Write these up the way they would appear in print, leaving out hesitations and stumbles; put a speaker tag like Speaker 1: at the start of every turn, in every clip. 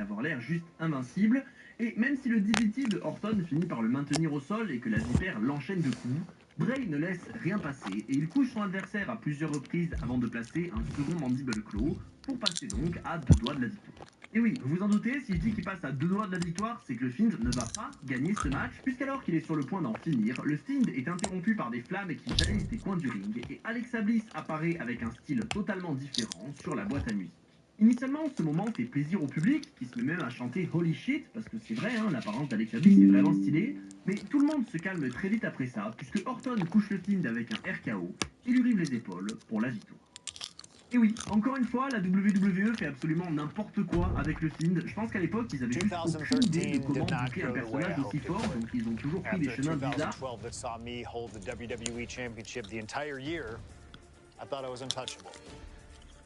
Speaker 1: avoir l'air juste invincible. Et même si le DDT de Orton finit par le maintenir au sol et que la vipère l'enchaîne de coups, Bray ne laisse rien passer et il couche son adversaire à plusieurs reprises avant de placer un second mandible claw pour passer donc à 2 doigts de la victoire. Et oui, vous vous en doutez, si je dis qu'il passe à 2 doigts de la victoire, c'est que le Fiend ne va pas gagner ce match, puisqu'alors qu'il est sur le point d'en finir, le Fiend est interrompu par des flammes qui jaillissent des coins du ring, et Alexa Bliss apparaît avec un style totalement différent sur la boîte à musique. Initialement, ce moment fait plaisir au public, qui se met même à chanter Holy shit, parce que c'est vrai, l'apparence d'Alexa Bliss est vraiment stylée, mais tout le monde se calme très vite après ça, puisque Orton couche le Fiend avec un RKO et lui rive les épaules pour la victoire. Et oui, encore une fois, la WWE fait absolument n'importe quoi avec le Fiend. Je pense qu'à l'époque, ils avaient juste aucune idée de comment booker un personnage aussi fort, donc ils ont toujours pris des chemins bizarres.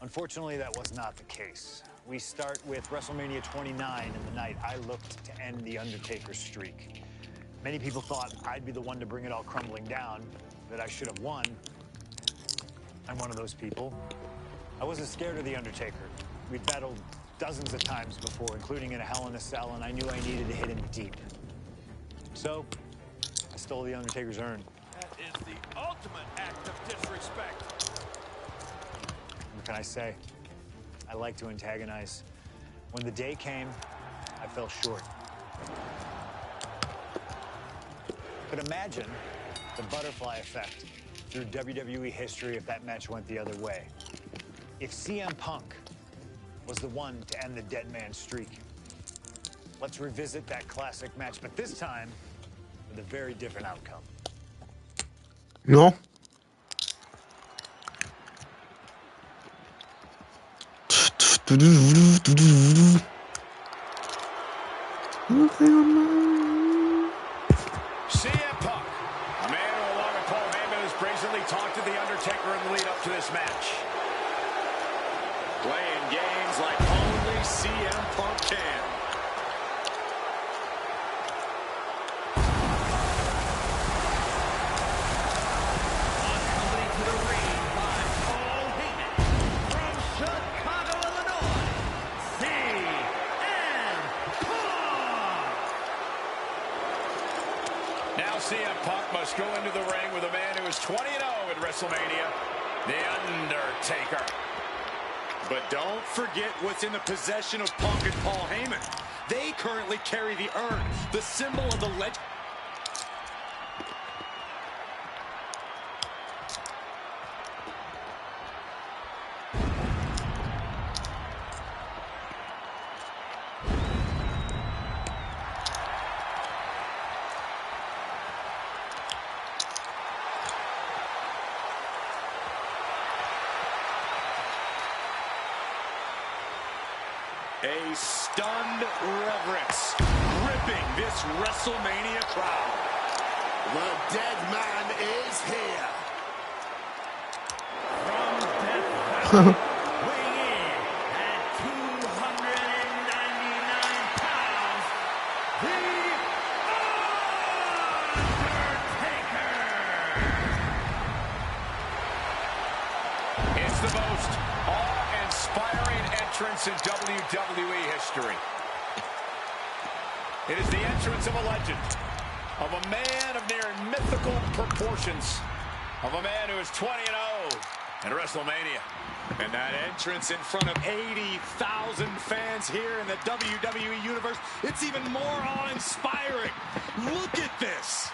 Speaker 2: Unfortunately, that was not the case. We start with WrestleMania 29 and the night I looked to end The Undertaker's streak. Many people thought I'd be the one to bring it all crumbling down, that I should have won. I'm one of those people. I wasn't scared of The Undertaker. We'd battled dozens of times before, including in a Hell in a Cell, and I knew I needed to hit him deep. So, I stole The Undertaker's urn.
Speaker 3: That is the ultimate act of disrespect.
Speaker 2: What can I say? I like to antagonize. When the day came, I fell short. But imagine the butterfly effect through WWE history if that match went the other way. If CM Punk was the one to end the dead man streak. Let's revisit that classic match, but this time with a very different outcome.
Speaker 4: Non.
Speaker 3: CM Punk, a man who, along with Paul Heyman, has brazenly talked to The Undertaker in the lead up to this match. Playing games like only CM Punk can. Accompanied to the ring by Paul Heyman from Chicago, Illinois, CM Punk. Now CM Punk must go into the ring with a man who is 20-0 at WrestleMania, The Undertaker. But don't forget what's in the possession of Punk and Paul Heyman. They currently carry the urn, the symbol of the legend. A stunned reverence gripping this WrestleMania crowd. The dead man is here. From Death Valley, weighing in at 299 pounds, The Undertaker. It's the most awe-inspiring entrance in WWE history. It is the entrance of a legend, of a man of near mythical proportions, of a man who is 20-0 at WrestleMania. And that entrance in front of 80,000 fans here in the WWE Universe, it's even more awe-inspiring. Look at this.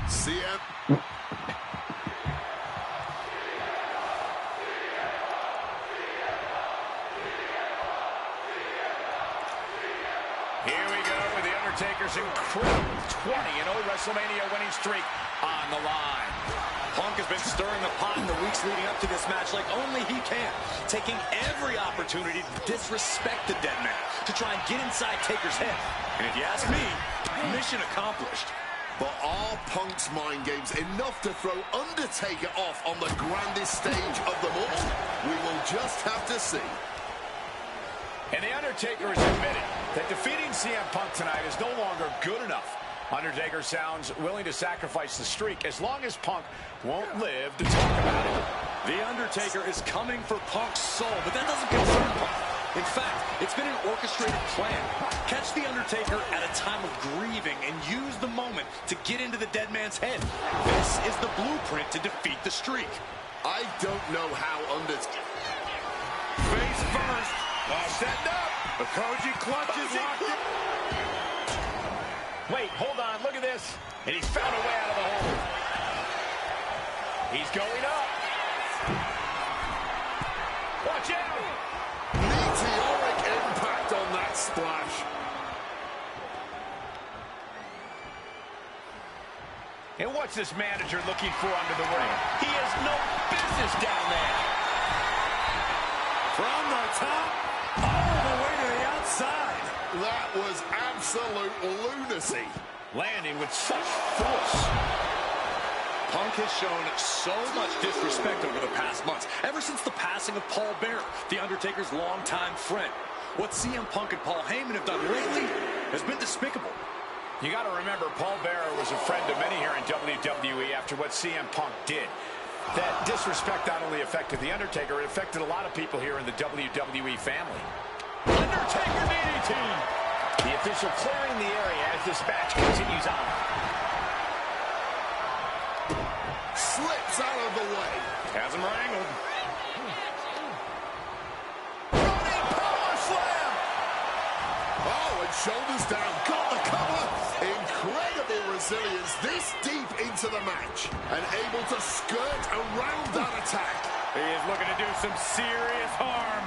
Speaker 3: CM. Here we go with The Undertaker's incredible 20-0 WrestleMania winning streak on the line. Punk has been stirring the pot in the weeks leading up to this match like only he can, taking every opportunity to disrespect the dead man, to try and get inside Taker's head. And if you ask me, mission accomplished.
Speaker 5: But are Punk's mind games enough to throw Undertaker off on the grandest stage of them all? We will just have to see.
Speaker 3: And The Undertaker has admitted that defeating CM Punk tonight is no longer good enough. Undertaker sounds willing to sacrifice the streak as long as Punk won't live to talk about it. The Undertaker is coming for Punk's soul, but that doesn't concern Punk. In fact, it's been an orchestrated plan. Catch The Undertaker at a time of grieving and use the moment to get into the dead man's head. This is the blueprint to defeat the streak.
Speaker 5: I don't know how Undertaker...
Speaker 3: Face first. Setting up. The Koji clutches locked in. Wait, hold on. Look at this. And he's found a way out of the hole. He's going up. Watch out.
Speaker 5: Meteoric impact on that splash.
Speaker 3: And what's this manager looking for under the ring? He has no business down there. From the top, all the way to the outside.
Speaker 5: That was absolute lunacy.
Speaker 3: Landing with such force. Punk has shown so much disrespect over the past months, ever since the passing of Paul Bearer, The Undertaker's longtime friend. What CM Punk and Paul Heyman have done lately has been despicable. You got to remember, Paul Bearer was a friend of many here in WWE after what CM Punk did. That disrespect not only affected The Undertaker, it affected a lot of people here in the WWE family. Undertaker DDT! The official clearing the area as this match continues on.
Speaker 5: Slips out of the way.
Speaker 3: Has him wrangled. Running power slam!
Speaker 5: Oh, and shoulders down. Got the cover. Incredible resilience this deep into the match. And able to skirt around that attack.
Speaker 3: He is looking to do some serious harm.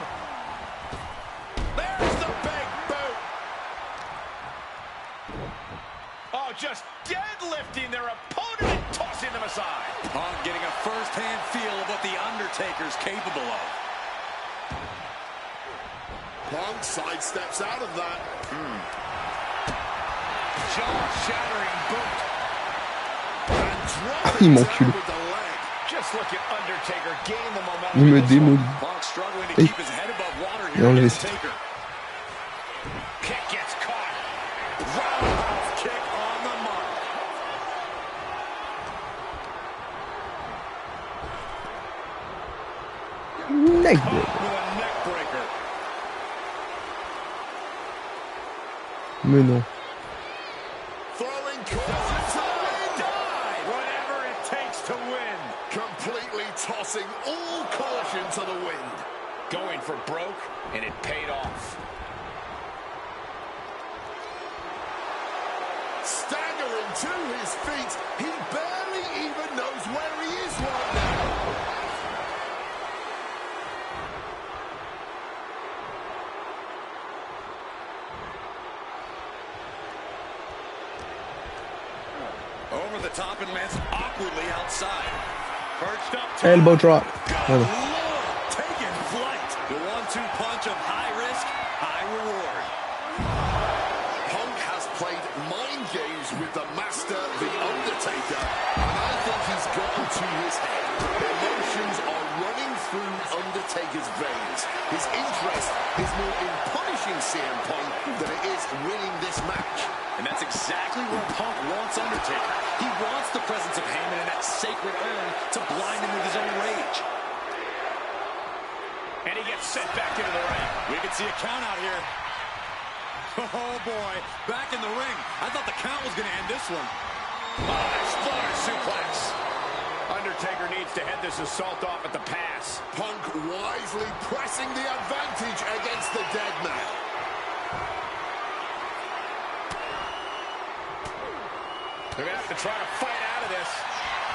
Speaker 3: There's the big boot. Oh, just deadlifting their opponent and tossing them aside. Punk getting a first-hand feel of what The Undertaker's capable of.
Speaker 5: Punk sidesteps out of that.
Speaker 3: Jaw-shattering boot.
Speaker 5: And
Speaker 4: Ah, il
Speaker 5: dropping
Speaker 4: m'encule.
Speaker 5: down with the leg.
Speaker 3: Just look at Undertaker gain the momentum.
Speaker 4: Il me démolit.
Speaker 3: Punk struggling to
Speaker 4: Hey.
Speaker 3: keep his head above water
Speaker 4: Et
Speaker 3: here.
Speaker 4: on le laisse.
Speaker 3: Undertaker. Kick gets caught. Roundhouse kick on the mark.
Speaker 4: Neck
Speaker 3: Caught
Speaker 4: breaker.
Speaker 3: with a neck breaker.
Speaker 4: Mais non.
Speaker 5: Throwing caution to the wind.
Speaker 3: Die. Whatever it takes to win.
Speaker 5: Completely tossing all caution to the wind.
Speaker 3: Going for broke, and it paid off.
Speaker 5: Staggering to his feet. He barely even knows where he is right now.
Speaker 3: Over the top and lands awkwardly outside. Perched up to
Speaker 4: Elbow drop. Voilà.
Speaker 3: Lord, taking flight. The 1-2 punch of high risk, high reward.
Speaker 5: Punk has played mind games with the master, The Undertaker, and I think he's gotten to his head. Emotions are running through Undertaker's veins. His interest is more in punishing CM Punk than it is winning this match.
Speaker 3: And that's exactly where Punk wants Undertaker. He wants the presence of Heyman in that sacred urn to blind him with his own rage. And he gets sent back into the ring. We can see a count out here. Oh, boy. Back in the ring. I thought the count was going to end this one. Oh, exploder suplex. Undertaker needs to head this assault off at the pass.
Speaker 5: Punk wisely pressing the advantage against the dead man.
Speaker 3: They're going to have to try to fight out of this.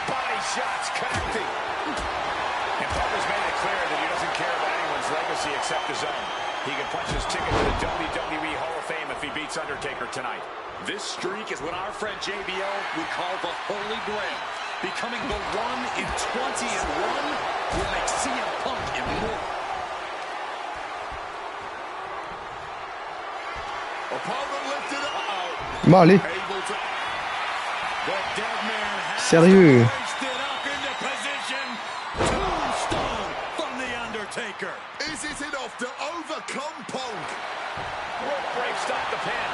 Speaker 3: Body shots connecting. And Punk has made it clear that he doesn't care about anyone's legacy except his own. He can punch his ticket to the WWE Hall of Fame if he beats Undertaker tonight. This streak is what our friend JBL would call the Holy Grail. Becoming the 1 in 20 and 1 will make CM Punk immortal.
Speaker 5: Opponent lifted up.
Speaker 4: Bon, allez.
Speaker 5: Able to...
Speaker 3: The dead man has
Speaker 4: Sérieux.
Speaker 3: hoisted it up into position. Tombstone from The Undertaker.
Speaker 5: Is it enough to overcome Punk?
Speaker 3: Rope break, stop the pin.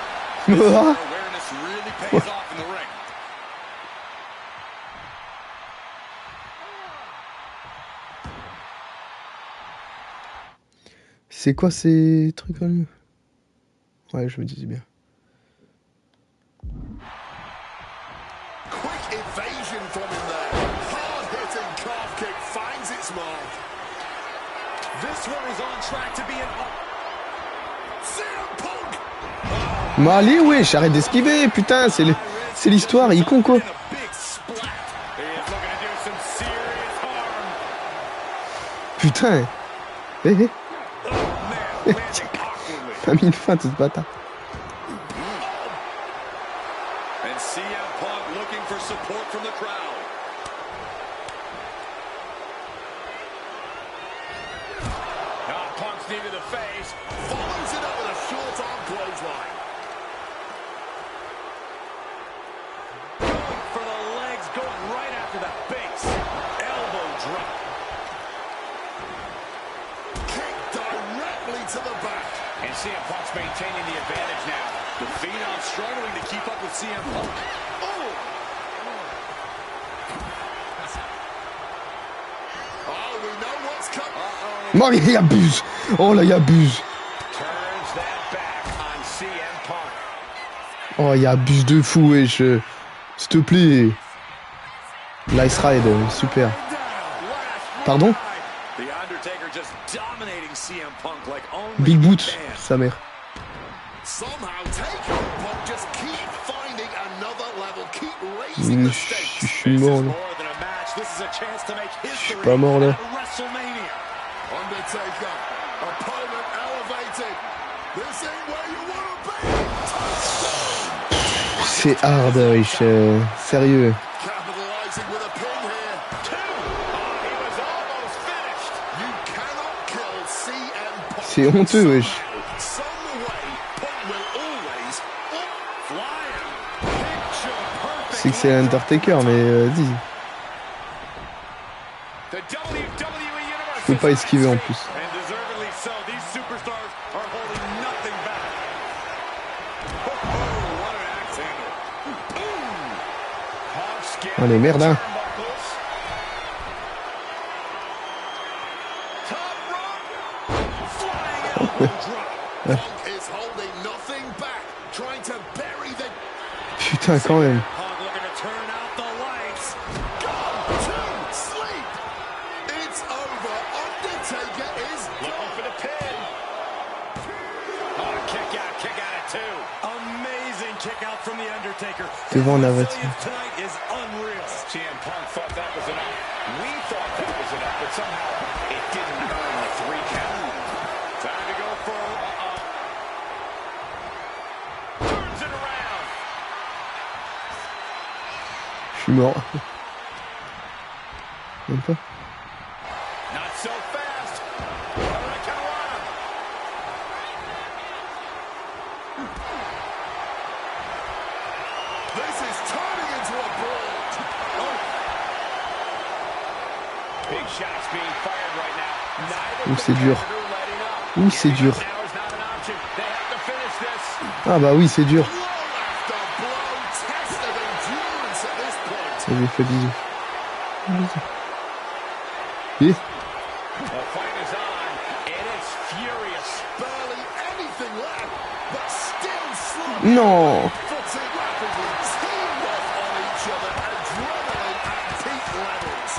Speaker 3: Awareness really pays off in the ring.
Speaker 4: C'est quoi ces trucs là? Ouais, je me disais bien.
Speaker 5: Quick evasion from him there. Hard-hitting calf kick finds its mark.
Speaker 3: This one is on track to be an...
Speaker 5: CM Punk.
Speaker 4: Mais allez, wesh, arrête d'esquiver, putain, c'est l'histoire, il est con quoi.
Speaker 3: A big splat. He is looking to do some serious harm.
Speaker 4: Putain. Eh,
Speaker 3: Oh, man, landing awkwardly.
Speaker 4: pas mis une feinte ce bâtard.
Speaker 3: And CM Punk looking for support from the crowd. Now Punk's knee to the face.
Speaker 5: Follows it up with a short arm clothesline.
Speaker 3: Going for the legs, going right after the base. Elbow drop.
Speaker 5: Kick directly to the back.
Speaker 3: And CM Punk's maintaining the advantage now. The Phenom struggling to keep up with CM Punk.
Speaker 5: Oh, we know what's coming.
Speaker 4: Non, il abuse. Oh là, il abuse.
Speaker 3: Turns that back on CM Punk.
Speaker 4: Oh, il abuse de fou, wesh. S'il te plaît. Nice ride, super. Pardon?
Speaker 3: The Undertaker just dominating CM Punk like only
Speaker 4: Big
Speaker 3: he
Speaker 4: boot,
Speaker 3: can.
Speaker 4: sa mère.
Speaker 5: Somehow Taker and Punk just keep finding another level, keep raising the
Speaker 4: Je
Speaker 5: stakes.
Speaker 4: suis mort là.
Speaker 3: More than a match. This is a chance to make history
Speaker 4: pas mort, là.
Speaker 3: at WrestleMania.
Speaker 5: Undertaker, opponent elevated. This ain't where you wanna be.
Speaker 4: C'est hard, wesh. Sérieux.
Speaker 5: Capitalizing with a pin here.
Speaker 3: Two. Oh, he was almost finished.
Speaker 5: You cannot kill CM Punk.
Speaker 4: C'est honteux, wesh.
Speaker 5: Some way, Punk will always
Speaker 3: Flying. Picture perfect.
Speaker 4: C'est que c'est l'Undertaker, mais dis.
Speaker 3: The WWE Universe
Speaker 4: Je peux pas
Speaker 3: is
Speaker 4: esquiver en
Speaker 3: on
Speaker 4: plus.
Speaker 3: And deservedly so. These superstars are holding nothing back. Oh, what an axe handle. Ooh. Punk scared
Speaker 4: Allez, merde, hein.
Speaker 3: turnbuckles. Top rope. Flying elbow drop.
Speaker 5: Punk is holding nothing back, trying to bury the
Speaker 4: Putain, quand même.
Speaker 3: Punk looking to turn out the lights.
Speaker 5: gun to sleep. It's over. Undertaker is
Speaker 3: Looking for the pin. Oh, kick out at two. Amazing kick out from the Undertaker.
Speaker 4: Devant la
Speaker 3: His
Speaker 4: voiture.
Speaker 3: resilience tonight is unreal. CM Punk thought that was enough. We thought that was enough, but somehow it didn't earn the 3 count. Time to go for turns it around.
Speaker 4: Je suis mort. Même pas.
Speaker 3: Not so fast. Hurricanrana.
Speaker 5: This is turning into a brawl.
Speaker 3: Big shots being fired right now. Neither
Speaker 4: Ouh, c'est dur.
Speaker 3: competitor letting up.
Speaker 4: Ouh, c'est dur.
Speaker 3: Now is not an option. They have to finish this.
Speaker 4: Ah bah oui, c'est dur.
Speaker 5: Blow after blow, test of endurance at this point.
Speaker 4: J'ai fait bisous. Et
Speaker 3: The fight is on, and it's furious.
Speaker 5: Barely anything left, but still slugging.
Speaker 4: non.
Speaker 5: Footing rapidly, team off on each other, adrenaline at peak levels.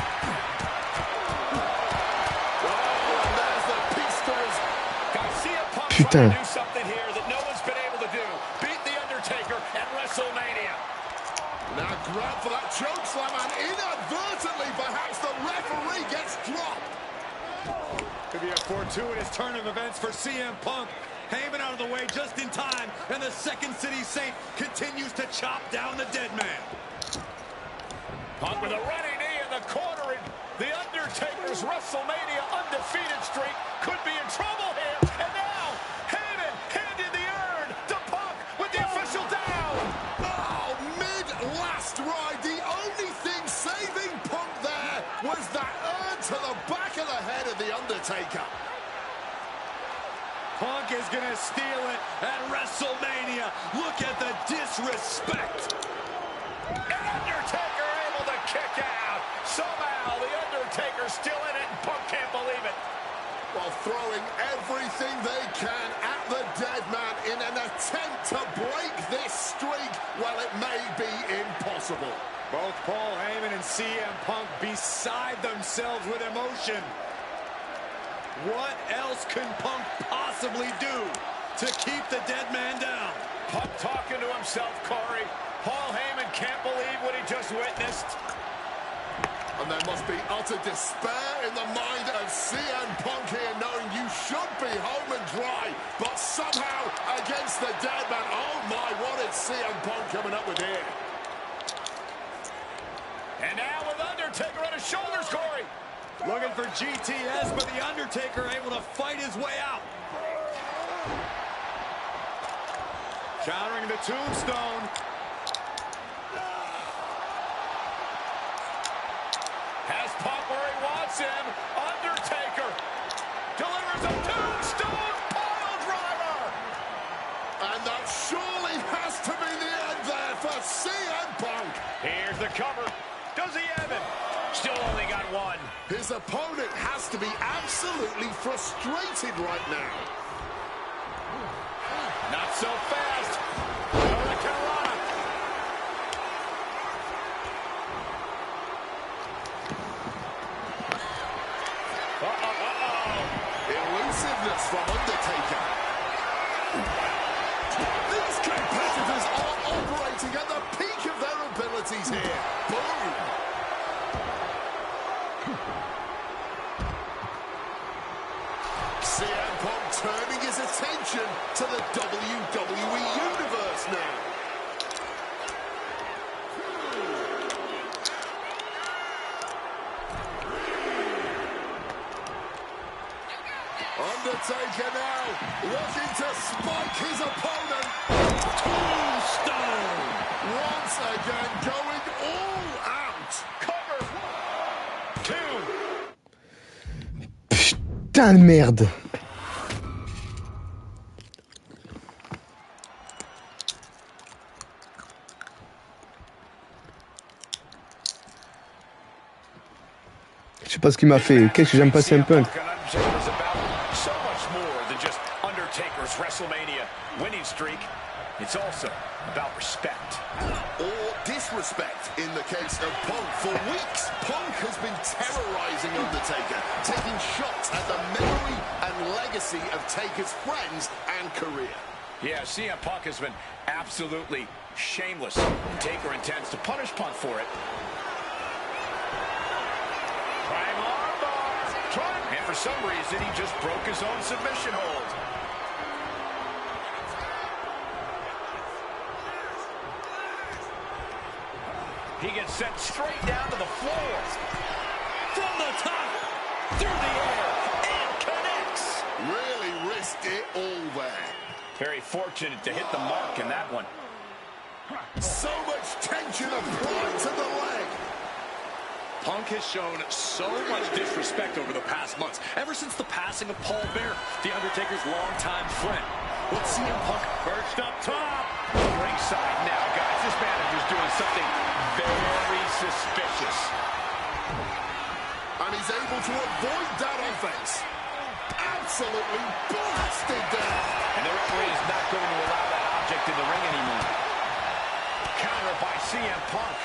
Speaker 5: Oh, and there's the piece to his...
Speaker 3: Garcia Punk
Speaker 4: Putain.
Speaker 3: trying to do something here that no one's been able to do. Beat The Undertaker at WrestleMania.
Speaker 5: Now grab for that choke slam, and inadvertently, perhaps the referee gets dropped.
Speaker 3: Could be a fortuitous turn of events for CM Punk. Heyman out of the way just in time, and the Second City Saint continues to chop down the dead man. Punk with a running knee in the corner, and The Undertaker's WrestleMania undefeated streak could be in trouble here. And now, Heyman handed the urn to Punk with the official down.
Speaker 5: Oh, mid-last ride, the only thing saving Punk there was that urn to the back of the head of The Undertaker.
Speaker 3: Punk is going to steal it at WrestleMania. Look at the disrespect. And Undertaker able to kick out. Somehow, The Undertaker still in it, and Punk can't believe it.
Speaker 5: While throwing everything they can at the dead man in an attempt to break this streak, well, it may be impossible.
Speaker 3: Both Paul Heyman and CM Punk beside themselves with emotion. What else can Punk possibly do to keep the dead man down? Punk talking to himself, Corey. Paul Heyman can't believe what he just witnessed.
Speaker 5: And there must be utter despair in the mind of CM Punk here, knowing you should be home and dry, but somehow against the dead man. Oh my, what is CM Punk coming up with here?
Speaker 3: And now with Undertaker on his shoulders, Corey. Looking for GTS, but the Undertaker able to fight his way out. Countering the tombstone. Has Punk where he wants him. Undertaker delivers a tombstone pile driver.
Speaker 5: And that surely has to be the end there for CM Punk.
Speaker 3: Here's the cover. Does he have it? Still only got one.
Speaker 5: His opponent has to be absolutely frustrated right now.
Speaker 3: Not so fast. Hurricanrana.
Speaker 5: Elusiveness from Undertaker. These competitors are operating at the peak of their abilities here. Boom. CM Punk turning his attention to the WWE Universe now. Undertaker now looking to spike his opponent. Tombstone once again going all out.
Speaker 3: Cover. Two.
Speaker 4: Putain de merde. Je sais pas ce qu'il m'a fait. Qu'est-ce que j'aime pas CM Punk.
Speaker 3: So much more than just Undertaker's WrestleMania winning streak. It's also about respect.
Speaker 5: Or disrespect in the case of Punk. For weeks, Punk has been terrorizing Undertaker, taking shots at the memory and legacy of Taker's friends and career.
Speaker 3: Yeah, CM Punk has been absolutely shameless. Taker intends to punish Punk for it. Prime armbar. And for some reason, he just broke his own submission hold. He gets sent straight down to the floor. From the top, through the air, and connects.
Speaker 5: Really risked it all there.
Speaker 3: Very fortunate to hit the mark in that one.
Speaker 5: So much tension applied to the leg.
Speaker 6: Punk has shown so much disrespect over the past months, ever since the passing of Paul Bear, the Undertaker's longtime friend. But CM Punk perched up top.
Speaker 3: Ringside now, guys. This manager's doing something very suspicious.
Speaker 5: And he's able to avoid that offense. Absolutely blasted down.
Speaker 3: And the referee is not going to allow that object in the ring anymore. Counter by CM Punk.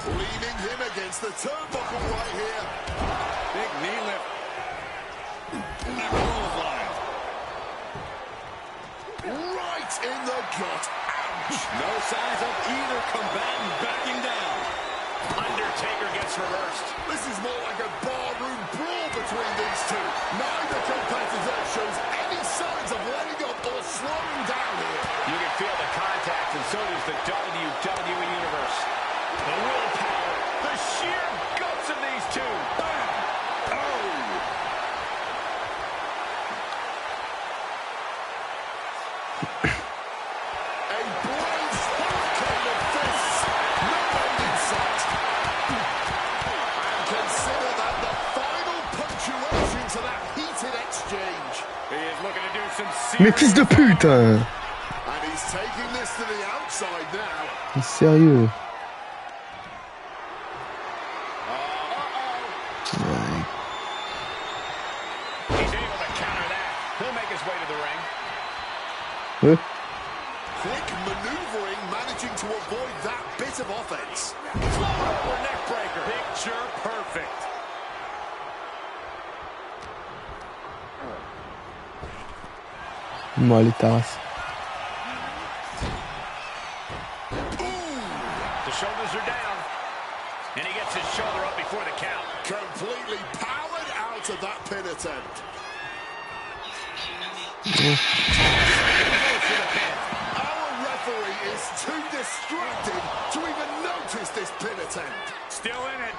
Speaker 5: Leaning him against the turnbuckle right here.
Speaker 3: Big knee lift.
Speaker 5: Right in the gut. Ouch.
Speaker 6: No signs of either combatant backing down.
Speaker 3: Undertaker gets reversed.
Speaker 5: This is more like a barroom brawl between these two. Neither competitor shows any signs of letting up or slowing down here.
Speaker 3: You can feel the contact, and so does the WWE Universe. The willpower, the sheer guts of these two. Bam! Oh!
Speaker 5: A blind hurricane of fists. No end in sight. And consider that the final punctuation to that heated exchange.
Speaker 3: He is looking to do some
Speaker 4: Mais fils de pute hein.
Speaker 5: And he's taking this to the outside now.
Speaker 4: sérieux? Ouais.
Speaker 5: Quick maneuvering, managing to avoid that bit of offense.
Speaker 3: Over neck breaker. Picture perfect.
Speaker 4: Bon, allez, Taras.
Speaker 3: The shoulders are down. And he gets his shoulder up before the count.
Speaker 5: Completely powered out of that pin attempt. Our referee is too distracted to even notice this pin attempt.
Speaker 3: Still in it.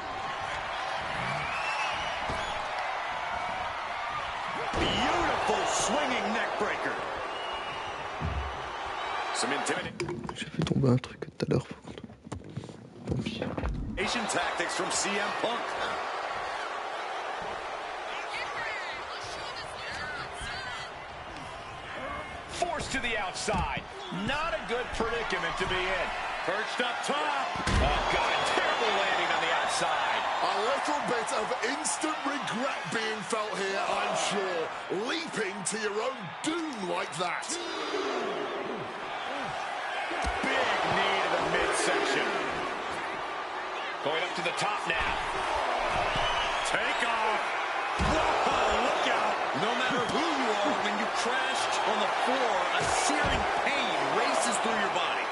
Speaker 3: Beautiful swinging neck breaker. Some intimidating.
Speaker 4: J'ai fait tomber un truc tout à l'heure. Tant pis.
Speaker 6: Asian tactics from CM Punk.
Speaker 3: Forced to the outside. Not a good predicament to be in. Perched up top. Oh, God, a terrible landing on the outside.
Speaker 5: A little bit of instant regret being felt here, I'm sure. Leaping to your own doom like that.
Speaker 3: Big knee to the midsection. Going up to the top now. Take off. Whoa, look out.
Speaker 6: No matter who you are, when you crashed on the floor, a searing pain races through your body.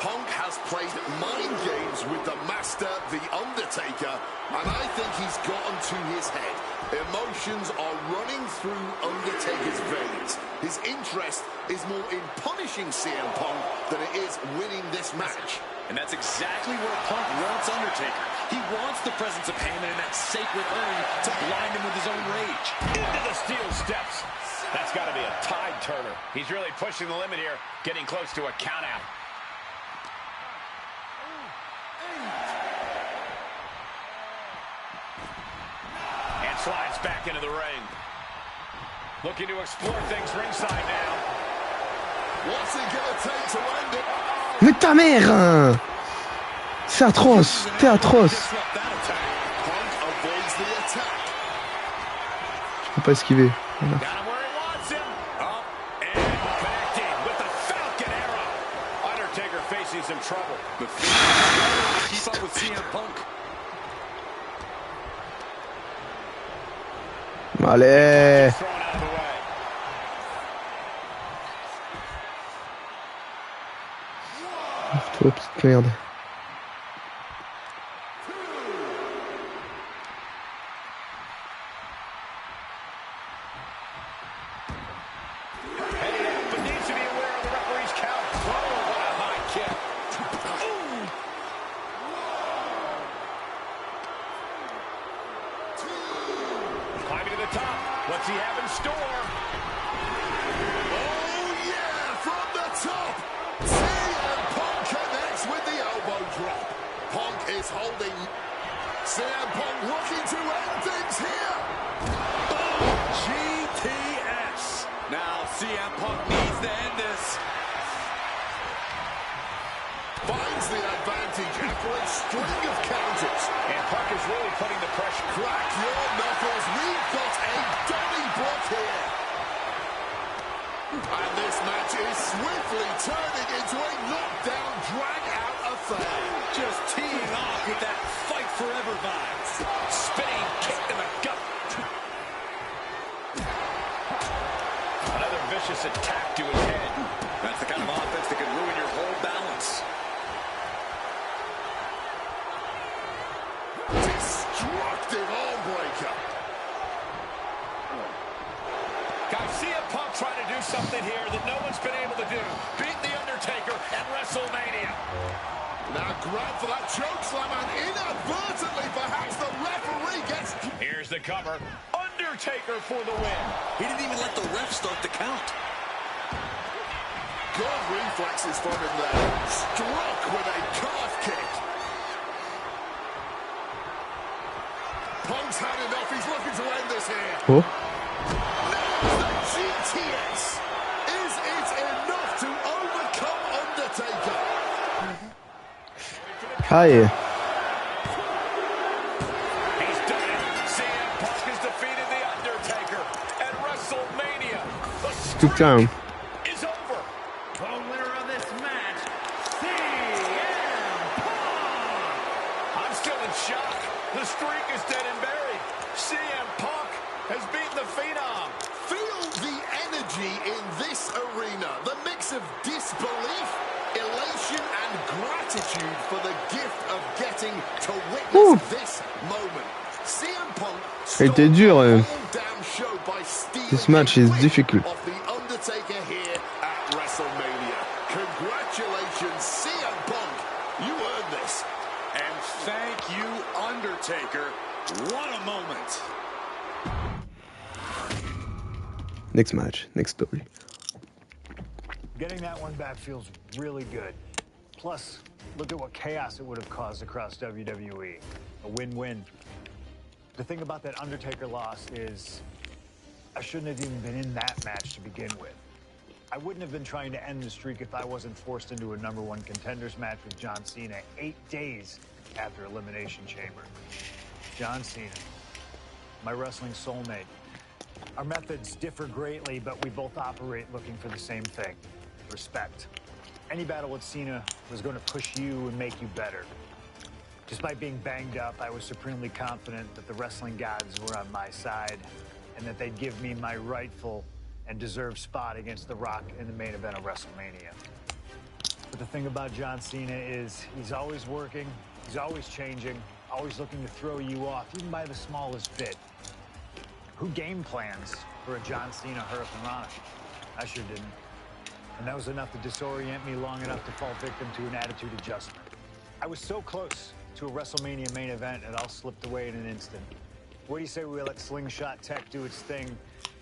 Speaker 5: Punk has played mind games with the master, the Undertaker, and I think he's gotten to his head. Emotions are running through Undertaker's veins. His interest is more in punishing CM Punk than it is winning this match.
Speaker 6: And that's exactly where Punk wants Undertaker. He wants the presence of Heyman in that sacred urn to blind him with his own rage.
Speaker 3: Into the steel steps. That's got to be a tide turner. He's really pushing the limit here, getting close to a count out. And slides back into the ring. Looking to explore things ringside now.
Speaker 5: What's it gonna take to end it?
Speaker 4: Mais ta mère hein. C'est atroce, t'es atroce.
Speaker 5: Punk avoids the attack.
Speaker 4: Je peux pas esquiver. Voilà.
Speaker 3: Got him where he wants him. Up and connecting with the Falcon Arrow. Undertaker facing some trouble.
Speaker 6: The Fiend keep up with CM Punk.
Speaker 4: Allez.
Speaker 3: Thrown out of the way.
Speaker 4: Toi, petite merde.
Speaker 3: Heading out, but needs to be aware of the referee's count. Oh, what a high kick. Climbing to the top. What's he have in store?
Speaker 5: Oh yeah, from the top. CM Punk connects with the elbow drop. Punk is holding. CM Punk looking to end things here.
Speaker 6: GTS. Now CM Punk needs to end this.
Speaker 5: Finds the advantage after a string of counters.
Speaker 3: And Punk is really putting the pressure.
Speaker 5: Crack your knuckles. We've got a Donnybrook here. And this match is swiftly turning into a knockdown, drag-out affair.
Speaker 6: Just teeing off with that fight forever vibes.
Speaker 3: Spinning kick in the gut. Another vicious attack to his head.
Speaker 6: That's the kind of offense that can ruin your whole balance.
Speaker 5: Destructive arm breaker.
Speaker 3: Guys, CM Punk trying to do something here that no one's been able to do. Beat The Undertaker at WrestleMania.
Speaker 5: Now grab for that chokeslam and inadvertently perhaps the referee gets...
Speaker 3: Here's the cover. Undertaker for the win.
Speaker 6: He didn't even let the ref start the count.
Speaker 5: Good reflexes from him there. Struck with a calf kick. Punk's had enough. He's looking to end this here.
Speaker 4: Oh.
Speaker 5: The GTS. Is it enough to overcome Undertaker?
Speaker 4: Aïe.
Speaker 3: He's done it. CM Punk has defeated The Undertaker at WrestleMania. The streak
Speaker 4: Putain.
Speaker 3: is over.
Speaker 1: The winner of this match, CM Punk!
Speaker 3: I'm still in shock. The streak is dead and buried. CM Punk has beaten the Phenom.
Speaker 5: Feel the energy in this arena. The mix of disbelief, elation, and gratitude for the gift of getting to witness this moment. CM Punk
Speaker 4: C'était dur.
Speaker 5: damn show by
Speaker 4: This match is difficult.
Speaker 5: of the Undertaker here at WrestleMania. Congratulations, CM Punk. You earned this.
Speaker 6: And thank you, Undertaker. What a moment.
Speaker 4: Next match, next story.
Speaker 2: Getting that one back feels really good. Plus, look at what chaos it would have caused across WWE. A win-win. The thing about that Undertaker loss is I shouldn't have even been in that match to begin with. I wouldn't have been trying to end the streak if I wasn't forced into a #1 contenders match with John Cena 8 days after Elimination Chamber. John Cena, my wrestling soulmate. Our methods differ greatly, but we both operate looking for the same thing: respect. Any battle with Cena was going to push you and make you better. Despite being banged up, I was supremely confident that the wrestling gods were on my side and that they'd give me my rightful and deserved spot against The Rock in the main event of WrestleMania. But the thing about John Cena is he's always working, he's always changing, always looking to throw you off, even by the smallest bit. Who game plans for a John Cena Hurricanrana? I sure didn't. And that was enough to disorient me long enough to fall victim to an attitude adjustment. I was so close to a WrestleMania main event, it all slipped away in an instant. What do you say we let Slingshot Tech do its thing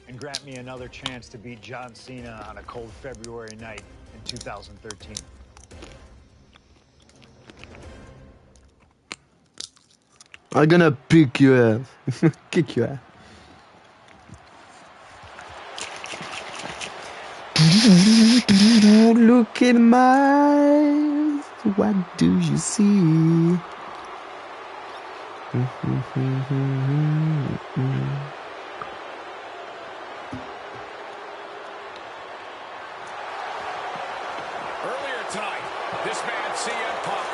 Speaker 2: and grant me another chance to beat John Cena on a cold February night in 2013?
Speaker 4: I'm gonna pick your ass. Kick your ass. Look in my eyes. What do you see?
Speaker 3: Earlier tonight, this man, CM Punk,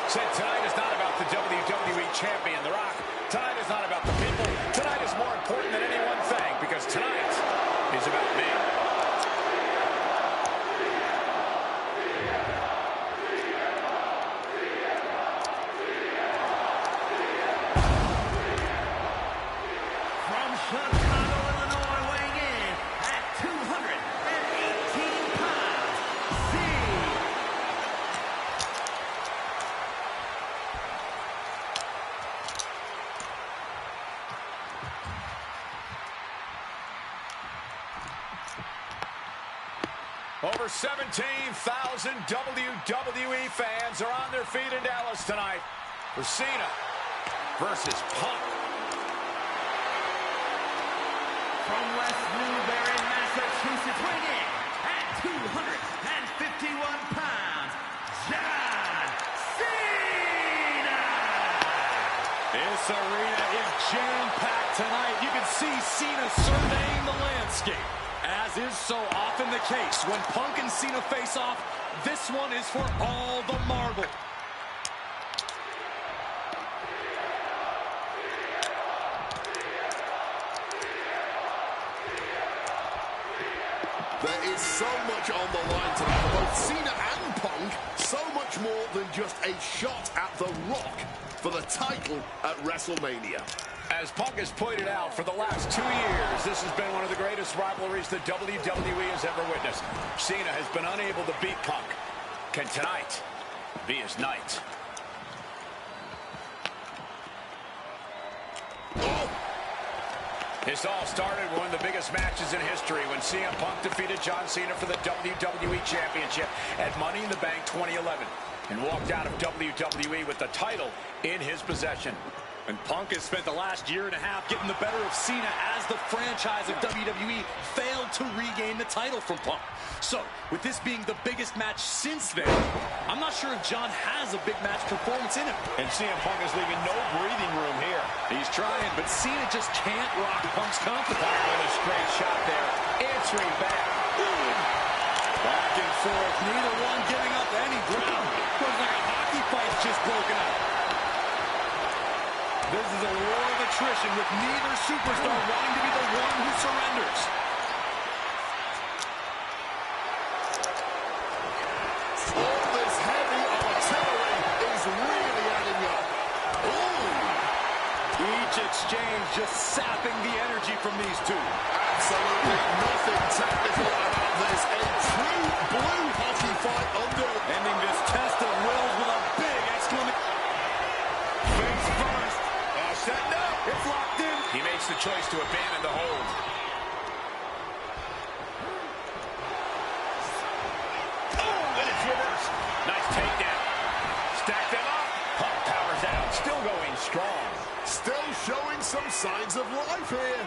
Speaker 3: said tonight is not about the WWE champion, The Rock. Tonight is not about the people. Tonight is more important than any one thing, because tonight is about me.
Speaker 1: From Chicago, Illinois, weighing in at 218 pounds,
Speaker 3: Over 17,000 WWE fans are on their feet in Dallas tonight for Cena versus Punk.
Speaker 1: From West Newbury, Massachusetts, weighing in at 251 pounds, John Cena!
Speaker 6: This arena is jam-packed tonight. You can see Cena surveying the landscape. As is so often the case, when Punk and Cena face off, this one is for all the marble.
Speaker 5: There is so much on the line tonight for both Cena and Punk. So much more than just a shot at The Rock for the title at WrestleMania.
Speaker 3: As Punk has pointed out, for the last 2 years, this has been one of the greatest rivalries the WWE has ever witnessed. Cena has been unable to beat Punk. Can tonight be his night? This all started with one of the biggest matches in history when CM Punk defeated John Cena for the WWE Championship at Money in the Bank 2011 and walked out of WWE with the title in his possession.
Speaker 6: And Punk has spent the last year and a half getting the better of Cena as the franchise of WWE failed to regain the title from Punk. So, with this being the biggest match since then, I'm not sure if John has a big match performance in him.
Speaker 3: And CM Punk is leaving no breathing room here.
Speaker 6: He's trying, but Cena just can't rock Punk's confidence.
Speaker 3: With a straight shot there, answering back.
Speaker 6: Back and forth, neither one giving up any ground. Looks like a hockey fight's just broken up. This is a war of attrition with neither superstar wanting to be the one who surrenders.
Speaker 5: All this heavy artillery is really adding up. Ooh.
Speaker 6: Each exchange just sapping the energy from these two.
Speaker 5: Absolutely nothing technical about this. A true blue hockey fight under.
Speaker 6: Ending this test of wills with a big exclamation. Face first.
Speaker 3: Setting up.
Speaker 6: It's locked in.
Speaker 3: He makes the choice to abandon the hold. Oh, then it's reversed. Nice takedown. Stack them up. Punk powers out. Still going strong.
Speaker 5: Still showing some signs of life here.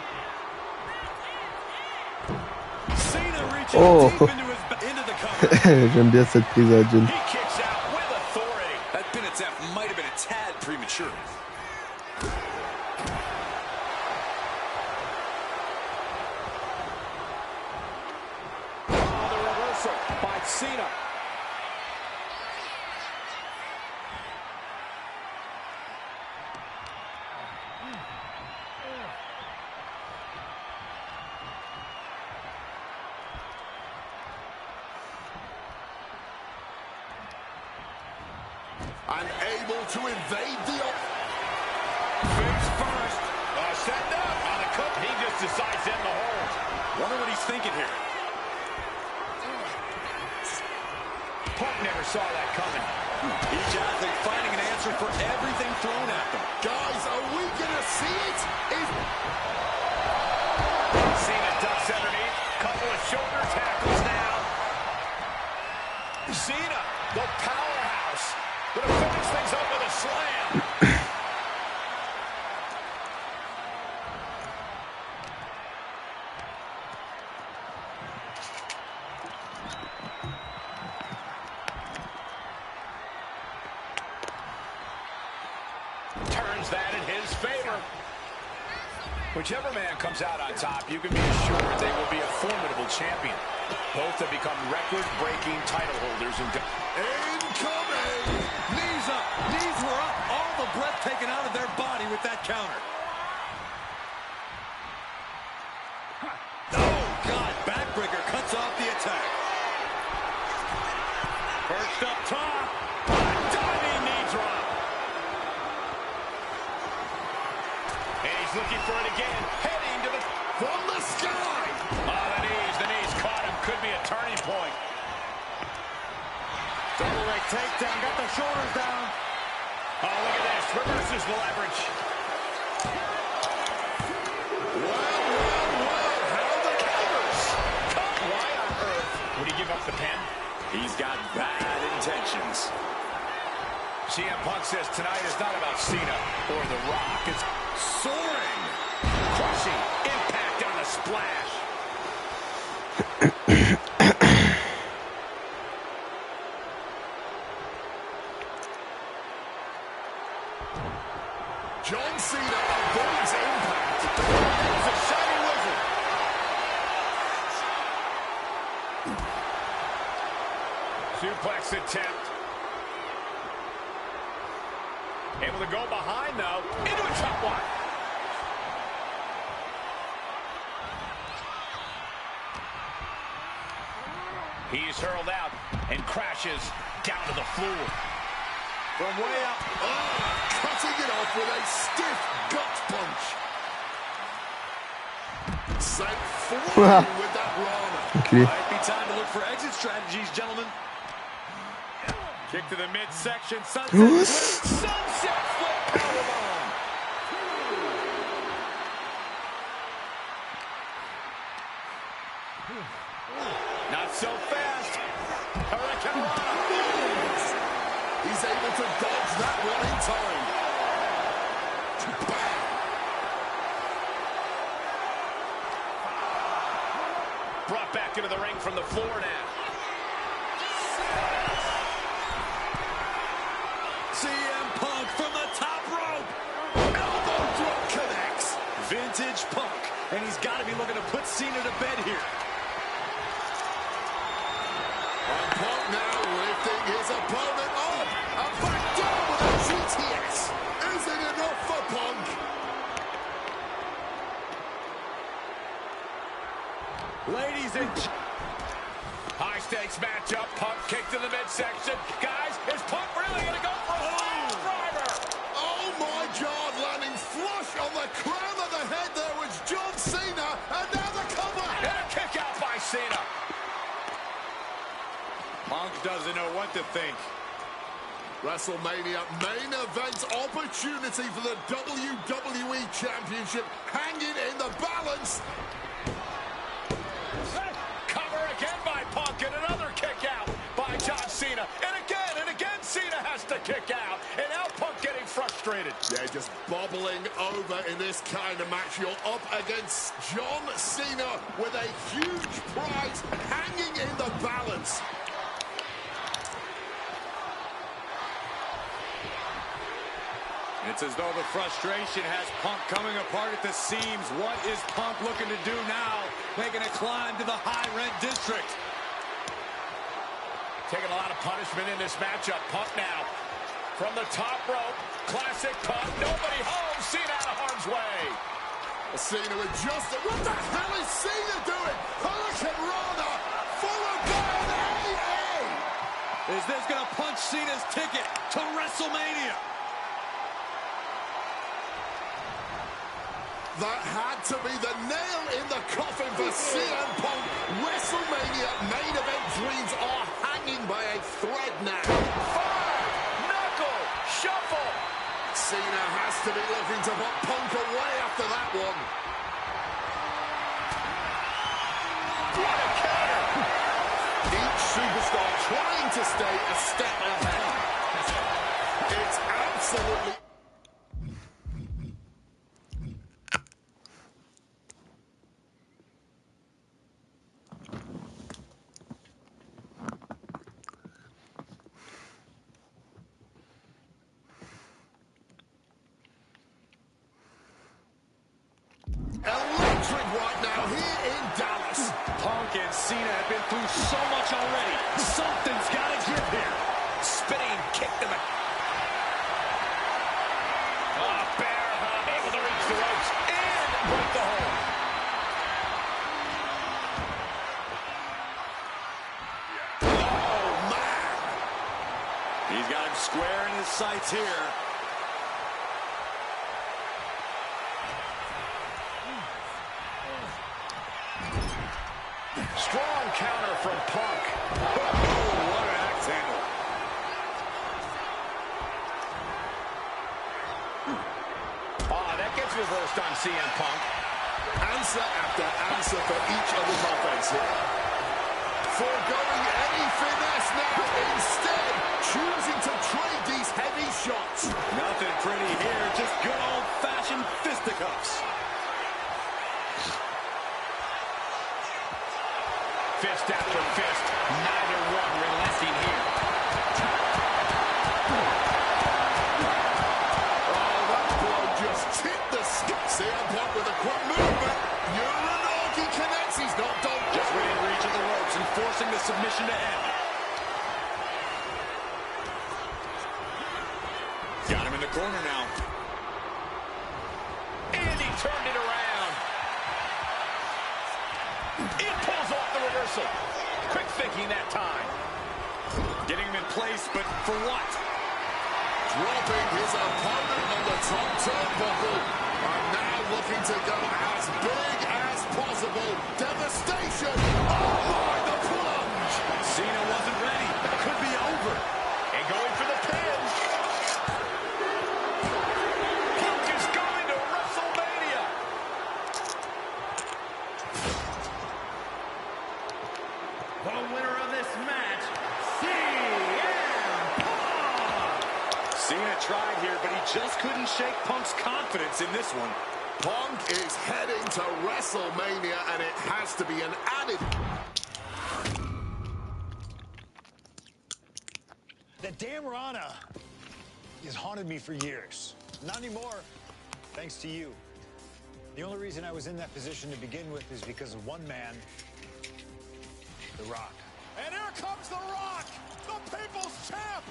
Speaker 6: Cena reaching deep into the cover.
Speaker 4: J'aime bien cette prise à Jin.
Speaker 3: He kicks out with authority.
Speaker 6: That pin attempt might have been a tad premature.
Speaker 3: The reversal by Cena.
Speaker 5: And able to evade the...
Speaker 3: Face first. Setting up on the cook. He just decides in the hold.
Speaker 6: Wonder what he's thinking here.
Speaker 3: Punk never saw that coming.
Speaker 6: Each athlete finding an answer for everything thrown at them.
Speaker 5: Guys, are we going to see it?
Speaker 3: Cena ducks underneath. Couple of shoulder tackles now. Cena, the powerhouse. Gonna finish things up with a slam. Turns that in his favor. Whichever man comes out on top, you can be assured they will be a formidable champion. Both have become record-breaking title holders.
Speaker 5: Incoming!
Speaker 6: Knees up. Knees were up. All the breath taken out of their body with that counter. Oh, God. Backbreaker cuts off the attack. Perched up top. Diving knee drop.
Speaker 3: And he's looking for it again. Heading to the...
Speaker 5: From the sky!
Speaker 3: Oh, the knees caught him. Could be a turning point.
Speaker 6: Double leg takedown. Got the shoulders down.
Speaker 3: Oh, look at this. Reverses the leverage.
Speaker 5: Well, how the counters?
Speaker 3: Why on earth would he give up the pin?
Speaker 6: He's got bad intentions.
Speaker 3: CM Punk says tonight is not about Cena or The Rock. It's
Speaker 6: Soaring.
Speaker 3: crushing impact on the splash.
Speaker 5: John Cena avoids impact.
Speaker 3: He's a shiny wizard. Suplex attempt. Able to go behind, though. Into a top one. He's hurled out and crashes down to the floor.
Speaker 6: From way up.
Speaker 5: Cutting it off with a stiff gut punch. Sent flying with that Rana.
Speaker 4: Okay.
Speaker 6: Might be time to look for exit strategies, gentlemen.
Speaker 3: Kick to the midsection. Sunset flip. Sunset flip powerbomb. Not so fast. Hurricane Rana.
Speaker 5: He's able to dodge that one in time.
Speaker 3: brought back into the ring from the floor now.
Speaker 6: CM Punk from the top rope.
Speaker 5: Elbow drop connects.
Speaker 6: Vintage Punk. And he's got to be looking to put Cena to bed here.
Speaker 5: And Punk now lifting his opponent up. And back down with a GTS. Is it enough for Punk?
Speaker 6: Ladies and
Speaker 3: High stakes matchup. Punk kicked in the midsection. Guys, is Punk really going to go for a fire driver?
Speaker 5: Oh my God, landing flush on the crown of the head there was John Cena. And now the cover.
Speaker 3: And a kick out by Cena.
Speaker 6: Punk doesn't know what to think.
Speaker 5: WrestleMania main event opportunity for the WWE Championship hanging in the balance.
Speaker 3: Cover again by Punk and another kick out by John Cena. And again Cena has to kick out. And now Punk getting frustrated.
Speaker 5: Yeah, just bubbling over in this kind of match. You're up against John Cena with a huge prize hanging in the balance.
Speaker 6: It's as though the frustration has Punk coming apart at the seams. What is Punk looking to do now? Making a climb to the high-rent district.
Speaker 3: Taking a lot of punishment in this matchup. Punk now from the top rope. Classic Punk. Nobody home. Cena out of harm's way.
Speaker 5: Cena adjusted. What the hell is Cena doing? Hurricane Rana followed by an AA.
Speaker 6: Is this going to punch Cena's ticket to WrestleMania?
Speaker 5: That had to be the nail in the coffin for CM Punk. WrestleMania main event dreams are hanging by a thread now.
Speaker 3: Fire! Knuckle! Shuffle!
Speaker 5: Cena has to be looking to put Punk away after that one.
Speaker 3: What a counter!
Speaker 5: Each superstar trying to stay a step ahead. It's absolutely... electric right now here in Dallas.
Speaker 6: Punk and Cena have been through so much already. Something's got to give here.
Speaker 3: Spinning kick to the... Oh, bear hug. Able to reach the ropes and break the hold.
Speaker 5: Oh, man.
Speaker 6: He's got him square in his sights here.
Speaker 3: Strong counter from Punk.
Speaker 6: Oh, what an axe handle.
Speaker 3: Oh, that gets reversed on CM Punk.
Speaker 5: Answer after answer for each other's offense here. Foregoing any finesse now, instead choosing to trade these heavy shots.
Speaker 6: Nothing pretty here, just good old-fashioned fisticuffs.
Speaker 3: Fist after fist. Neither one relenting here.
Speaker 5: Oh, that blow just tipped the skin. CM Punk with a quick movement. Uranagi connects. He's not done.
Speaker 6: Just within reach of the ropes and forcing the submission to end. Got him in the corner now.
Speaker 3: And he turned it around. It pulls off the reversal. Quick thinking that time.
Speaker 6: Getting him in place, but for what?
Speaker 5: Dropping his opponent on the top turnbuckle. And now looking to go as big as possible. Devastation. Oh my, the plunge.
Speaker 6: Cena wasn't ready. Could be over.
Speaker 3: And going for the pin. Punk is going to WrestleMania.
Speaker 7: The winner of this match, CM Punk!
Speaker 6: Cena tried here, but he just couldn't shake Punk's confidence in this one.
Speaker 5: Punk is heading to WrestleMania, and it has to be an added...
Speaker 2: That damn Rana has haunted me for years. Not anymore, thanks to you. The only reason I was in that position to begin with is because of one man, The Rock.
Speaker 3: And here comes The Rock, the People's Champ!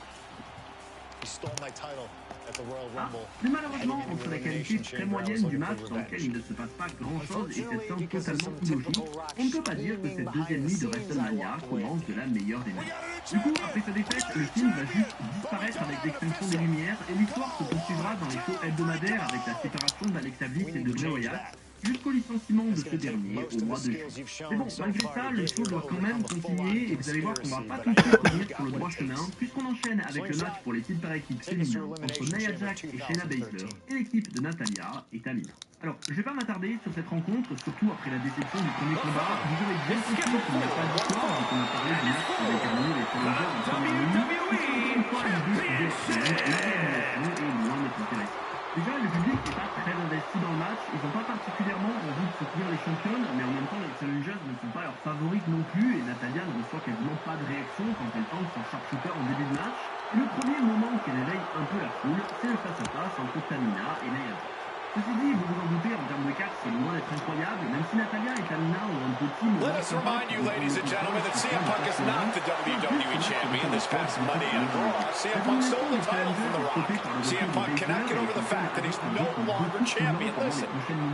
Speaker 2: He stole my title at the Royal
Speaker 1: Ah,
Speaker 2: Rumble.
Speaker 1: mais malheureusement, entre la qualité très moyenne du match dans lequel il ne se passe pas grand-chose et cette fin totalement illogique, on ne peut pas dire que cette deuxième nuit de WrestleMania commence de la meilleure des manières. Du coup, après sa défaite, le film va juste disparaître avec l'extinction des lumières et l'histoire se poursuivra dans les shows hebdomadaires avec la séparation d'Alexa Bliss et de Bray Wyatt, jusqu'au licenciement de ce dernier au mois de juin. Mais bon, malgré ça, le show doit quand même continuer et vous allez voir qu'on va pas tout de suite revenir sur le droit chemin, puisqu'on enchaîne avec le match pour les titres par équipe féminin entre Nia Jax et Shayna Baszler et l'équipe de Natalya et Tamina. Alors, je vais pas m'attarder sur cette rencontre, surtout après la déception du premier combat. Vous aurez bien compris qu'il n'y a pas d'histoire, vu qu'on a parlé du match qui avait terminé les challengers en première minute, puisque encore une fois, les deux sujets actuels, la réalisation est loin d'être intéressante. Déjà, le public n'est pas très investi dans le match, ils n'ont pas particulièrement envie de soutenir les championnes, mais en même temps, les challengers ne sont pas leurs favorites non plus, et Natalya ne reçoit quasiment pas de réaction quand elle tente son sharpshooter en début de match. Et le premier moment qui réveille un peu la foule, c'est le face-à-face entre Tamina et Nia Jax. Ceci dit, vous vous en doutez, en termes de cartes, c'est loin d'être incroyable, même si Natalya et Tamina ont un petit moment...
Speaker 3: Let us remind you, ladies and gentlemen, that CM Punk is not the WWE Champion. This past Monday at Raw, CM Punk stole the title from The Rock. CM Punk cannot get over the fact that he's no longer champion. Listen,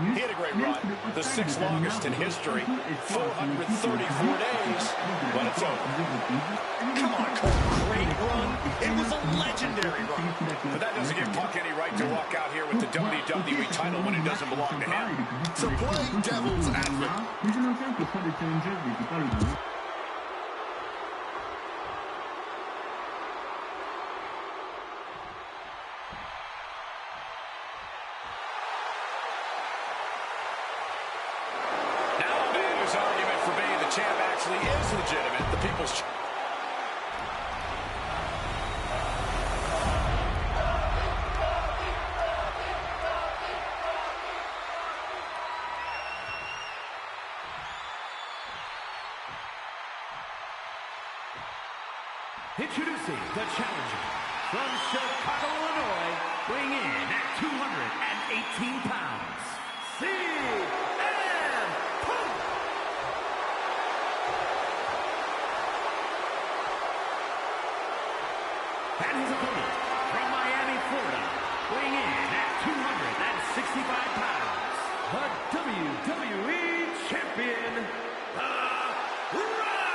Speaker 3: he had a great run, the 6th longest in history, 434 days, but it's over. Come on, Cole, great run. It was a legendary run. But that doesn't give Punk any right to walk out here with the WWE title when it doesn't belong to him.
Speaker 5: To play devil's advocate.
Speaker 1: Mais je maintiens que le choix des challengers n'était pas le bon.
Speaker 3: Now a man whose argument for being the champ actually is legitimate, the People's Champ.
Speaker 7: Introducing the challenger from Chicago, Illinois, weighing in at 218 pounds, CM Punk! And his opponent from Miami, Florida, weighing in at 265 pounds, the WWE Champion, The Rock!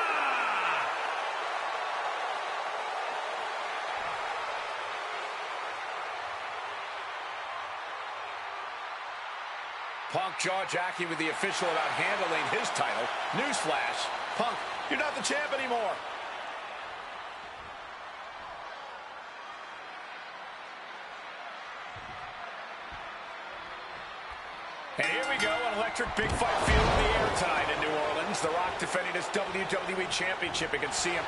Speaker 3: Punk jaw-jacking with the official about handling his title. Newsflash, Punk, you're not the champ anymore. And here we go, an electric big fight field in the air tonight in New Orleans. The Rock defending his WWE Championship. You can see him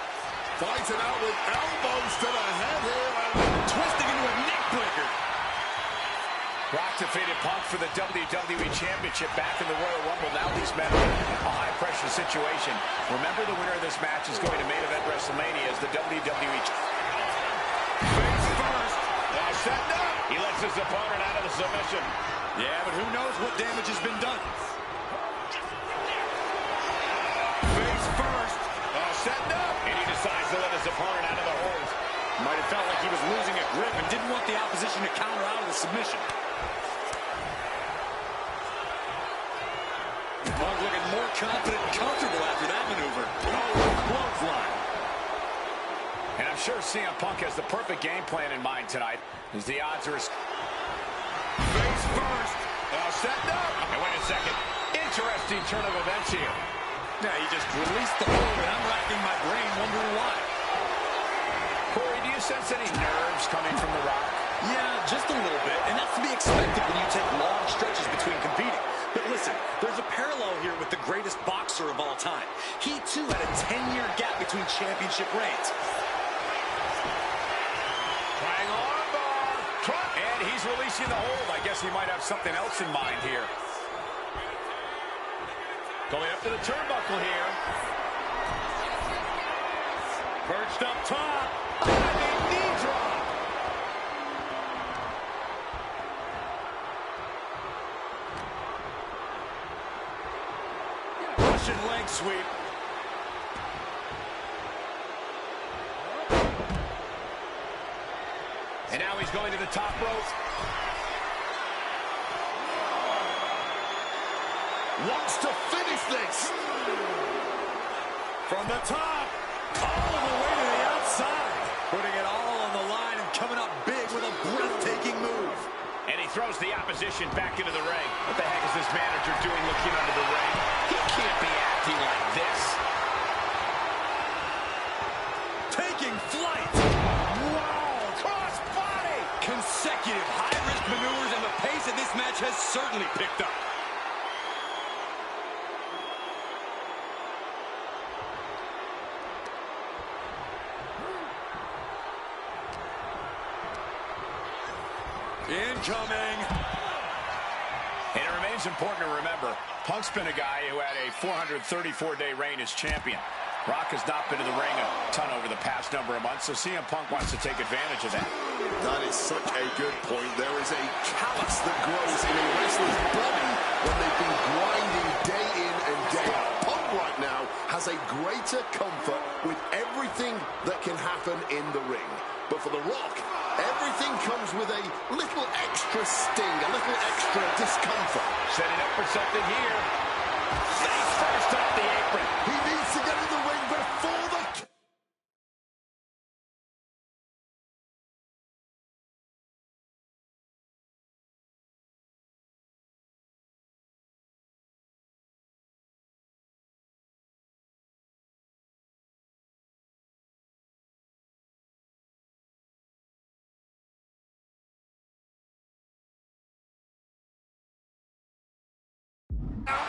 Speaker 5: Fighting out with elbows to the head here and twisting into a neck breaker.
Speaker 3: Rock defeated Punk for the WWE Championship back in the Royal Rumble. Now these men are in a high-pressure situation. Remember, the winner of this match is going to main event WrestleMania as the WWE Face first. Setting up. He lets his opponent out of the submission.
Speaker 6: Yeah, but who knows what damage has been done.
Speaker 3: Face first. Setting up. And he decides to let his opponent out of the hold.
Speaker 6: Might have felt like he was losing a grip and didn't want the opposition to counter out of the submission. Punk looking more confident and comfortable after that maneuver. Oh, clothesline.
Speaker 3: And I'm sure CM Punk has the perfect game plan in mind tonight, as the odds are... Face first. Setting up. And wait a second. Interesting turn of events here.
Speaker 6: Yeah, he just released the hold, and I'm racking my brain wondering why.
Speaker 3: Corey, do you sense any nerves coming from The Rock?
Speaker 6: Yeah, just a little bit, and that's to be expected when you take long stretches between competing. But listen, there's a parallel here with the greatest boxer of all time. He, too, had a 10-year gap between championship reigns.
Speaker 3: Triangle armbar. And he's releasing the hold. I guess he might have something else in mind here. Going up to the turnbuckle here. Perched up top. Diving knee drop. Russian leg sweep. And now he's going to the top rope.
Speaker 5: Wants to finish this.
Speaker 3: From the top, all the way to the outside. Putting it all on the line and coming up big with a breathtaking move. And he throws the opposition back into the ring. What the heck is this manager doing looking under the ring? He can't be acting like this. Taking flight. Wow, cross body. Consecutive high-risk maneuvers, and the pace of this match has certainly picked up. Incoming. And it remains important to remember, Punk's been a guy who had a 434-day reign as champion. Rock has not been in the ring a ton over the past number of months, so CM Punk wants to take advantage of that.
Speaker 5: That is such a good point. There is a callus that grows in a wrestler's body when they've been grinding day in and day out. Punk right now has a greater comfort with everything that can happen in the ring. But for The Rock, everything comes with a little extra sting, a little extra discomfort.
Speaker 3: Setting up for something here. Face first off the apron.
Speaker 5: He needs to get in the ring before the...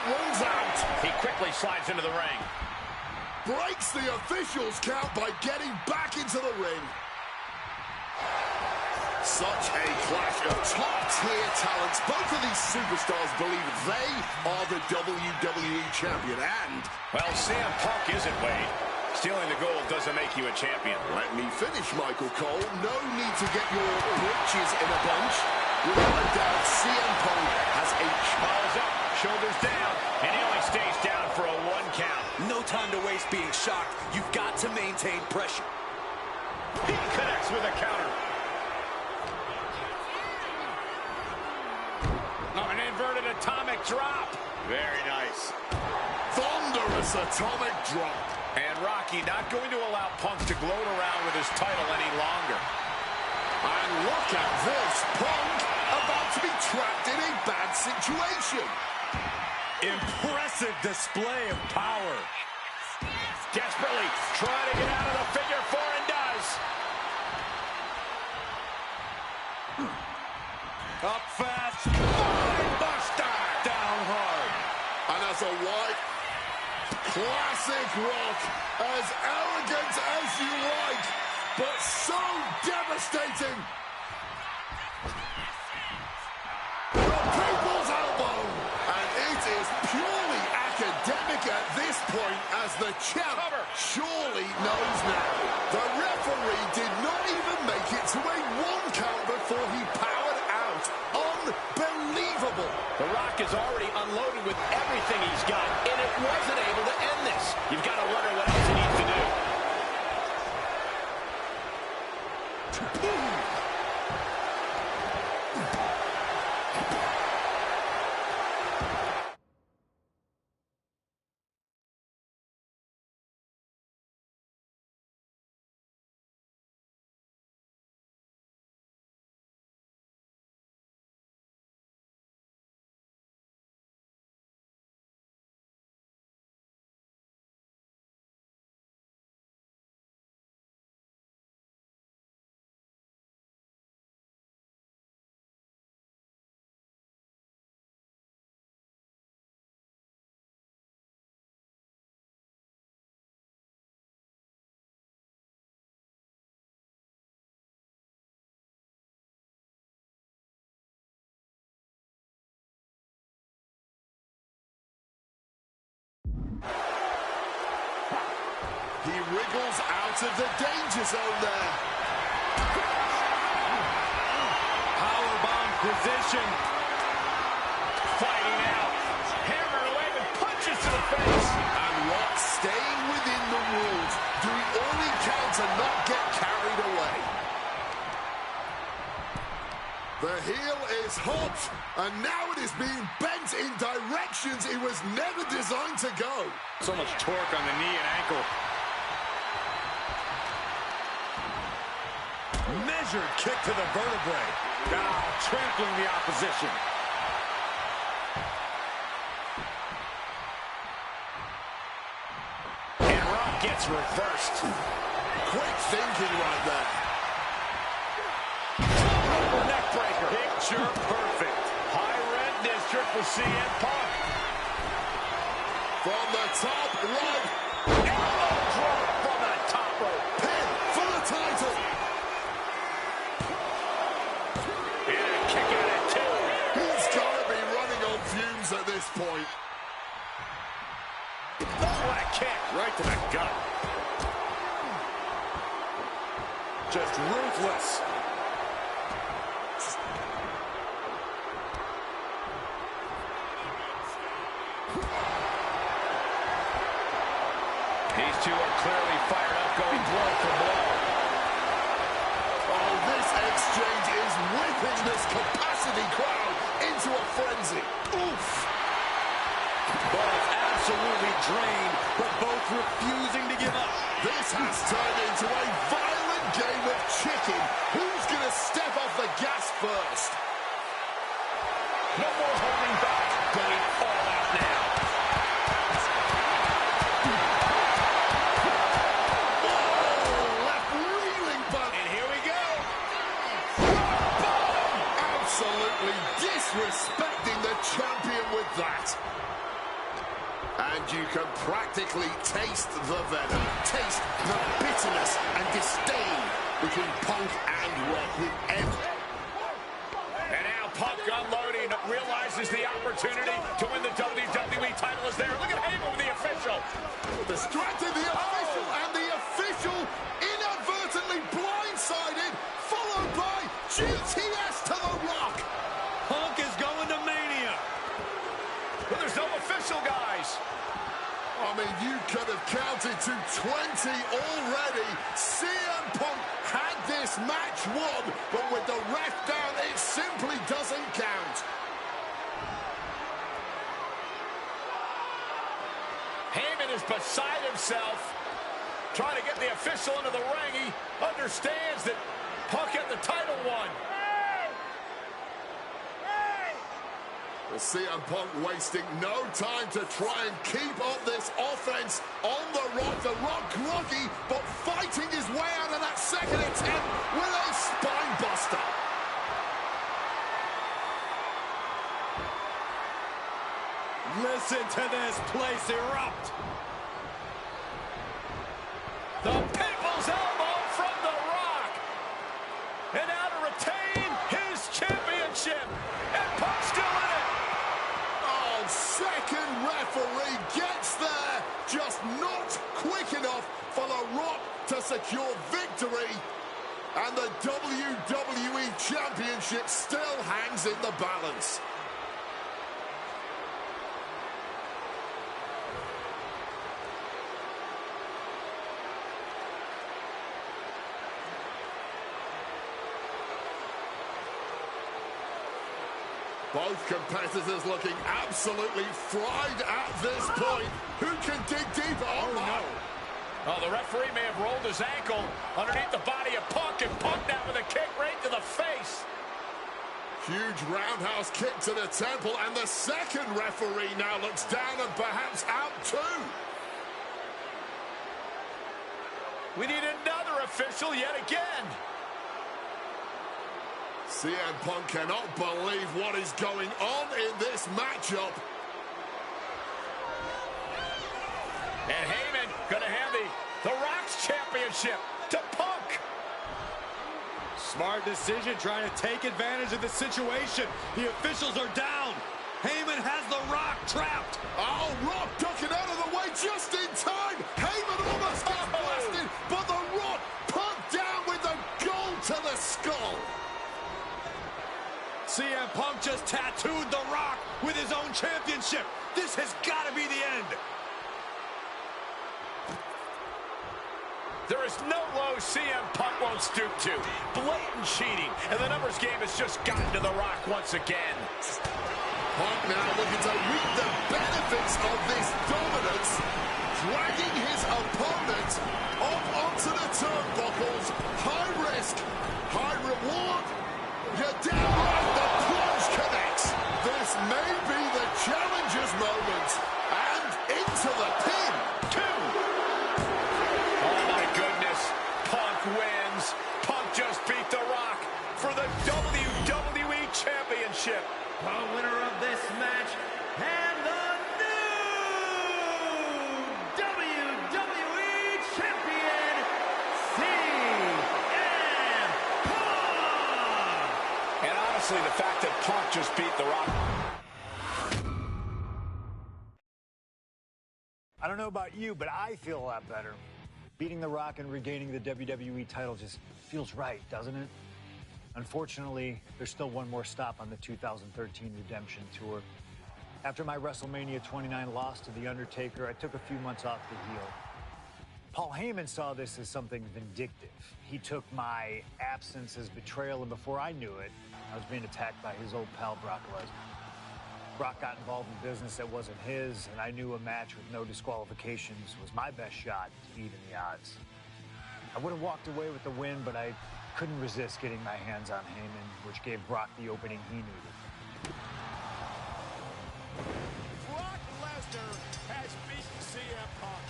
Speaker 5: Runs out.
Speaker 3: He quickly slides into the ring.
Speaker 5: Breaks the official's count by getting back into the ring. Such a clash of top-tier talents. Both of these superstars believe they are the WWE champion. And,
Speaker 3: well, CM Punk isn't, Wade. Stealing the gold doesn't make you a champion.
Speaker 5: let me finish, Michael Cole. No need to get your britches in a bunch. Without a doubt, CM Punk has a
Speaker 3: Balls up, shoulders down, and he only stays down for a 1 count.
Speaker 8: No time to waste being shocked. You've got to maintain pressure.
Speaker 3: He connects with a counter. Oh, an inverted atomic drop. Very nice.
Speaker 5: thunderous atomic drop.
Speaker 3: And Rocky not going to allow Punk to gloat around with his title any longer.
Speaker 5: And look at this, Punk about to be trapped in a bad situation.
Speaker 3: Impressive display of power. Desperately trying to get out of the figure four and does. Up fast. Buster. Down hard.
Speaker 5: And as a white, classic Rock, as arrogant as you like, but so devastating. The people's elbow. And it is purely academic at this point, as the champ surely knows now. The referee did not even make it to a 1 count before he powered out. Unbelievable.
Speaker 3: The Rock is already unloaded with everything he's got, and it wasn't able to end this. You've got to wonder what else he needs to do.
Speaker 5: He wriggles out of the danger zone there.
Speaker 6: Powerbomb position. Fighting out. Hammered away with punches to the face.
Speaker 5: And Rock staying within the rules, doing all he can to not get carried away. The heel is hot, and now it is being bent in directions it was never designed to go.
Speaker 3: So much torque on the knee and ankle.
Speaker 6: Measured kick to the vertebrae.
Speaker 3: Trampling the opposition.
Speaker 6: And Rock gets reversed.
Speaker 5: Quick thinking right there.
Speaker 6: Neck breaker.
Speaker 3: Picture perfect.
Speaker 6: High red district for CM Punk.
Speaker 5: From the top right.
Speaker 6: Elbow drop from the top rope.
Speaker 5: Pin for the title.
Speaker 6: And a kick out at two.
Speaker 5: He's got to be running on fumes at this point.
Speaker 6: Oh, what a kick.
Speaker 3: Right to the gut. Just ruthless.
Speaker 6: These two are clearly fired up, going blow for blow.
Speaker 5: Oh, this exchange is whipping this capacity crowd into a frenzy. Oof!
Speaker 6: Both absolutely drained, but both refusing to give up.
Speaker 5: This has turned into a violent game of chicken. Who's going to step off the gas first?
Speaker 6: No more holding back, going all out now.
Speaker 5: Oh, left reeling back.
Speaker 6: And here we go.
Speaker 5: Absolutely disrespecting the champion with that. And you can practically taste the venom, taste the bitterness and disdain between Punk and Rock with every...
Speaker 6: And now Punk unloading, realizes the opportunity to win the WWE title is there. Look at Heyman with the official.
Speaker 5: Distracted the official, and the official inadvertently blindsided, followed by GTS to the Rock.
Speaker 6: Punk is going to Mania. But there's no official, guys.
Speaker 5: I mean, you could have counted to 20 already. CM Punk had this match won, but with the ref down, it simply doesn't count.
Speaker 6: Heyman is beside himself, trying to get the official into the ring. He understands that Punk had the title won.
Speaker 5: Well, CM Punk wasting no time to try and keep up this offense on the Rock. The Rock groggy, but fighting his way out of that second attempt with a spine buster.
Speaker 6: Listen to this place erupt. The People's Elbow from The Rock. And now to retain his championship. And Punk's still in it.
Speaker 5: Oh, second referee gets there. Just not quick enough for The Rock to secure victory. And the WWE Championship still hangs in the balance. Both competitors looking absolutely fried at this point. Who can dig deeper? Oh, no.
Speaker 6: Oh, the referee may have rolled his ankle underneath the body of Punk, and Punk now with a kick right to the face.
Speaker 5: Huge roundhouse kick to the temple, and the second referee now looks down and perhaps out too.
Speaker 6: We need another official yet again.
Speaker 5: CM Punk cannot believe what is going on in this matchup.
Speaker 6: And Heyman gonna hand the Rock's championship to Punk.
Speaker 9: Smart decision, trying to take advantage of the situation. The officials are down. Heyman has the Rock trapped.
Speaker 5: Oh, Rock ducking out of the way just in time. Heyman almost got
Speaker 9: CM Punk just tattooed The Rock with his own championship. This has got to be the end.
Speaker 3: There is no low CM Punk won't stoop to. Blatant cheating, and the numbers game has just gotten to The Rock once again.
Speaker 5: Punk now looking to reap the benefits of this dominance, dragging his opponent up onto the turnbuckles. High risk, high reward. You're down right, the plunge connects. This may be the challenger's moment. And into the pin.
Speaker 3: Wins. Punk just beat The Rock for the WWE Championship.
Speaker 7: The winner of this match and the new WWE Champion, CM Punk.
Speaker 3: And honestly, the fact that Punk just beat The Rock.
Speaker 2: I don't know about you, but I feel a lot better. Beating The Rock and regaining the WWE title just feels right, doesn't it? Unfortunately, there's still one more stop on the 2013 Redemption Tour. After my WrestleMania 29 loss to The Undertaker, I took a few months off to heal. Paul Heyman saw this as something vindictive. He took my absence as betrayal, and before I knew it, I was being attacked by his old pal, Brock Lesnar. Brock got involved in business that wasn't his, and I knew a match with no disqualifications was my best shot to even the odds. I would have walked away with the win, but I couldn't resist getting my hands on Heyman, which gave Brock the opening he needed.
Speaker 9: Brock Lesnar has beaten CM Punk.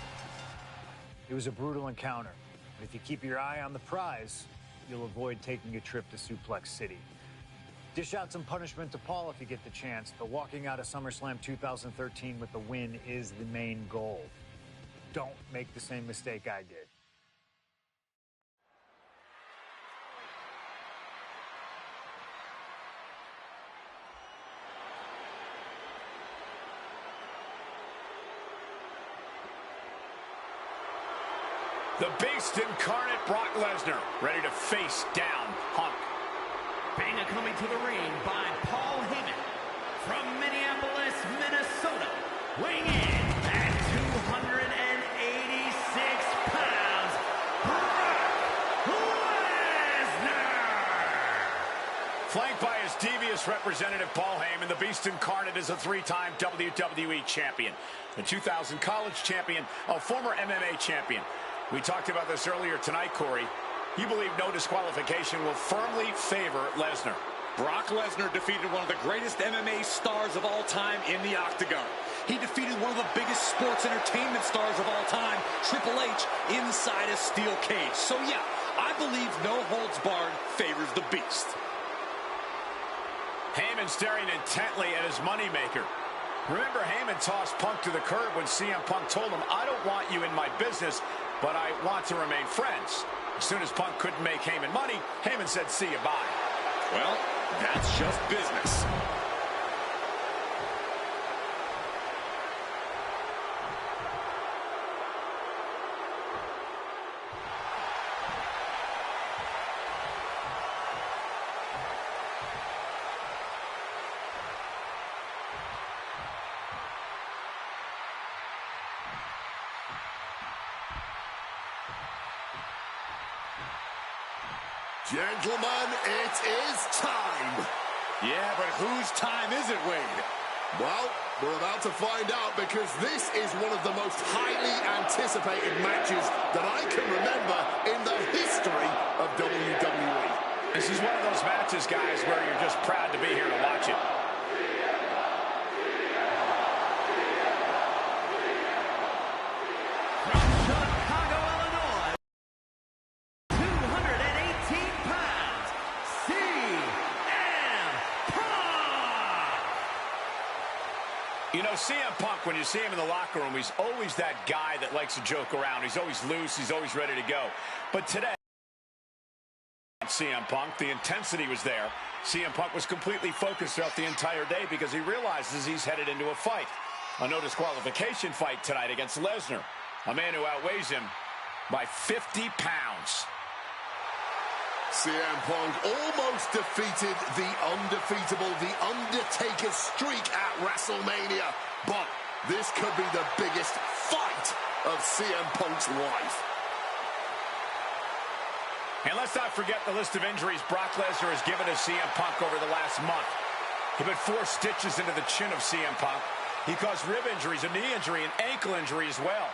Speaker 2: It was a brutal encounter, but if you keep your eye on the prize, you'll avoid taking a trip to Suplex City. Dish out some punishment to Paul if you get the chance, but walking out of SummerSlam 2013 with the win is the main goal. Don't make the same mistake I did.
Speaker 3: The Beast incarnate Brock Lesnar, ready to face down Punk.
Speaker 7: Banga coming to the ring by Paul Heyman from Minneapolis, Minnesota, weighing in at 286 pounds, Brock Lesnar.
Speaker 3: Flanked by his devious representative Paul Heyman, the Beast incarnate is a three-time WWE champion, the 2000 college champion, a former MMA champion. We talked about this earlier tonight, Corey. You believe no disqualification will firmly favor Lesnar.
Speaker 6: Brock Lesnar defeated one of the greatest MMA stars of all time in the octagon. He defeated one of the biggest sports entertainment stars of all time, Triple H, inside a steel cage. So yeah, I believe no holds barred favors the Beast.
Speaker 3: Heyman staring intently at his moneymaker. Remember, Heyman tossed Punk to the curb when CM Punk told him, "I don't want you in my business, but I want to remain friends." As soon as Punk couldn't make Heyman money, Heyman said, "See you, bye."
Speaker 6: Well, that's just business.
Speaker 5: Gentlemen, it is time.
Speaker 6: Yeah, but whose time is it, Wade?
Speaker 5: Well, we're about to find out, because this is one of the most highly anticipated matches that I can remember in the history of WWE.
Speaker 3: This is one of those matches, guys, where you're just proud to be here to watch it. You know, CM Punk, when you see him in the locker room, he's always that guy that likes to joke around. He's always loose. He's always ready to go. But today, CM Punk, the intensity was there. CM Punk was completely focused throughout the entire day because he realizes he's headed into a fight. A no disqualification fight tonight against Lesnar, a man who outweighs him by 50 pounds.
Speaker 5: CM Punk almost defeated the undefeatable, the Undertaker's streak at WrestleMania. But this could be the biggest fight of CM Punk's life.
Speaker 3: And let's not forget the list of injuries Brock Lesnar has given to CM Punk over the last month. He put 4 stitches into the chin of CM Punk. He caused rib injuries, a knee injury, and ankle injury as well.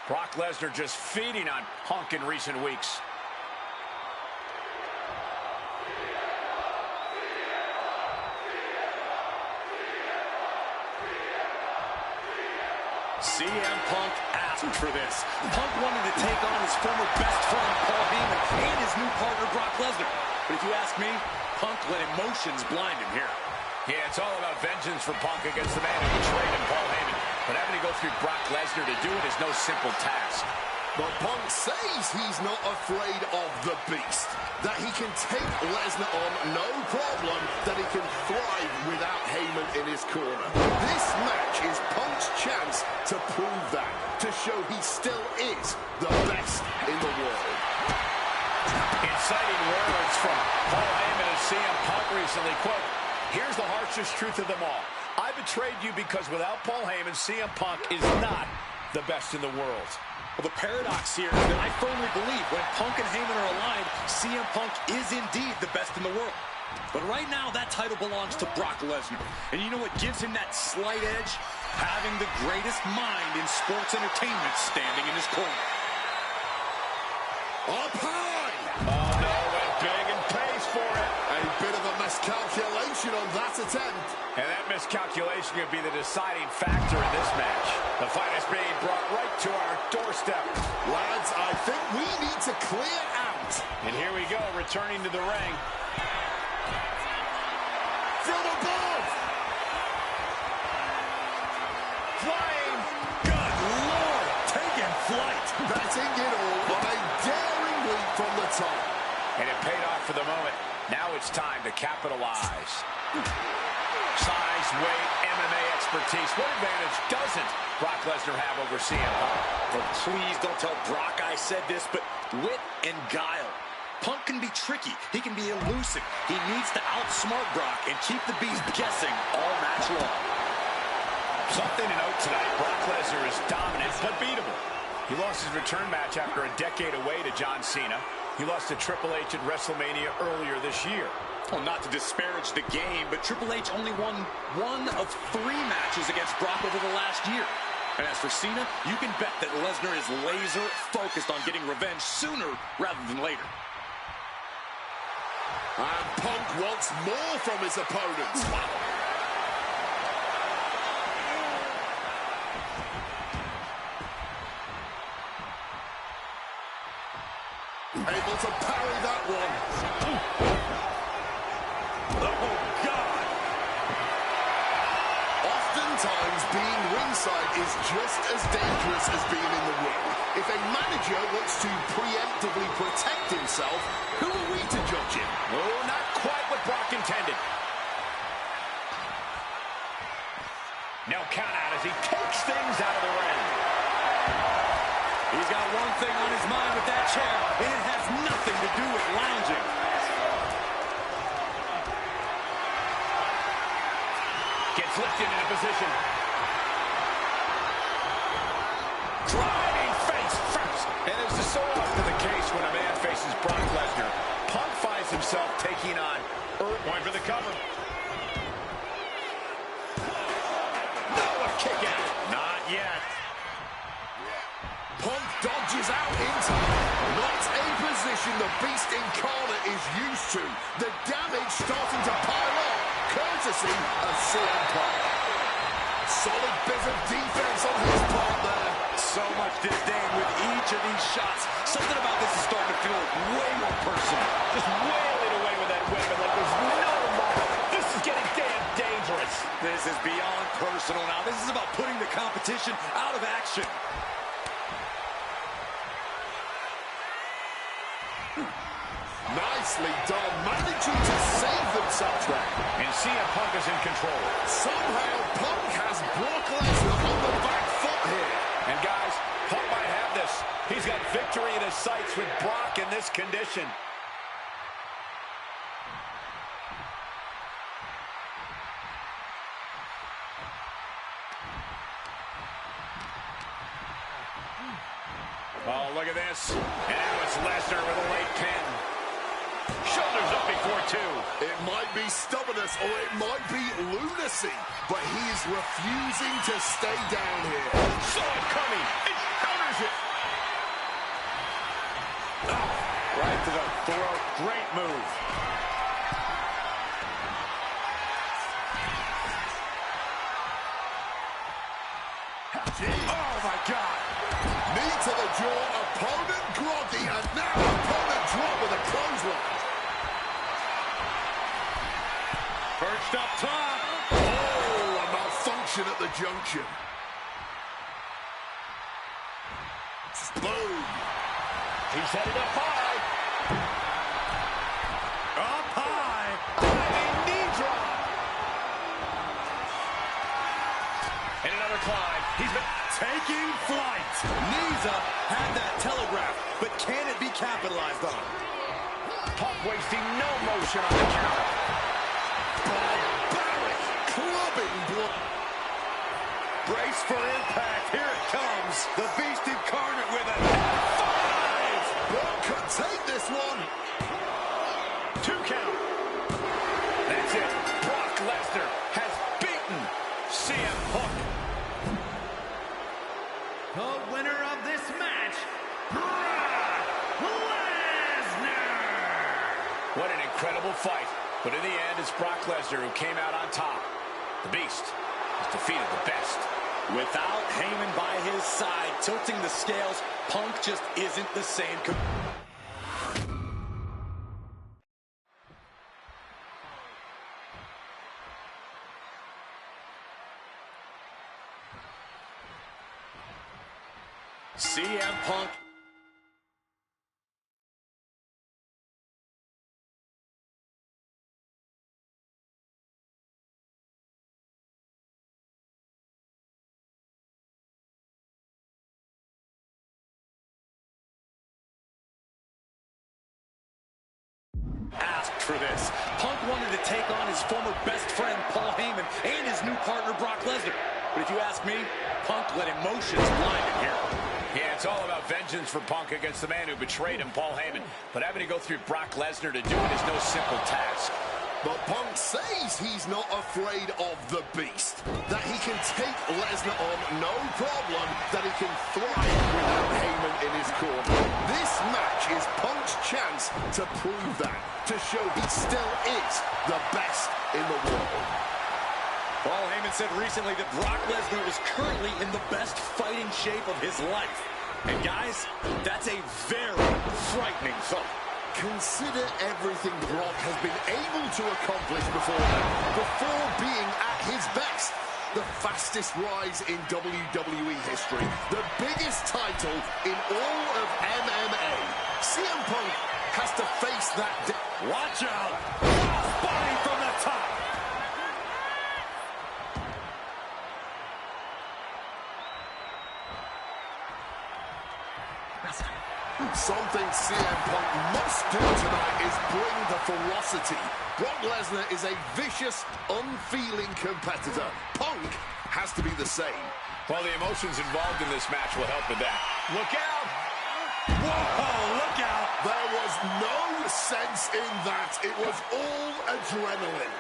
Speaker 3: Brock Lesnar just feeding on Punk in recent weeks.
Speaker 6: CM Punk asked for this. Punk wanted to take on his former best friend, Paul Heyman, and his new partner, Brock Lesnar. But if you ask me, Punk let emotions blind him here.
Speaker 3: Yeah, it's all about vengeance for Punk against the man who betrayed him, Paul Heyman. But having to go through Brock Lesnar to do it is no simple task.
Speaker 5: But Punk says he's not afraid of the beast, that he can take Lesnar on no problem, that he can thrive without Heyman in his corner. This match is Punk's chance to prove that, to show he still is the best in the world.
Speaker 3: Inciting words from Paul Heyman and CM Punk recently. Quote, "Here's the harshest truth of them all. I betrayed you because without Paul Heyman, CM Punk is not the best in the world."
Speaker 6: Well, the paradox here is that I firmly believe when Punk and Heyman are aligned, CM Punk is indeed the best in the world. But right now, that title belongs to Brock Lesnar. And you know what gives him that slight edge? Having the greatest mind in sports entertainment standing in his corner.
Speaker 5: Up high!
Speaker 3: Oh, no, went big and pays for it.
Speaker 5: A bit of a miscalculation on that attempt.
Speaker 3: And that miscalculation could be the deciding factor in this match. The fight is being brought right to our doorstep.
Speaker 5: Lads, I think we need to clear out.
Speaker 3: And here we go, returning to the ring.
Speaker 5: From above!
Speaker 3: Flying!
Speaker 6: Good Lord! Taking flight!
Speaker 5: Betting it all on a daring leap from the top.
Speaker 3: And it paid off for the moment. Now it's time to capitalize. Size, weight, MMA expertise. What advantage doesn't Brock Lesnar have over CM Punk?
Speaker 6: But please don't tell Brock I said this, but wit and guile. Punk can be tricky. He can be elusive. He needs to outsmart Brock and keep the beast guessing all match long.
Speaker 3: Something to note tonight. Brock Lesnar is dominant but beatable. He lost his return match after a decade away to John Cena. He lost to Triple H at WrestleMania earlier this year.
Speaker 6: Well, not to disparage the game, but Triple H only won 1 of 3 matches against Brock over the last year. And as for Cena, you can bet that Lesnar is laser focused on getting revenge sooner rather than later.
Speaker 5: And Punk wants more from his opponents. Able to parry that one.
Speaker 6: Oh, God!
Speaker 5: Oftentimes, being ringside is just as dangerous as being in the ring. If a manager wants to preemptively protect himself, who are we to judge him?
Speaker 3: Oh, not quite what Brock intended. No count out as he takes things out of the ring.
Speaker 6: He's got one thing on his mind with that chair, and it has nothing to do with lounging.
Speaker 3: Gets lifted into position. Driving face first. And as is so often the case when a man faces Brock Lesnar, Punk finds himself taking on point for the cover. No, a kick out. Not yet.
Speaker 5: Punk dodges out in time. Not a position the Beast Incarnate is used to. The damage starting to pile up, courtesy of CM Punk. Solid bit of defense on his part there.
Speaker 6: So much disdain with each of these shots. Something about this is starting to feel way more personal.
Speaker 3: Just wailing away with that weapon like there's no tomorrow. This is getting damn dangerous.
Speaker 6: This is beyond personal now. This is about putting the competition out of action.
Speaker 5: Nicely done, managing to save themselves there.
Speaker 3: And CM Punk is in control.
Speaker 5: Somehow Punk has Brock Lesnar on the back foot here.
Speaker 3: And guys, Punk might have this. He's got victory in his sights with Brock in this condition. Oh, look at this. And now it's Lesnar with a late pin. Shoulders up before two.
Speaker 5: It might be stubbornness or it might be lunacy, but he's refusing to stay down here.
Speaker 3: Saw it coming. It counters it. Oh, right to the throat. Great move. Oh, my God.
Speaker 5: Knee to the jaw, opponent groggy, and now opponent drop with a clothesline.
Speaker 3: Perched up top.
Speaker 5: Oh, a malfunction at the junction. Boom.
Speaker 3: He's headed up high. Up high. Diving knee drop. And another climb. He's been
Speaker 9: Taking flight. Niza had that telegraph, but can it be capitalized on?
Speaker 3: Punk wasting no motion on the counter.
Speaker 5: Barbaric clubbing blow.
Speaker 3: Brace for impact. Here it comes.
Speaker 9: The Beast incarnate with a 5.
Speaker 5: Brock could take this one.
Speaker 3: 2 count. That's it. Brock Lesnar has beaten CM Punk.
Speaker 7: The winner of this match, Brock Lesnar!
Speaker 3: What an incredible fight. But in the end, it's Brock Lesnar who came out on top. The Beast has defeated the best.
Speaker 9: Without Heyman by his side, tilting the scales, Punk just isn't the same. CM Punk. Asked for this. Punk wanted to take on his former best friend, Paul Heyman, and his new partner, Brock Lesnar. But if you ask me, Punk let emotions blind him here.
Speaker 3: Yeah, it's all about vengeance for Punk against the man who betrayed him, Paul Heyman. But having to go through Brock Lesnar to do it is no simple task.
Speaker 5: But Punk says he's not afraid of the Beast. That he can take Lesnar on no problem. That he can thrive without Heyman in his corner. This match is Punk's chance to prove that. To show he still is the best in the world.
Speaker 9: Paul Heyman said recently that Brock Lesnar is currently in the best fighting shape of his life. And guys, that's a very frightening thought.
Speaker 5: Consider everything Brock has been able to accomplish before being at his best. The fastest rise in WWE history. The biggest title in all of MMA. CM Punk has to face that.
Speaker 9: Watch out! Body from the top!
Speaker 5: Something CM Punk must do tonight is bring the ferocity. Brock Lesnar is a vicious, unfeeling competitor. Punk has to be the same.
Speaker 3: Well, the emotions involved in this match will help with that. Look out!
Speaker 9: Whoa, look out!
Speaker 5: There was no sense in that. It was all adrenaline.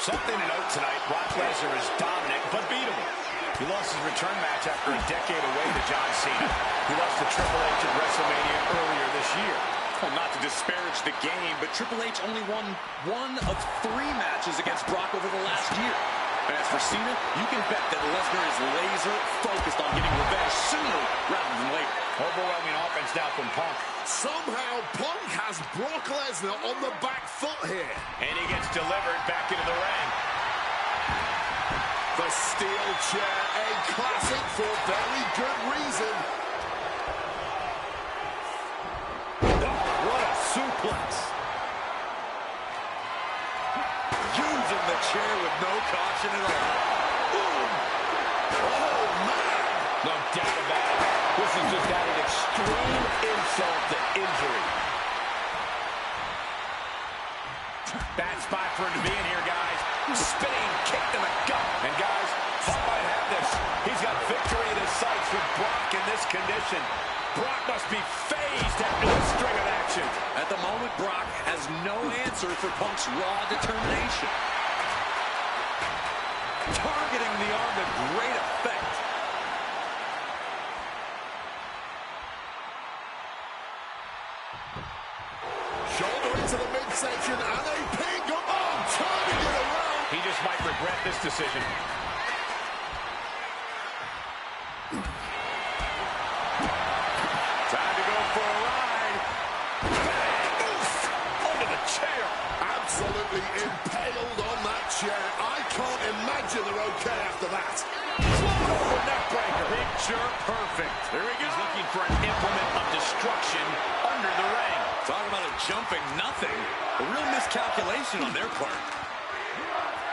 Speaker 3: Something to note tonight, Brock Lesnar is dominant but beatable. He lost his return match after a decade away to John Cena. He lost to Triple H at WrestleMania earlier this year.
Speaker 9: Well, not to disparage the game, but Triple H only won 1 of 3 matches against Brock over the last year. And as for Cena, you can bet that Lesnar is laser focused on getting revenge sooner rather than later.
Speaker 3: Overwhelming offense now from Punk.
Speaker 5: Somehow, Punk has Brock Lesnar on the back foot here.
Speaker 3: And he gets delivered back into the ring.
Speaker 5: The steel chair, a classic for very good reason.
Speaker 9: What a suplex. Using the chair with no caution at all.
Speaker 5: Boom. Oh, man.
Speaker 3: No doubt about it. This has just added extreme insult to injury. Bad spot for him to be in here, guys. Spinning kick to the gut. And guys, Punk might have this. He's got victory in his sights with Brock in this condition. Brock must be phased after this string of action.
Speaker 9: At the moment, Brock has no answer for Punk's raw determination. Targeting the arm to great effect.
Speaker 5: Shoulder into the midsection and a pin. Oh, turning it around.
Speaker 3: He just might regret this decision. Time to go for a ride. Bang! Oof! Under the chair.
Speaker 5: Absolutely impaled on that chair. I can't imagine they're okay after that.
Speaker 3: Float over neck breaker.
Speaker 6: Picture perfect.
Speaker 3: Here we go.
Speaker 9: He's looking for an implement of destruction under the ring. Talking about a jumping nothing. A real miscalculation on their part.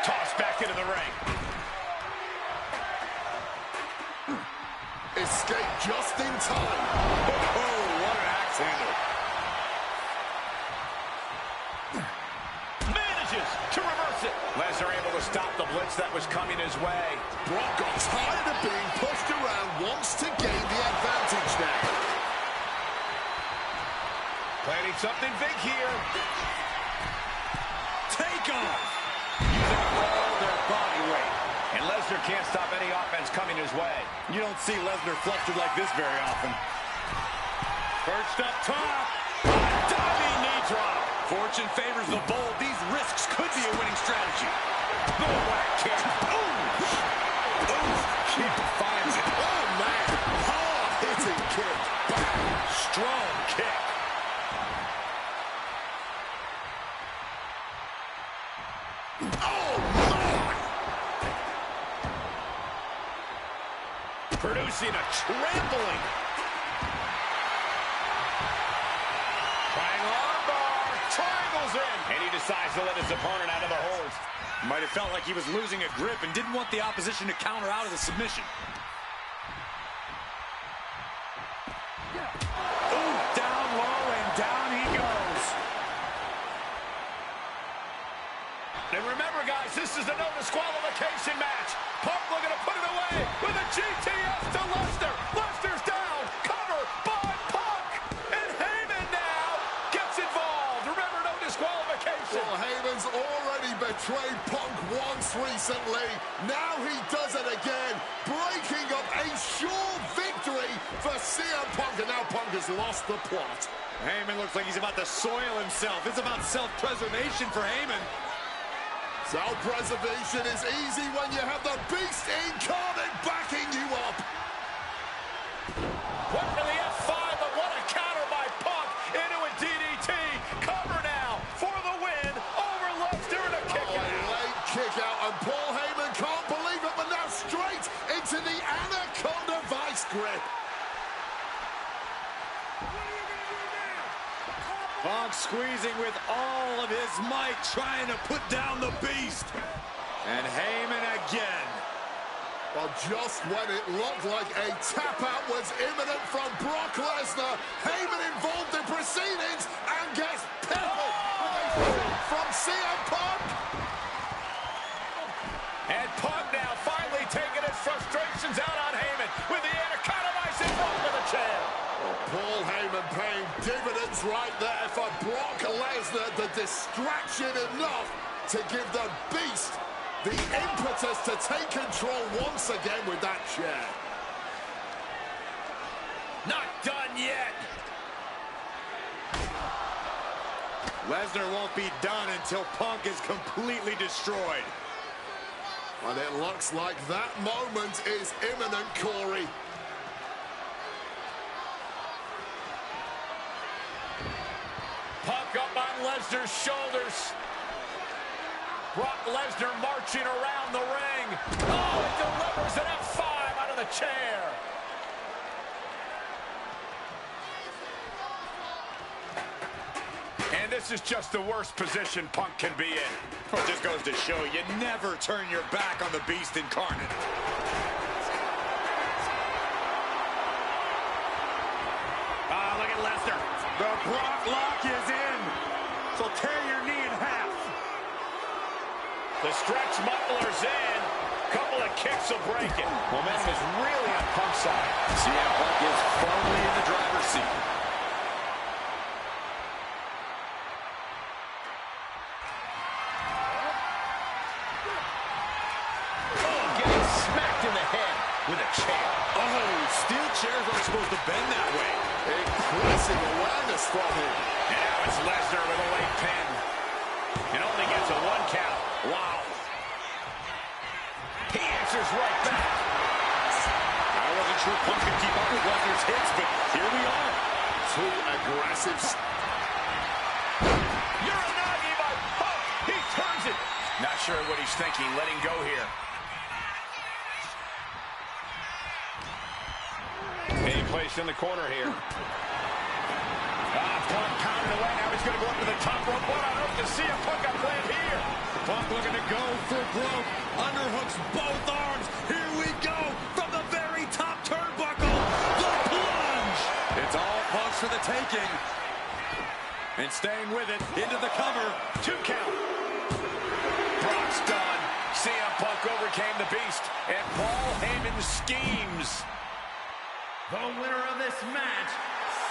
Speaker 3: Tossed back into the ring.
Speaker 5: Escape just in time.
Speaker 3: Oh, what an axe handle. Manages to reverse it. Lesnar able to stop the blitz that was coming his way.
Speaker 5: Brock got tired of being pushed around, wants to gain the advantage now.
Speaker 3: Planning something big here.
Speaker 9: Take off.
Speaker 3: Using all their body weight. And Lesnar can't stop any offense coming his way.
Speaker 9: You don't see Lesnar flustered like this very often.
Speaker 3: Perched up top. Diving knee drop.
Speaker 9: Fortune favors the bold. These risks could be a winning strategy.
Speaker 3: Bullwhack kick. Ooh.
Speaker 9: She defines it.
Speaker 5: Oh, man. Hard-hitting kick. Bang.
Speaker 3: Strong kick.
Speaker 5: Oh, my.
Speaker 3: Producing a trampling. Trying armbar. Triangles in. And he decides to let his opponent out of the hold.
Speaker 9: Might have felt like he was losing a grip and didn't want the opposition to counter out of the submission.
Speaker 3: Ooh, down low and down he goes. And remember, guys, this is a no disqualification match. Punk looking to put it away with a GTS to Lesnar. Lesnar's down. Cover by Punk. And Heyman now gets involved. Remember, no disqualification.
Speaker 5: Well, Heyman's already betrayed Punk once recently. Now he does it again, breaking up a sure victory for CM Punk. And now Punk has lost the plot.
Speaker 9: Heyman looks like he's about to soil himself. It's about self-preservation for Heyman.
Speaker 5: Self-preservation is easy when you have the Beast incarnate backing you up.
Speaker 3: Went for the F5, but what a counter by Punk into a DDT. Cover now for the win over Lesnar and a kick out.
Speaker 5: A late kick out, and Paul Heyman can't believe it, but now straight into the Anaconda Vice grip.
Speaker 9: Punk squeezing with all of his might, trying to put down the Beast. And Heyman again.
Speaker 5: Well, just when it looked like a tap-out was imminent from Brock Lesnar, Heyman involved in proceedings and gets peppered with a shot from CM Punk.
Speaker 3: And Punk now finally taking his frustrations out on Heyman with the Anaconda Vice in front of the chair.
Speaker 5: Well, Paul Heyman paying dividends right there for Brock Lesnar. The distraction enough to give the Beast the impetus to take control once again with that chair.
Speaker 3: Not done yet.
Speaker 9: Lesnar won't be done until Punk is completely destroyed.
Speaker 5: And it looks like that moment is imminent, Corey.
Speaker 3: Punk up on Lesnar's shoulders. Brock Lesnar marching around the ring. Oh, it delivers an F5 out of the chair. And this is just the worst position Punk can be in.
Speaker 9: Well, it just goes to show you never turn your back on the Beast incarnate.
Speaker 3: Ah, look at Lesnar.
Speaker 9: The Brock lock is in. So tear your knee in half.
Speaker 3: The stretch muffler's in. Couple of kicks will break it. Momentum is really on Punk's side. CM Punk is firmly in the driver's seat.
Speaker 9: Oh, getting smacked in the head with a chair. Oh, steel chairs aren't supposed to bend that way.
Speaker 5: Impressive awareness from him.
Speaker 3: And now it's Lesnar with a late pin. And only gets a 1 count. Wow. He answers right back.
Speaker 9: I wasn't sure Punk could keep up with Lesnar's hits, but here we are.
Speaker 5: Too aggressive.
Speaker 3: Uranagi by Punk. He turns it. Not sure what he's thinking. Letting go here. Being placed in the corner here. Punk pounding away. Now he's going to go up to the top rope. What on earth does CM Punk got planned here?
Speaker 6: Punk looking to go for broke. Underhooks both arms. Here we go from the very top turnbuckle. The plunge.
Speaker 9: It's all Punk's for the taking. And staying with it into the cover.
Speaker 3: 2 count. Brock's done. CM Punk overcame the beast. And Paul Heyman schemes.
Speaker 7: The winner of this match,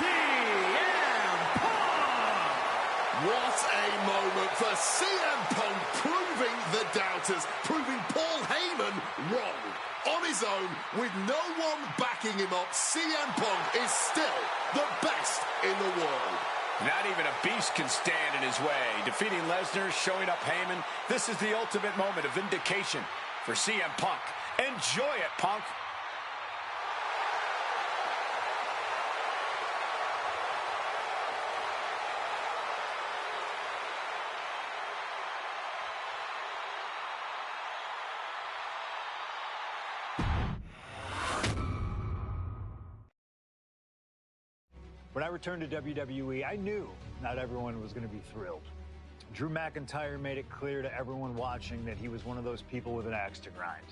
Speaker 7: CM Punk!
Speaker 5: What a moment for CM Punk, proving the doubters, proving Paul Heyman wrong. On his own, with no one backing him up, CM Punk is still the best in the world.
Speaker 3: Not even a beast can stand in his way. Defeating Lesnar, showing up Heyman. This is the ultimate moment of vindication for CM Punk. Enjoy it, Punk.
Speaker 2: When I returned to WWE, I knew not everyone was going to be thrilled. Drew McIntyre made it clear to everyone watching that he was one of those people with an axe to grind.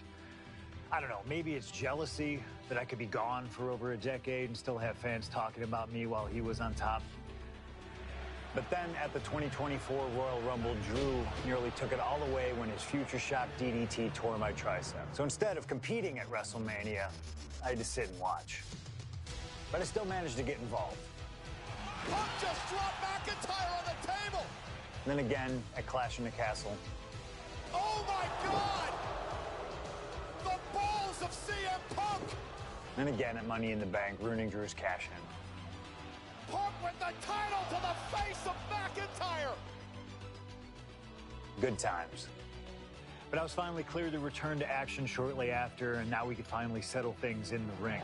Speaker 2: I don't know, maybe it's jealousy that I could be gone for over a decade and still have fans talking about me while he was on top. But then at the 2024 Royal Rumble, Drew nearly took it all away when his future shock DDT tore my tricep. So instead of competing at WrestleMania, I had to sit and watch. But I still managed to get involved.
Speaker 8: Punk just dropped McIntyre on the table.
Speaker 2: Then again at Clash in the Castle.
Speaker 8: Oh my God! The balls of CM Punk!
Speaker 2: Then again at Money in the Bank, ruining Drew's cash-in.
Speaker 8: Punk with the title to the face of McIntyre!
Speaker 2: Good times. But I was finally cleared to return to action shortly after, and now we could finally settle things in the ring.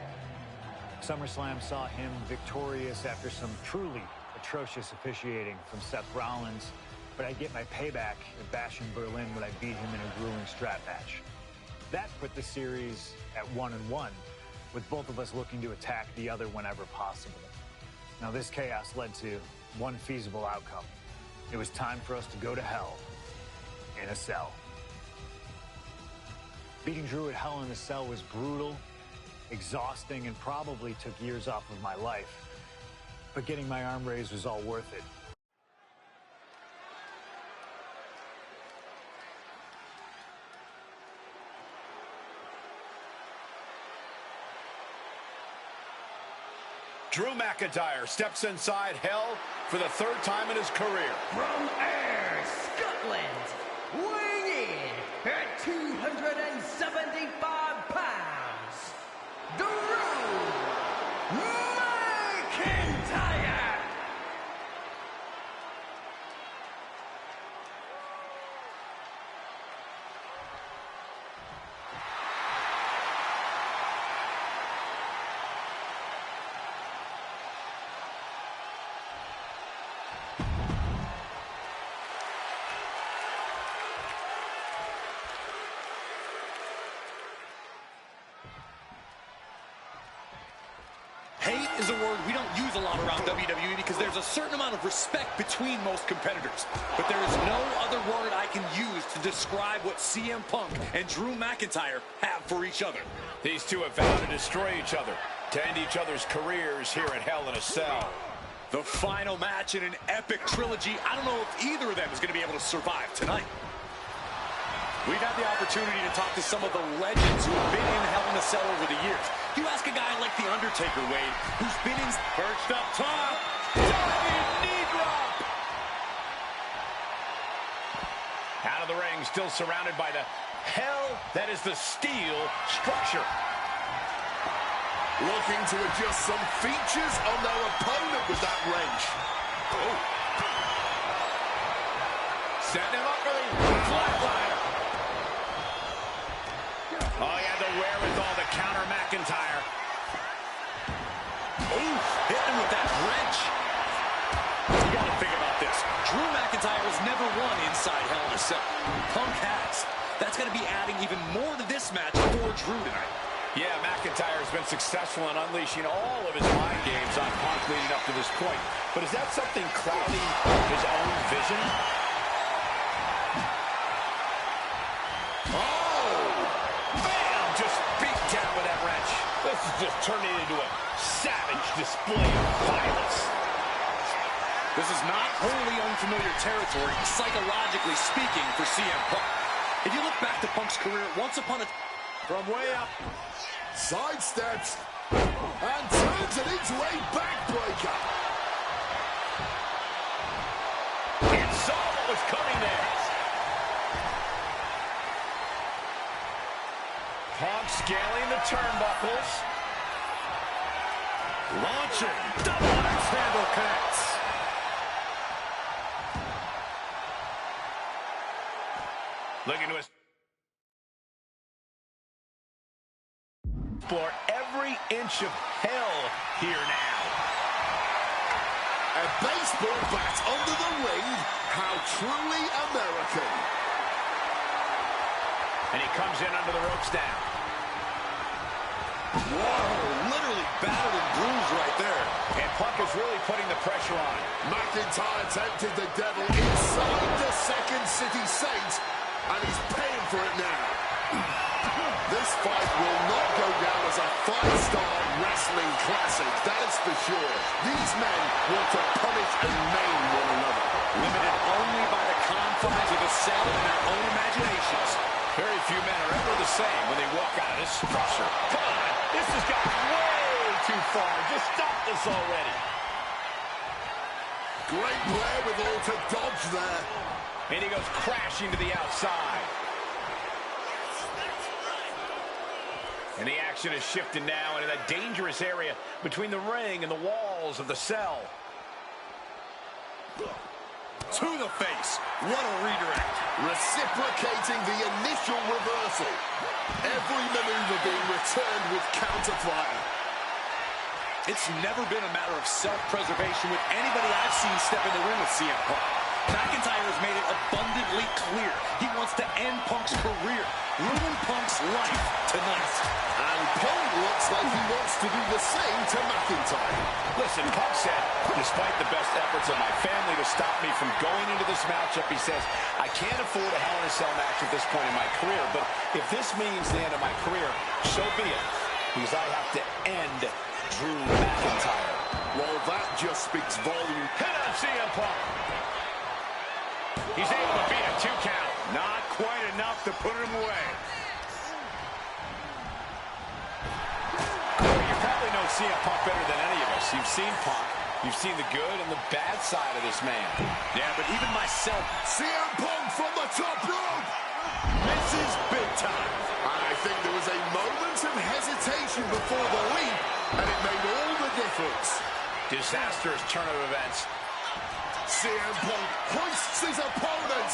Speaker 2: SummerSlam saw him victorious after some truly atrocious officiating from Seth Rollins, but I'd get my payback at Bash in Berlin when I beat him in a grueling strap match. That put the series at 1-1, with both of us looking to attack the other whenever possible. Now this chaos led to one feasible outcome. It was time for us to go to hell in a cell. Beating Drew at Hell in a Cell was brutal, exhausting, and probably took years off of my life. But getting my arm raised was all worth it.
Speaker 3: Drew McIntyre steps inside Hell for the 3rd time in his career.
Speaker 7: From Ayr, Scotland, weighing in at 275 pounds, Drew McIntyre!
Speaker 9: Hate is a word we don't use a lot around WWE because there's a certain amount of respect between most competitors. But there is no other word I can use to describe what CM Punk and Drew McIntyre have for each other.
Speaker 3: These two have vowed to destroy each other, to end each other's careers here at Hell in a Cell.
Speaker 9: The final match in an epic trilogy. I don't know if either of them is going to be able to survive tonight. We've had the opportunity to talk to some of the legends who have been in Hell in a Cell over the years. You ask a guy like The Undertaker, Wade, who's been in...
Speaker 3: Perched up top. Diving knee drop. Out of the ring, still surrounded by the hell that is the steel structure.
Speaker 5: Looking to adjust some features on their opponent with that wrench. Oh.
Speaker 3: Setting him up for the flatliner. Oh, yeah, the wherewithal to counter McIntyre.
Speaker 9: Ooh, hitting him with that wrench. You got to think about this. Drew McIntyre has never won inside Hell in a Cell. Punk has. That's going to be adding even more to this match for Drew tonight.
Speaker 3: Yeah, McIntyre has been successful in unleashing all of his mind games on Punk leading up to this point. But is that something clouding his own vision? Oh! Bam! Just beat down with that wrench. This is just turning into a savage display of violence.
Speaker 9: This is not wholly unfamiliar territory, psychologically speaking, for CM Punk. If you look back to Punk's career, once upon a...
Speaker 3: From way up.
Speaker 5: Sidesteps. And turns it into a backbreaker.
Speaker 3: It saw what was coming there. Punk scaling the turnbuckles. Launching. Double axe handle connects. Looking to explore every inch of hell here now.
Speaker 5: A baseball bat under the ring. How truly American.
Speaker 3: And he comes in under the ropes down.
Speaker 9: Whoa, literally battered and bruised right there.
Speaker 3: And Punk is really putting the pressure on.
Speaker 5: McIntyre tempted the devil inside the Second City Saints. And he's paying for it now. This fight will not go down as a five-star wrestling classic, that is for sure. These men want to punish and maim one another.
Speaker 9: Limited only by the confines of the cell and their own imaginations.
Speaker 3: Very few men are ever the same when they walk out of this structure. Come on, this has got way too far. Just stop this already.
Speaker 5: Great play with all to dodge there.
Speaker 3: And he goes crashing to the outside. And the action is shifted now into that dangerous area between the ring and the walls of the cell.
Speaker 9: To the face. What a redirect.
Speaker 5: Reciprocating the initial reversal. Every maneuver being returned with counterfire.
Speaker 9: It's never been a matter of self-preservation with anybody I've seen step in the ring with CM Punk. McIntyre has made it abundantly clear he wants to end Punk's career, ruin Punk's life tonight.
Speaker 5: And Punk looks like he wants to do the same to McIntyre.
Speaker 3: Listen, Punk said, despite the best efforts of my family to stop me from going into this matchup, he says, I can't afford a Hell in a Cell match at this point in my career, but if this means the end of my career, so be it, because I have to end Drew McIntyre.
Speaker 5: Well, that just speaks volume.
Speaker 3: Hit on CM Punk. He's able to beat a 2 count. Not quite enough to put him away. Well, you probably know CM Punk better than any of us. You've seen Punk. You've seen the good and the bad side of this man.
Speaker 9: Yeah, but even myself...
Speaker 5: CM Punk from the top rope.
Speaker 3: Misses big time.
Speaker 5: And I think there was a moment of hesitation before the leap, and it made all the difference.
Speaker 3: Disastrous turn of events.
Speaker 5: CM Punk hoists his opponent.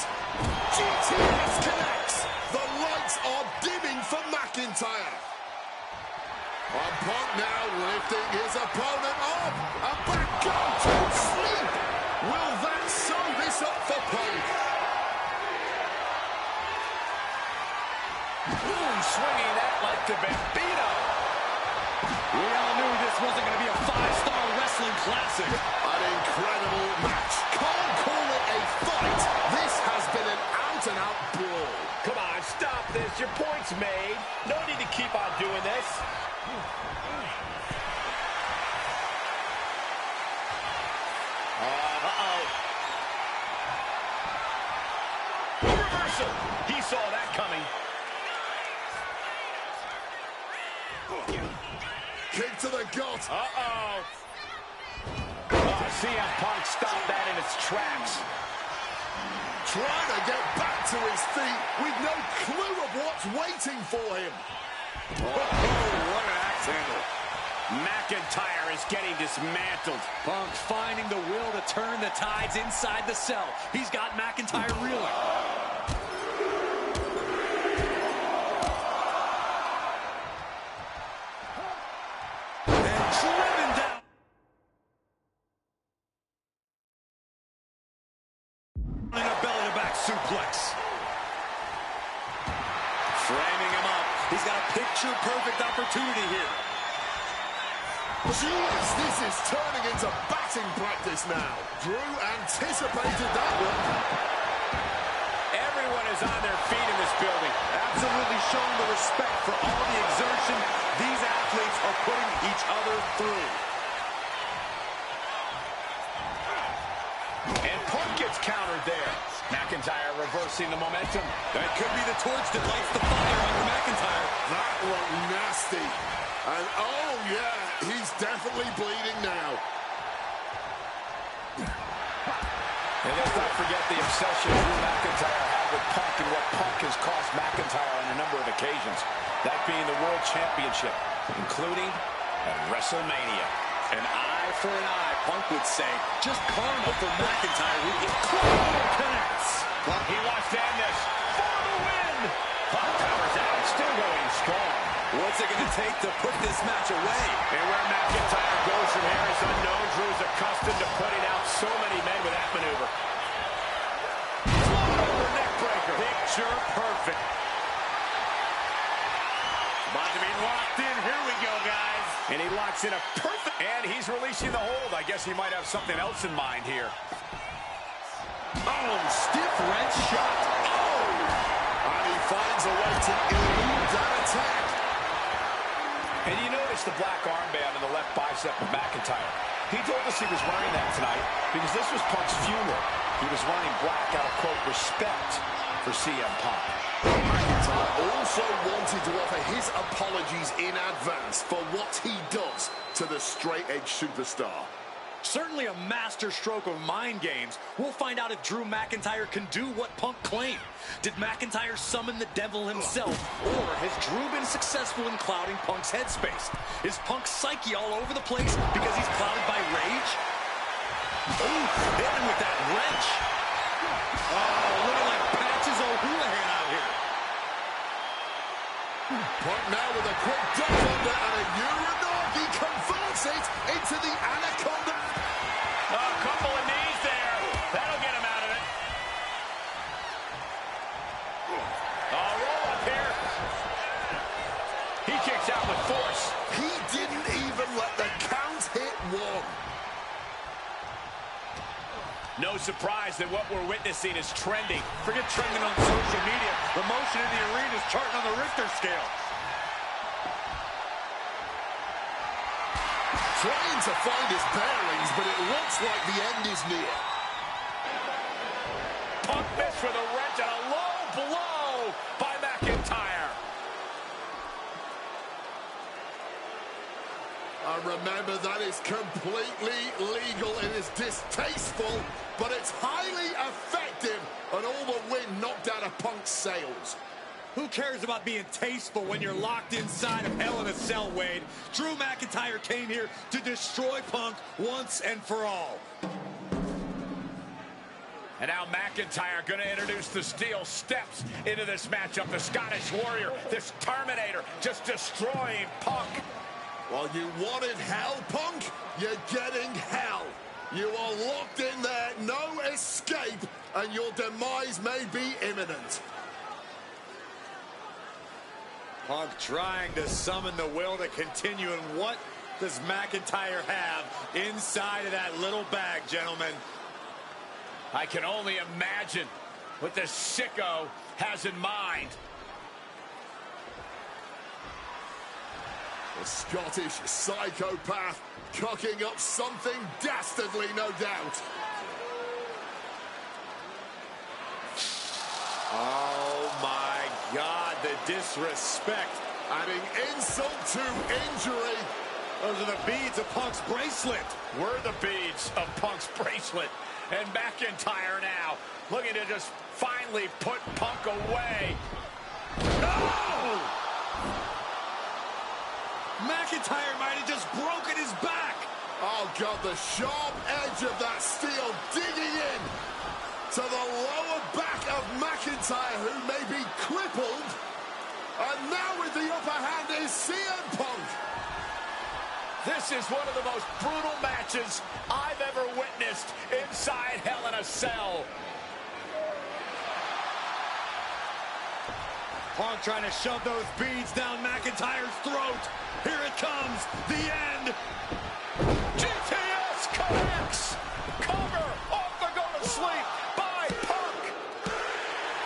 Speaker 5: GTS connects. The lights are dimming for McIntyre. And Punk now lifting his opponent up. And back go to sleep. Will that sew this up for Punk?
Speaker 3: Boom, swinging that like the Bambino.
Speaker 9: We all knew this wasn't going to be a five-star wrestling classic.
Speaker 5: An incredible match. Can't call it a fight. This has been an out-and-out brawl.
Speaker 3: Come on, stop this. Your point's made. No need to keep on doing this. Uh-oh. Reversal. He saw that coming.
Speaker 5: Kick to the gut.
Speaker 3: Uh-oh. Oh, CM Punk stopped that in its tracks.
Speaker 5: Trying to get back to his feet with no clue of what's waiting for him.
Speaker 3: Oh, what an axe handle. McIntyre is getting dismantled.
Speaker 9: Punk finding the will to turn the tides inside the cell. He's got McIntyre reeling. And driven down. In a belly-to-back suplex. Framing him up. He's got a picture-perfect opportunity here.
Speaker 5: Jeez, this is turning into batting practice now. Drew anticipated that one.
Speaker 3: Everyone is on their feet in this building.
Speaker 9: Absolutely showing the respect for all the exertion these athletes are putting each other through.
Speaker 3: And Punk gets countered there. McIntyre reversing the momentum.
Speaker 9: That could be the torch that lights the fire under McIntyre.
Speaker 5: That looked nasty. And oh yeah, he's definitely bleeding now.
Speaker 3: And let's not forget the obsession Drew McIntyre had with Punk and what Punk has cost McIntyre on a number of occasions. That being the World Championship, including at WrestleMania.
Speaker 9: An eye for an eye, Punk would say. Just karma for McIntyre, who connects.
Speaker 3: He wants to end this for the win. Punk powers out, still going strong.
Speaker 9: What's it going to take to put this match away?
Speaker 3: And where McIntyre goes from here is unknown. Drew's accustomed to putting out so many men with that maneuver. Over neck breaker. Picture perfect.
Speaker 6: About to be locked in. Here we go, guys.
Speaker 3: And he locks in a perfect... And he's releasing the hold. I guess he might have something else in mind here.
Speaker 9: Oh, stiff wrench shot.
Speaker 5: Oh! And he finds a way to elude that attack.
Speaker 3: And you notice the black armband on the left bicep of McIntyre. He told us he was wearing that tonight because this was Punk's funeral. He was wearing black out of, quote, respect for CM Punk.
Speaker 5: McIntyre also wanted to offer his apologies in advance for what he does to the straight-edge superstar.
Speaker 9: Certainly a master stroke of mind games. We'll find out if Drew McIntyre can do what Punk claimed. Did McIntyre summon the devil himself, or has Drew been successful in clouding Punk's headspace? Is Punk's psyche all over the place because he's clouded by rage? Ooh, hit him with that wrench. Oh, looking like Patches O'Houlihan out here.
Speaker 5: Punk now with a quick duck under and a Uranagi converts it into the Anaconda.
Speaker 3: A couple of knees there. That'll get him out of it. Roll up here. He kicks out with force.
Speaker 5: He didn't even let the count hit one.
Speaker 3: No surprise that what we're witnessing is trending.
Speaker 9: Forget trending on social media. The motion in the arena is charting on the Richter scale.
Speaker 5: Trying to find his bearings, but it looks like the end is near.
Speaker 3: Punk missed with a wrench and a low blow by McIntyre.
Speaker 5: And remember, that is completely legal. It is distasteful, but it's highly effective, and all the wind knocked out of Punk's sails.
Speaker 9: Who cares about being tasteful when you're locked inside of Hell in a Cell, Wade? Drew McIntyre came here to destroy Punk once and for all.
Speaker 3: And now McIntyre going to introduce the steel steps into this matchup. The Scottish Warrior, this Terminator, just destroying Punk.
Speaker 5: Well, you wanted hell, Punk? You're getting hell. You are locked in there, no escape, and your demise may be imminent.
Speaker 9: Punk trying to summon the will to continue, and what does McIntyre have inside of that little bag, gentlemen?
Speaker 3: I can only imagine what the sicko has in mind.
Speaker 5: The Scottish psychopath cooking up something dastardly, no doubt.
Speaker 9: Oh my God, the disrespect
Speaker 5: Adding insult to injury.
Speaker 3: Those are the beads of Punk's bracelet.
Speaker 6: Were the beads of Punk's bracelet. And McIntyre now looking to just finally put Punk away.
Speaker 3: No! McIntyre might have just broken his back.
Speaker 5: Oh, God, the sharp edge of that steel digging in to the lower back of McIntyre, who may be crippled. And now with the upper hand is CM Punk.
Speaker 6: This is one of the most brutal matches I've ever witnessed inside Hell in a Cell.
Speaker 3: Punk trying to shove those beads down McIntyre's throat. Here it comes, the end.
Speaker 6: GTS connects. Cover off the go to sleep by Punk.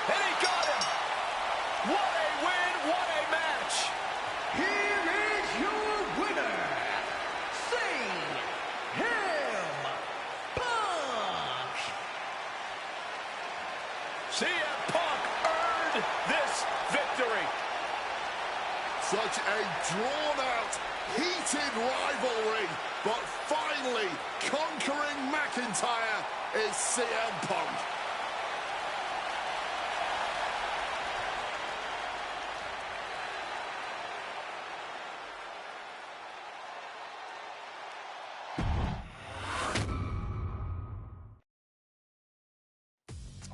Speaker 6: And he got him. What a win, what a match.
Speaker 7: Here is your winner, CM Punk.
Speaker 6: CM Punk earned this victory.
Speaker 5: Such a drawn-out, heated rivalry, but finally conquering McIntyre is CM Punk.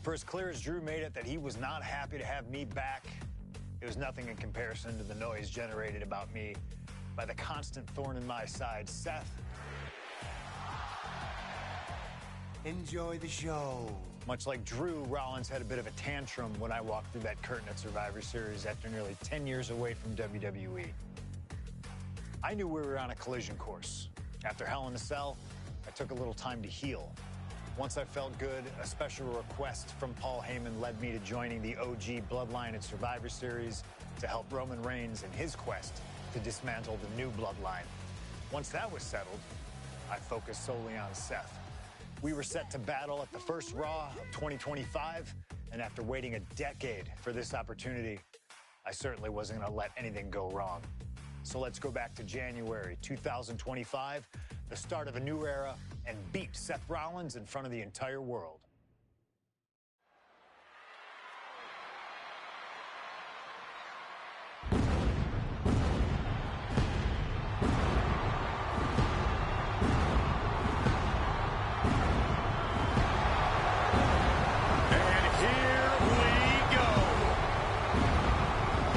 Speaker 2: For as clear as Drew made it that he was not happy to have me back, it was nothing in comparison to the noise generated about me by the constant thorn in my side, Seth.
Speaker 10: Enjoy the show.
Speaker 2: Much like Drew, Rollins had a bit of a tantrum when I walked through that curtain at Survivor Series after nearly 10 years away from WWE. I knew we were on a collision course. After Hell in a Cell, I took a little time to heal. Once I felt good, a special request from Paul Heyman led me to joining the OG Bloodline at Survivor Series to help Roman Reigns in his quest to dismantle the new Bloodline. Once that was settled, I focused solely on Seth. We were set to battle at the first Raw of 2025, and after waiting a decade for this opportunity, I certainly wasn't going to let anything go wrong. So let's go back to January 2025, the start of a new era, and beat Seth Rollins in front of the entire world.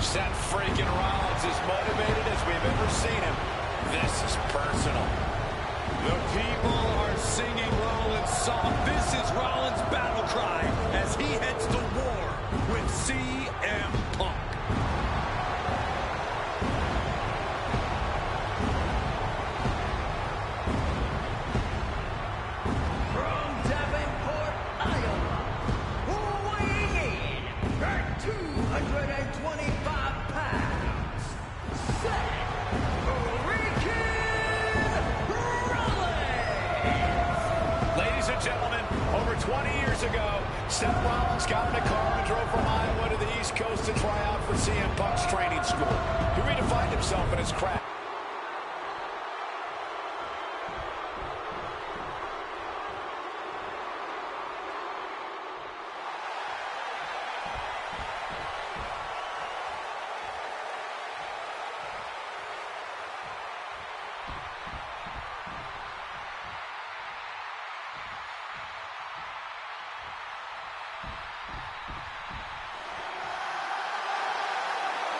Speaker 6: Seth freaking Rollins is motivated as we've ever seen him. This is personal.
Speaker 3: The people are singing Rollins' song. This is Rollins' battle cry as he heads to war with CM Punk.
Speaker 7: From Davenport, Iowa, weighing in at 225 pounds, Seth Rollins.
Speaker 6: Ladies and gentlemen, over 20 years ago, Seth Rollins got in a car and drove from Iowa to the East Coast to try out for CM Punk's training school. He redefined himself in his craft.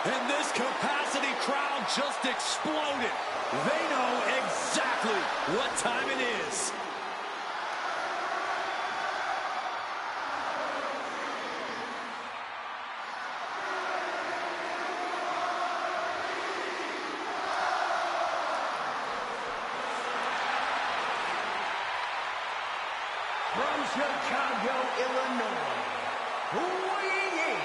Speaker 3: And this capacity crowd just exploded. They know exactly what time it is.
Speaker 7: From Chicago, Illinois, weighing in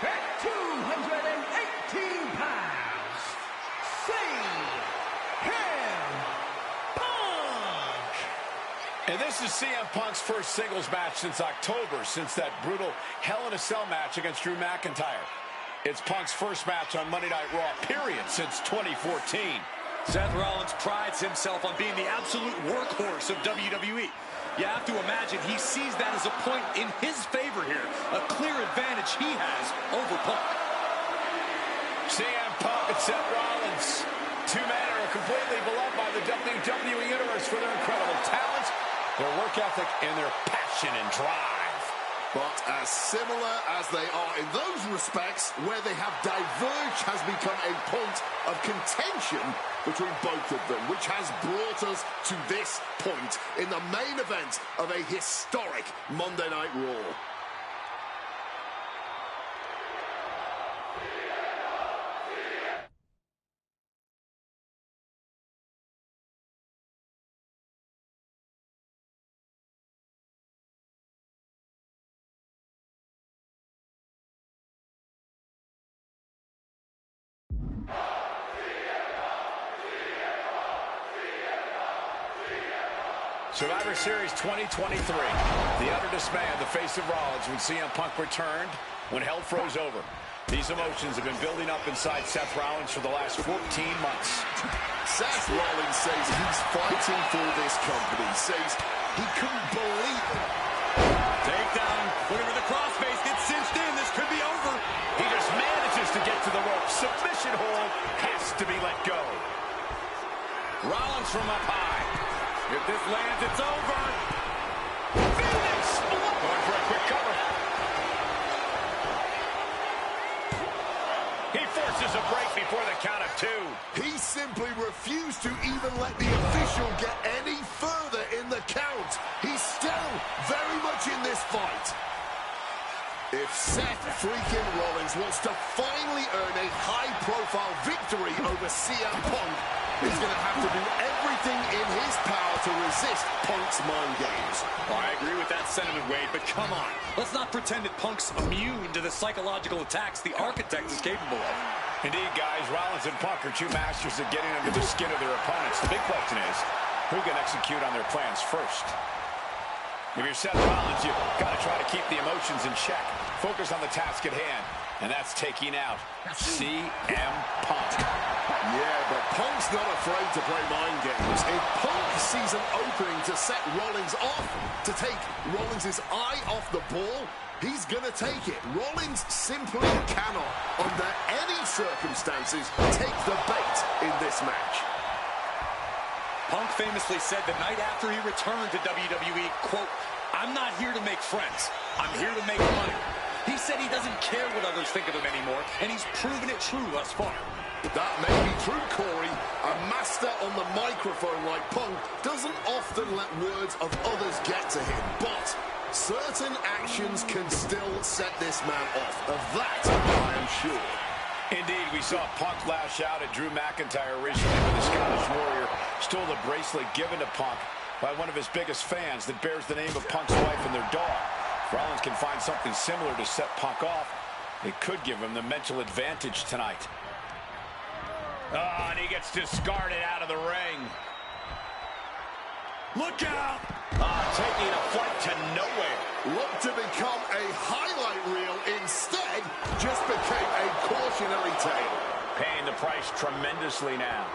Speaker 7: at 218 pounds, CM Punk.
Speaker 6: And this is CM Punk's first singles match since October, since that brutal Hell in a Cell match against Drew McIntyre.
Speaker 3: It's Punk's first match on Monday Night Raw, period, since 2014.
Speaker 9: Seth Rollins prides himself on being the absolute workhorse of WWE. You have to imagine he sees that as a point in his favor here. A clear advantage he has over Punk.
Speaker 3: CM Punk and Seth Rollins. Two men are completely beloved by the WWE Universe for their incredible talent, their work ethic, and their passion and drive.
Speaker 5: But as similar as they are in those respects, where they have diverged has become a point of contention between both of them, which has brought us to this point in the main event of a historic Monday Night Raw.
Speaker 3: Survivor Series 2023. The utter dismay on the face of Rollins when CM Punk returned, when hell froze over. These emotions have been building up inside Seth Rollins for the last 14 months.
Speaker 5: Seth Rollins says he's fighting for this company, says he couldn't believe it.
Speaker 9: Takedown, looking for the crossface, gets cinched in, this could be over.
Speaker 3: He just manages to get to the rope. Submission hold has to be let go. Rollins from up high. If this lands, it's over. Phoenix! Going for a quick cover. He forces a break before the count of two.
Speaker 5: He simply refused to even let the official get any further in the count. He's still very much in this fight. If Seth freaking Rollins wants to finally earn a high-profile victory over CM Punk, he's going to have to do everything in his power to resist Punk's mind games.
Speaker 9: Well, I agree with that sentiment, Wade, but come on. Let's not pretend that Punk's immune to the psychological attacks the Architect is capable of.
Speaker 3: Indeed, guys, Rollins and Punk are two masters at getting under the skin of their opponents. The big question is, who can execute on their plans first? If you're Seth Rollins, you've got to try to keep the emotions in check. Focus on the task at hand, and that's taking out CM Punk.
Speaker 5: Yeah, but Punk's not afraid to play mind games. If Punk sees an opening to set Rollins off, to take Rollins' eye off the ball, he's going to take it. Rollins simply cannot, under any circumstances, take the bait in this match.
Speaker 9: Punk famously said the night after he returned to WWE, quote, "I'm not here to make friends. I'm here to make money." He said he doesn't care what others think of him anymore, and he's proven it true thus far.
Speaker 5: That may be true, Corey. A master on the microphone like Punk doesn't often let words of others get to him, but certain actions can still set this man off. Of that, I am sure.
Speaker 3: Indeed, we saw Punk lash out at Drew McIntyre recently when the Scottish Warrior stole the bracelet given to Punk by one of his biggest fans that bears the name of Punk's wife and their dog. If Rollins can find something similar to set Punk off, it could give him the mental advantage tonight. Oh, and he gets discarded out of the ring. Look out! Taking a flight to nowhere.
Speaker 5: Looked to become a highlight reel, instead just became a cautionary tale.
Speaker 3: Paying the price tremendously now.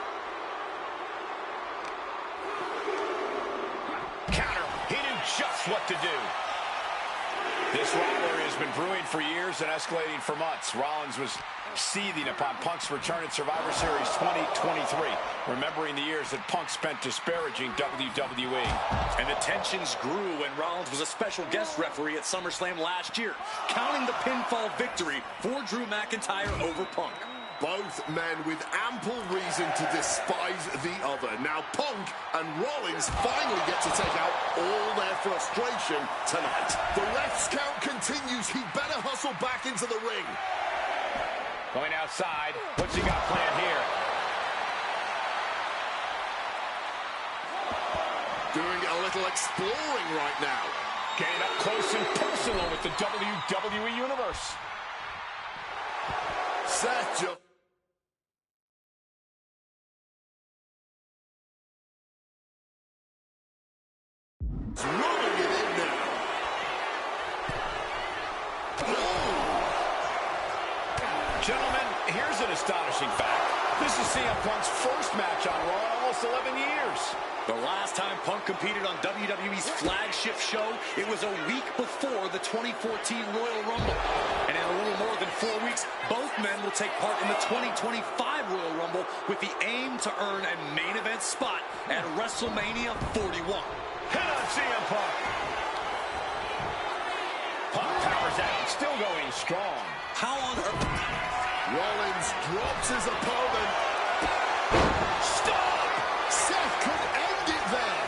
Speaker 3: Counter. He knew just what to do. This rivalry has been brewing for years and escalating for months. Rollins was seething upon Punk's return at Survivor Series 2023, remembering the years that Punk spent disparaging WWE.
Speaker 9: And the tensions grew when Rollins was a special guest referee at SummerSlam last year, counting the pinfall victory for Drew McIntyre over Punk.
Speaker 5: Both men with ample reason to despise the other. Now Punk and Rollins finally get to take out all their frustration tonight. The ref's count continues. He better hustle back into the ring.
Speaker 3: Going outside. What's he got planned here?
Speaker 5: Doing a little exploring right now.
Speaker 3: Getting up close and personal with the WWE Universe.
Speaker 5: Seth just... rubbing it in now.
Speaker 3: astonishing fact. This is CM Punk's first match on Raw in almost 11 years.
Speaker 9: The last time Punk competed on WWE's flagship show, it was a week before the 2014 Royal Rumble. And in a little more than 4 weeks, both men will take part in the 2025 Royal Rumble with the aim to earn a main event spot at WrestleMania 41.
Speaker 3: Hit on CM Punk. Punk powers out, still going strong.
Speaker 9: How on earth?
Speaker 5: Rollins drops his opponent. Stop! Seth could end it there.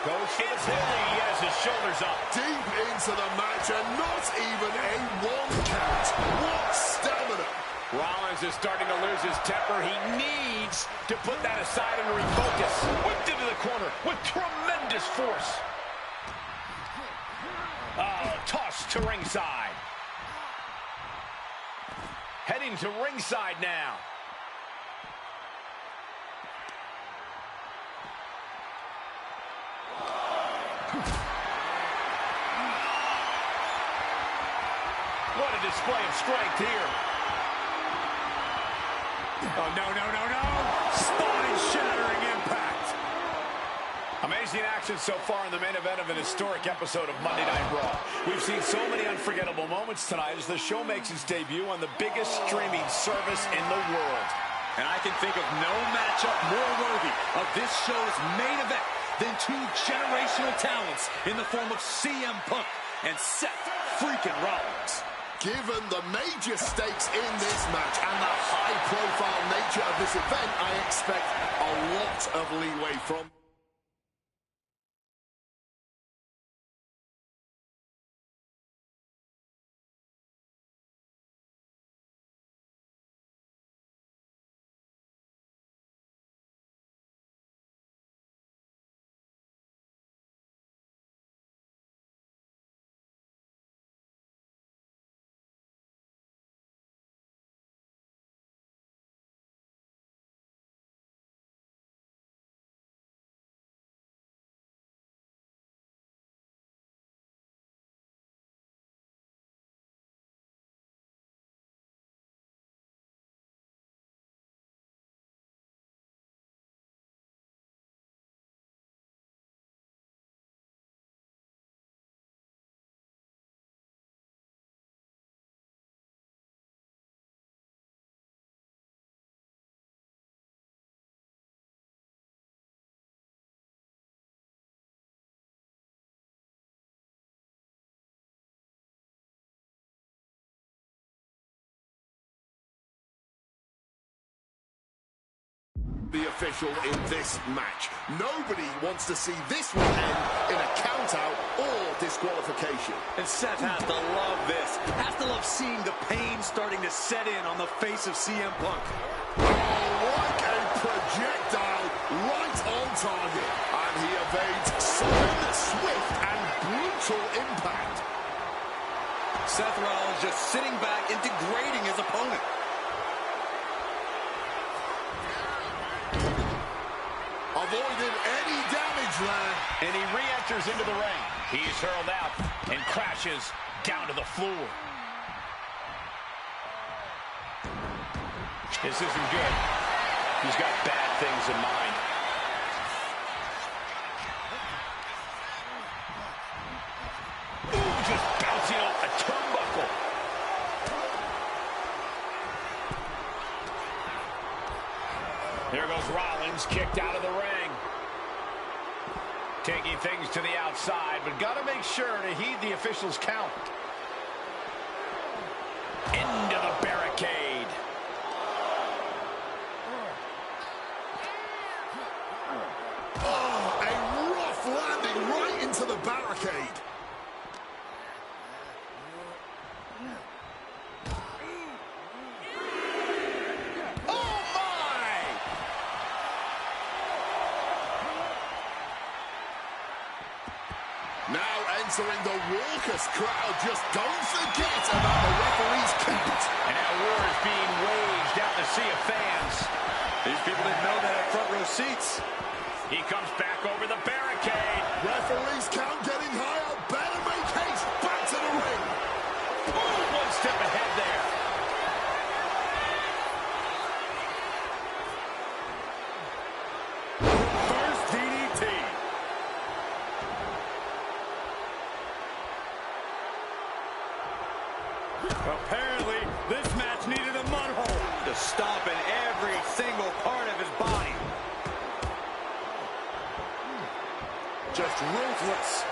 Speaker 3: Goes for the pin. He has his shoulders up.
Speaker 5: Deep into the match and not even a 1 count. What stamina!
Speaker 3: Rollins is starting to lose his temper. He needs to put that aside and refocus. Whipped into the corner with tremendous force. Tossed to ringside. Heading to ringside now. What a display of strength here. Oh, no, no, no, no. Spine-shattering impact. Amazing action so far in the main event of an historic episode of Monday Night Raw. We've seen so many unforgettable moments tonight as the show makes its debut on the biggest streaming service in the world.
Speaker 9: And I can think of no matchup more worthy of this show's main event than 2 generational talents in the form of CM Punk and Seth freaking Rollins.
Speaker 5: Given the major stakes in this match and the high-profile nature of this event, I expect a lot of leeway from... The official in this match. Nobody wants to see this one end in a count-out or disqualification.
Speaker 9: And Seth has to love this. Has to love seeing the pain starting to set in on the face of CM Punk.
Speaker 5: Oh, like a projectile right on target. And he evades sudden, swift, and brutal impact.
Speaker 9: Seth Rollins just sitting back and degrading his opponent.
Speaker 5: Avoided any damage there.
Speaker 3: And he re-enters into the ring. He's hurled out and crashes down to the floor. This isn't good. He's got bad things in mind. Ooh, just bouncing off a turnbuckle. There goes Rollins, kicked out of the ring. Taking things to the outside, but got to make sure to heed the official's count. Into the barricade.
Speaker 5: Oh, a rough landing right into the barricade. Now entering the raucous crowd. Just don't forget about the referee's count.
Speaker 3: And now war is being waged out in the sea of fans.
Speaker 9: These people didn't know that had front row seats.
Speaker 3: He comes back over the barricade.
Speaker 5: Referee's count getting higher. Better make haste. Back to the ring.
Speaker 3: Ooh, one step ahead there.
Speaker 6: every single part of his body.
Speaker 3: Just ruthless.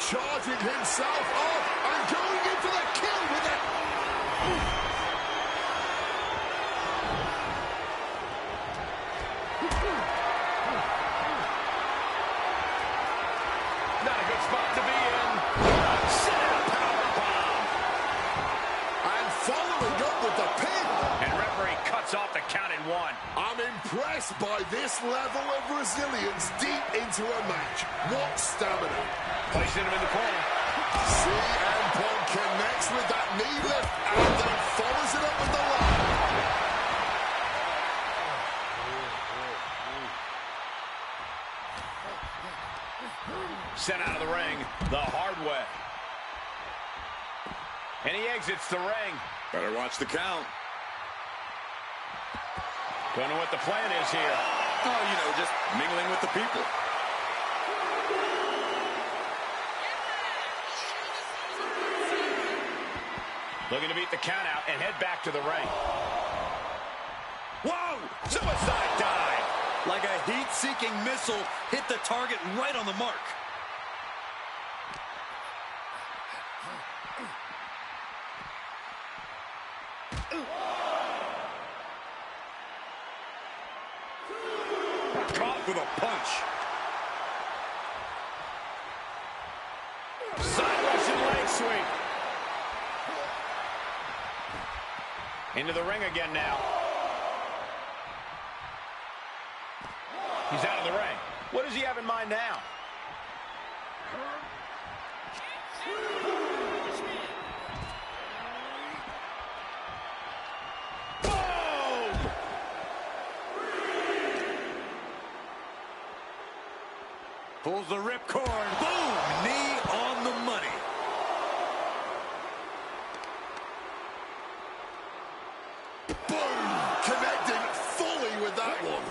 Speaker 5: Charging himself up and going in for the kill with it.
Speaker 3: Not a good spot to be in. Set out powerbomb.
Speaker 5: And following up with the pin.
Speaker 3: And referee cuts off the count in 1.
Speaker 5: I'm impressed by this level of resilience deep into a match. What stamina.
Speaker 3: Placing him in the corner.
Speaker 5: CM Punk connects with that knee lift and then follows it up with the line.
Speaker 3: Sent out of the ring the hard way. And he exits the ring.
Speaker 9: Better watch the count.
Speaker 3: Don't know what the plan is here.
Speaker 9: Oh, you know, just mingling with the people.
Speaker 3: Looking to beat the count out and head back to the ring. Whoa! Suicide dive!
Speaker 6: Like a heat-seeking missile, hit the target right on the mark.
Speaker 3: Caught with a punch. Side Russian leg sweep. Into the ring again now. He's out of the ring. What does he have in mind now? Boom!
Speaker 6: Pulls the ripcord. Boom! Knee on the money.
Speaker 5: Boom! Connecting fully with that one.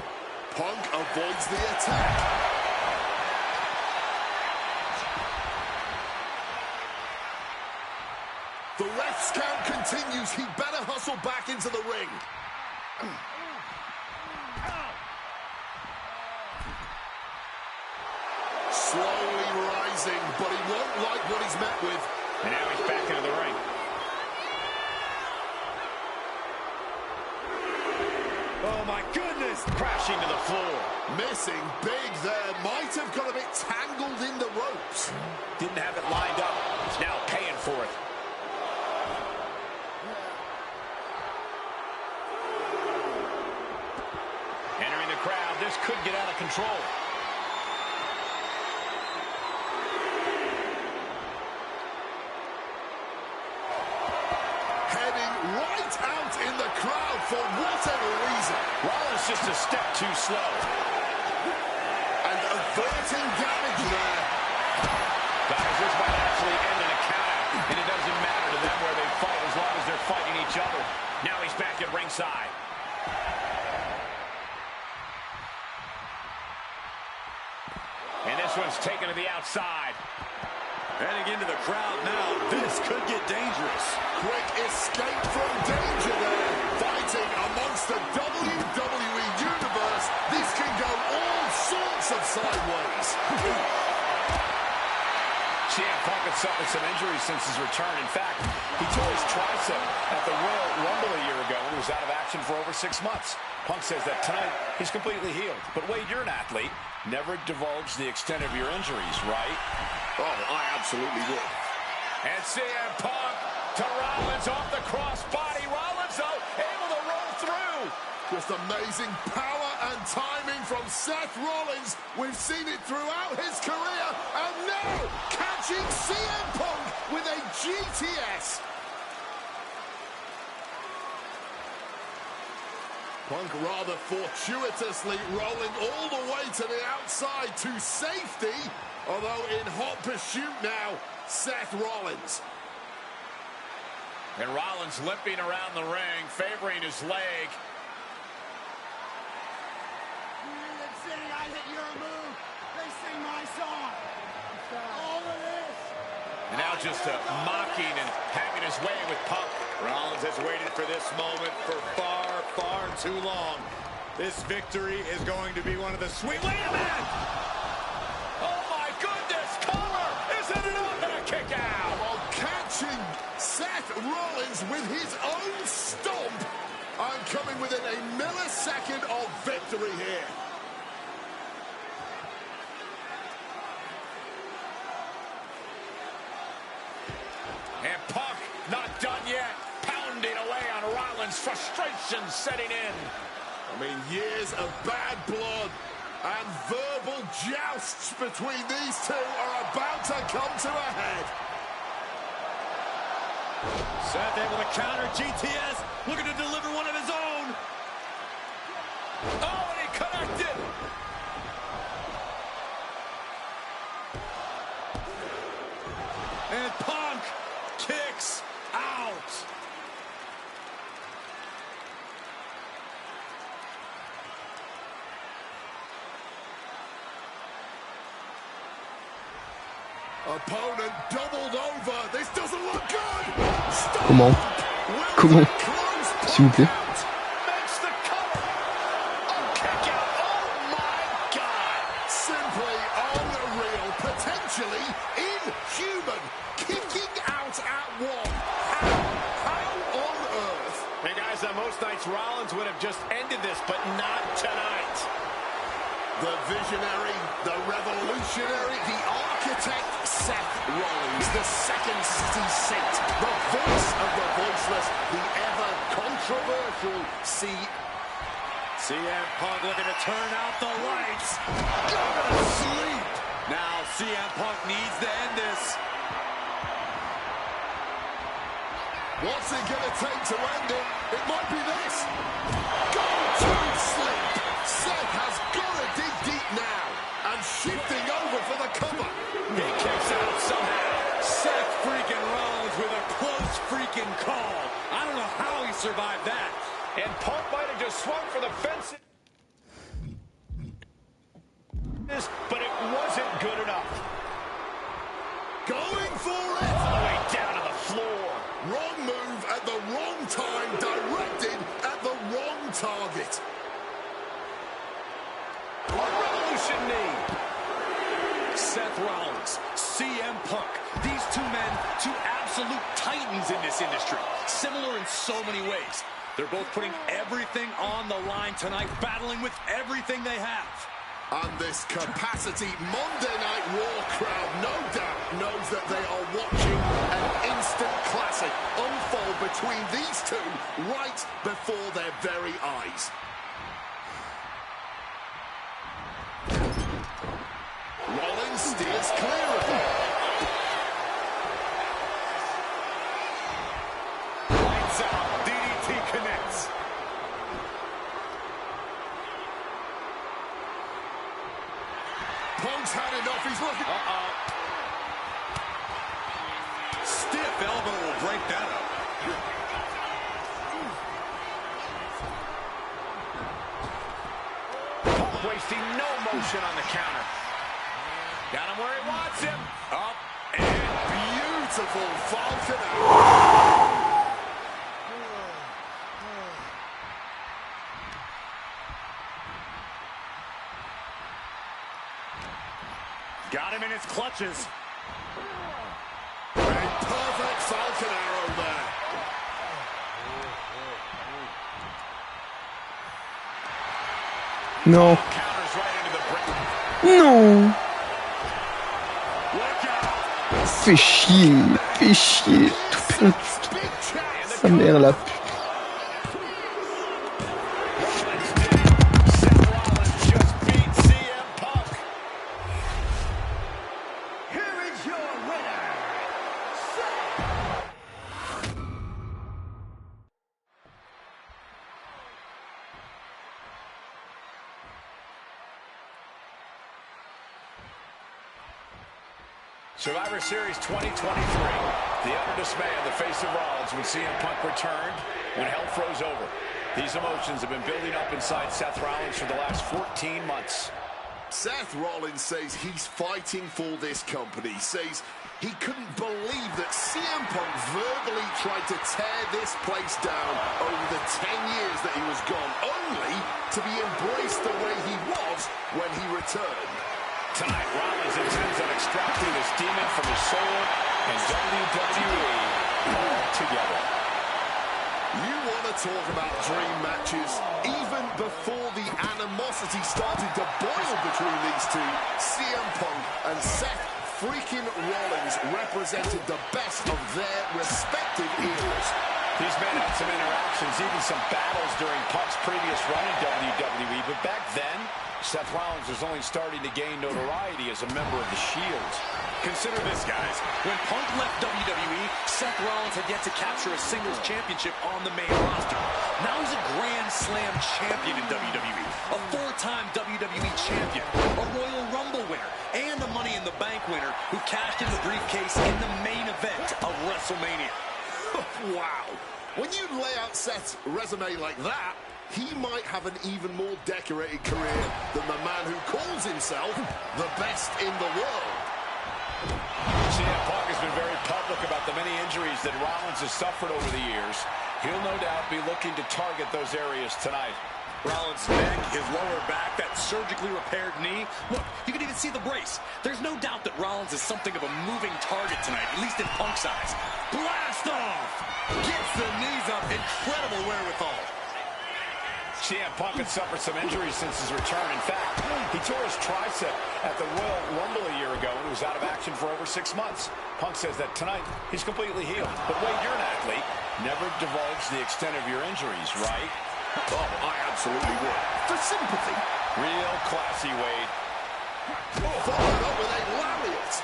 Speaker 5: Punk avoids the attack. The ref's count continues. He better hustle back into the ring. Slowly rising, but he won't like what he's met with.
Speaker 3: And now he's back into the ring.
Speaker 6: Oh, my goodness.
Speaker 3: Crashing to the floor.
Speaker 5: Missing big there. Might have got a bit tangled in the ropes.
Speaker 3: Didn't have it lined up. He's now paying for it. Entering the crowd. This could get out of control.
Speaker 5: Heading right out in the crowd for whatever reason.
Speaker 3: Rollins just a step too slow.
Speaker 5: And averting damage there.
Speaker 3: Guys, this might actually end in a countout. And it doesn't matter to them where they fight as long as they're fighting each other. Now he's back at ringside. And this one's taken to the outside.
Speaker 6: Heading into the crowd now. This could get dangerous.
Speaker 5: Quick escape from danger there. Fighting amongst the WWE Universe. This can go all sorts of sideways.
Speaker 3: CM Punk had suffered some injuries since his return. In fact, he tore his tricep at the Royal Rumble a year ago and was out of action for over 6 months. Punk says that tonight he's completely healed. But Wade, you're an athlete. Never divulge the extent of your injuries, right?
Speaker 5: Oh, I absolutely would.
Speaker 3: And CM Punk to Rollins off the crossbody. Rollins, though, able to roll through.
Speaker 5: Just amazing power and timing from Seth Rollins. We've seen it throughout his career. And now, catching CM Punk with a GTS. Punk rather fortuitously rolling all the way to the outside to safety. Although in hot pursuit now, Seth Rollins.
Speaker 3: And Rollins limping around the ring, favoring his leg.
Speaker 10: I hit your move. They sing my song. All of this.
Speaker 3: And now just mocking and having his way with Punk. Rollins has waited for this moment for far, far too long. This victory is going to be one of the sweet... Wait a minute! Oh my goodness! Cover! Is it enough? And a kick out!
Speaker 5: While catching Seth Rollins with his own stomp, I'm coming within a millisecond of victory here.
Speaker 3: And Punk not done yet. Pounding away on Rollins. Frustration setting in.
Speaker 5: I mean, years of bad blood and verbal jousts between these two are about to come to a head.
Speaker 6: Seth able to counter GTS, looking to deliver one of his own.
Speaker 3: Oh, and he connected.
Speaker 6: And Punk kicks out.
Speaker 5: Opponent doubled over. This doesn't look good. Stop.
Speaker 4: Comment? Comment? S'il vous plaît.
Speaker 3: Makes the cover. Oh, kick out. Oh, my God.
Speaker 5: Simply unreal. Potentially inhuman. Kicking out at one. How on earth?
Speaker 3: Hey, guys, on most nights, Rollins would have just ended this, but not tonight.
Speaker 5: The visionary, the revolutionary, the architect, Seth Rollins, the second city saint, the voice of the voiceless, the ever-controversial
Speaker 6: CM Punk looking to turn out the lights. Go to sleep. Now CM Punk needs to end this.
Speaker 5: What's it going to take to end it? It might be this. Go to sleep. Seth has got to dig deep now. And shifting over for the cover.
Speaker 3: He kicks out somehow.
Speaker 6: Seth freaking Rollins with a close freaking call. I don't know how he survived that.
Speaker 3: And Punk might have just swung for the fence. But it wasn't good enough.
Speaker 5: Going for it.
Speaker 3: All the way down to the floor.
Speaker 5: Wrong move at the wrong time. Directed at the wrong target.
Speaker 3: Revolution knee.
Speaker 6: Seth Rollins, CM Punk. These two men, two absolute titans in this industry. Similar in so many ways. They're both putting everything on the line tonight, battling with everything they have.
Speaker 5: And this capacity Monday Night Raw crowd, no doubt, knows that they are watching an instant classic unfold between these two right before their very eyes. Rollins steers clear of him.
Speaker 3: Lights out. DDT connects.
Speaker 5: Punk's had enough. He's looking.
Speaker 6: Stiff elbow will break that up.
Speaker 3: Punk wasting no motion on the counter. Got him where he wants him. Up and
Speaker 5: Beautiful Falcon out.
Speaker 3: got him in his clutches.
Speaker 5: A perfect Falcon arrow there.
Speaker 4: Non.
Speaker 3: Counters right into the break.
Speaker 4: Non.
Speaker 3: Look out.
Speaker 4: Fais chier. Fais chier. Tout plein. Sa mère la pute.
Speaker 3: Seth Rollins just beat CM Punk.
Speaker 7: Here is your winner,
Speaker 3: Survivor Series 2023. The utter dismay on the face of Rollins when CM Punk returned, when hell froze over. These emotions have been building up inside Seth Rollins for the last 14 months.
Speaker 5: Seth Rollins says he's fighting for this company, says He couldn't believe that CM Punk verbally tried to tear this place down over the 10 years that he was gone, only to be embraced the way he was when he returned.
Speaker 3: Tonight, Rollins intends on extracting this demon from his soul and WWE all together.
Speaker 5: You want to talk about dream matches? Even before the animosity started to boil between these two, CM Punk and Seth freaking Rollins represented the best of their respective eras.
Speaker 3: These men had some interactions, even some battles during Punk's previous run in WWE, but back then, Seth Rollins was only starting to gain notoriety as a member of the Shield.
Speaker 9: Consider this, guys. When Punk left WWE, Seth Rollins had yet to capture a singles championship on the main roster. Now he's a Grand Slam champion in WWE, a four-time WWE champion, a Royal Rumble winner, and a Money in the Bank winner who cashed in the briefcase in the main event of WrestleMania.
Speaker 5: Wow. When you lay out Seth's resume like that, he might have an even more decorated career than the man who calls himself the best in the world.
Speaker 3: CM Punk has been very public about the many injuries that Rollins has suffered over the years. He'll no doubt be looking to target those areas tonight.
Speaker 9: Rollins' neck, his lower back, that surgically repaired knee. Look, you can even see the brace. There's no doubt that Rollins is something of a moving target tonight, at least in Punk's eyes. Blast off! Gets the knees up. Incredible wherewithal.
Speaker 3: CM Punk had suffered some injuries since his return. In fact, he tore his tricep at the Royal Rumble a year ago and was out of action for over 6 months. Punk says that tonight he's completely healed. But Wade, you're an athlete. Never divulge the extent of your injuries, right?
Speaker 5: Oh, I absolutely would. For sympathy.
Speaker 3: Real classy, Wade.
Speaker 5: Followed up with a lariat.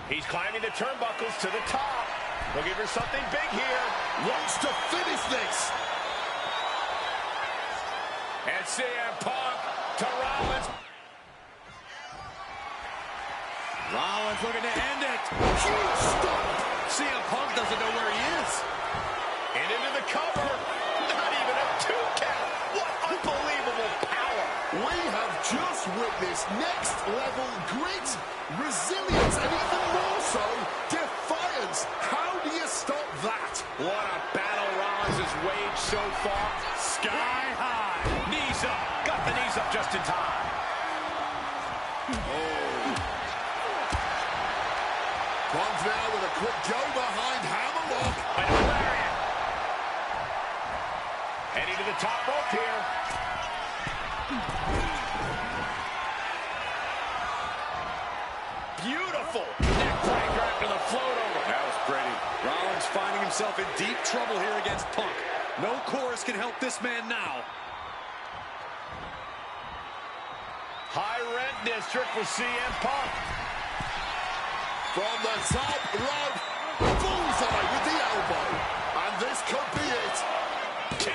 Speaker 3: He's climbing the turnbuckles to the top. Looking for something big here.
Speaker 5: Wants to finish this.
Speaker 3: And CM Punk to Rollins.
Speaker 9: Rollins looking to end it.
Speaker 5: Huge stop.
Speaker 9: CM Punk doesn't know where he is.
Speaker 3: And into the cover. Not even a 2 count. What unbelievable power.
Speaker 5: We have just witnessed next level grit, resilience, and even more so, defiance. How do you stop that?
Speaker 3: What a battle Rollins has waged so far. Sky high. Knees up. Got the knees up just in time.
Speaker 5: Punk now with a quick go behind hammerlock.
Speaker 3: And a lariat. Heading to the top rope here. Beautiful neck breaker after the float over.
Speaker 9: That was pretty. Rollins finding himself in deep trouble here against Punk. No chorus can help this man now.
Speaker 3: High rent district for CM Punk.
Speaker 5: From the top rope, bullseye with the elbow. And this could be it.
Speaker 3: 2.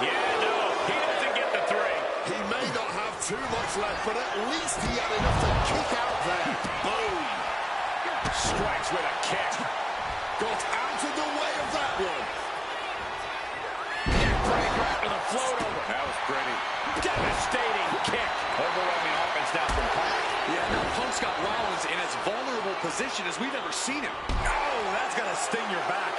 Speaker 3: Yeah, no, he doesn't get the 3.
Speaker 5: He may not have too much left, but at least he had enough to kick out there. Boom.
Speaker 3: Strikes with a kick.
Speaker 5: Got out of the way of that one.
Speaker 3: Neck breaker after the float over.
Speaker 9: That was pretty.
Speaker 3: Devastating kick. Overwhelming offense now from Punk.
Speaker 9: Yeah, now Punk's got Rollins in as vulnerable position as we've ever seen him. Oh, that's gonna sting your back.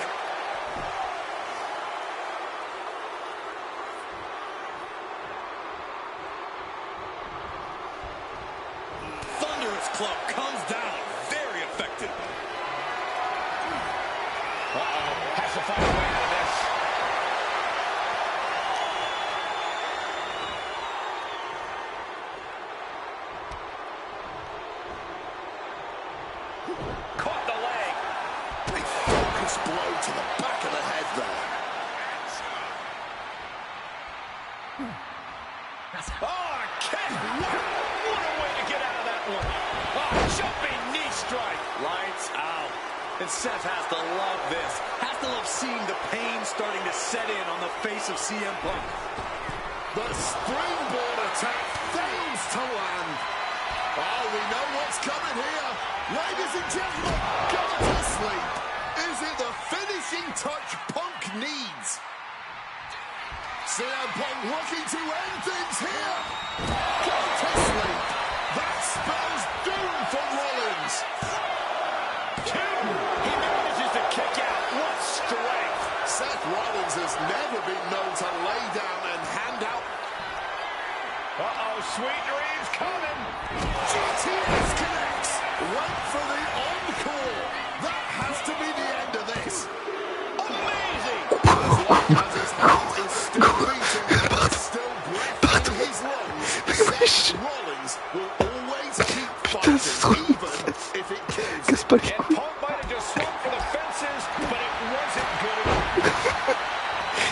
Speaker 9: Thunderous club comes down. Very effective.
Speaker 3: Uh-oh. Has to find a way out of this. Caught the leg.
Speaker 5: A focused blow to the back of the head there.
Speaker 3: Oh, a kick. What a way to get out of that one. Oh, jumping knee strike.
Speaker 9: Lights out. And Seth has to love this. Has to love seeing the pain starting to set in on the face of CM Punk.
Speaker 5: The springboard attack fails to land. Oh, we know what's coming here. Ladies and gentlemen, go to sleep. Is it the finishing touch Punk needs? CM Punk looking to end things here. Go to sleep.
Speaker 3: He manages to kick out. What strength!
Speaker 5: Seth Rollins has never been known to lay down and hand out.
Speaker 3: Uh-oh, sweet dreams coming.
Speaker 5: GTS connects. Wait for the encore. That has to be the end of this.
Speaker 3: Amazing!
Speaker 5: As long as his heart is still beating and there's still breath in his lungs, Seth Rollins will always keep fighting, even if it kills him.
Speaker 3: And Punk might have just swung for the fences, but it wasn't good enough.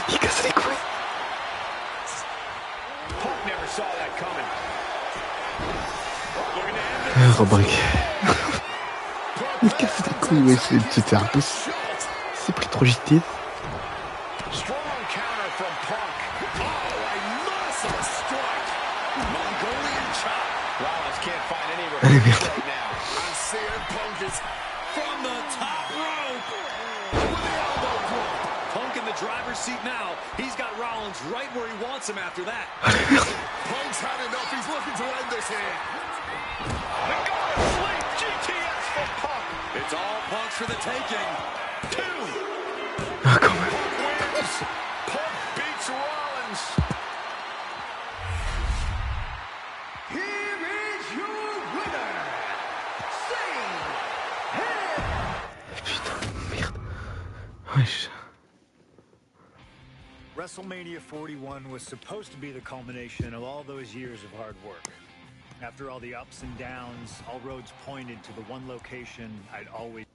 Speaker 4: Il casse les couilles.
Speaker 3: Punk never saw that coming. Looking to end it.
Speaker 4: Rebrique. Il casse les couilles, ouais, c'était impossible. C'est pris trop JT.
Speaker 3: Strong counter from Punk. Oh, a merciless strike. Mongolian chop. Rollins can't find any reprieve right now.
Speaker 5: And CM Punk is
Speaker 6: From the top rope.
Speaker 5: with the elbow drop.
Speaker 6: Punk in the driver's seat now. He's got Rollins right where he wants him after that.
Speaker 5: Punk's had enough. He's looking to end this here.
Speaker 3: The God of Sleep. GTS from Punk.
Speaker 6: It's all Punk's for the taking. 2.
Speaker 4: Ah, quand même.
Speaker 3: Wins. Punk beats Rollins.
Speaker 7: Here is your winner, Sing
Speaker 4: Putain, merde. Wesh.
Speaker 2: WrestleMania 41 was supposed to be the culmination of all those years of hard work. After all the ups and downs, all roads pointed to the one location I'd always...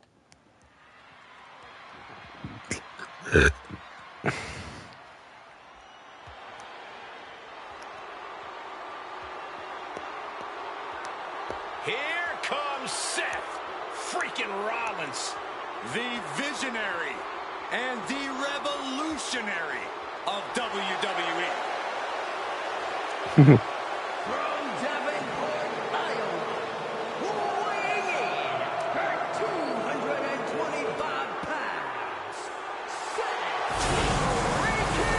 Speaker 3: Here comes Seth freaking Rollins.
Speaker 6: The visionary and the revolutionary of WWE.
Speaker 7: from Davenport, Iowa, weighing in at 225 pounds, Seth freaking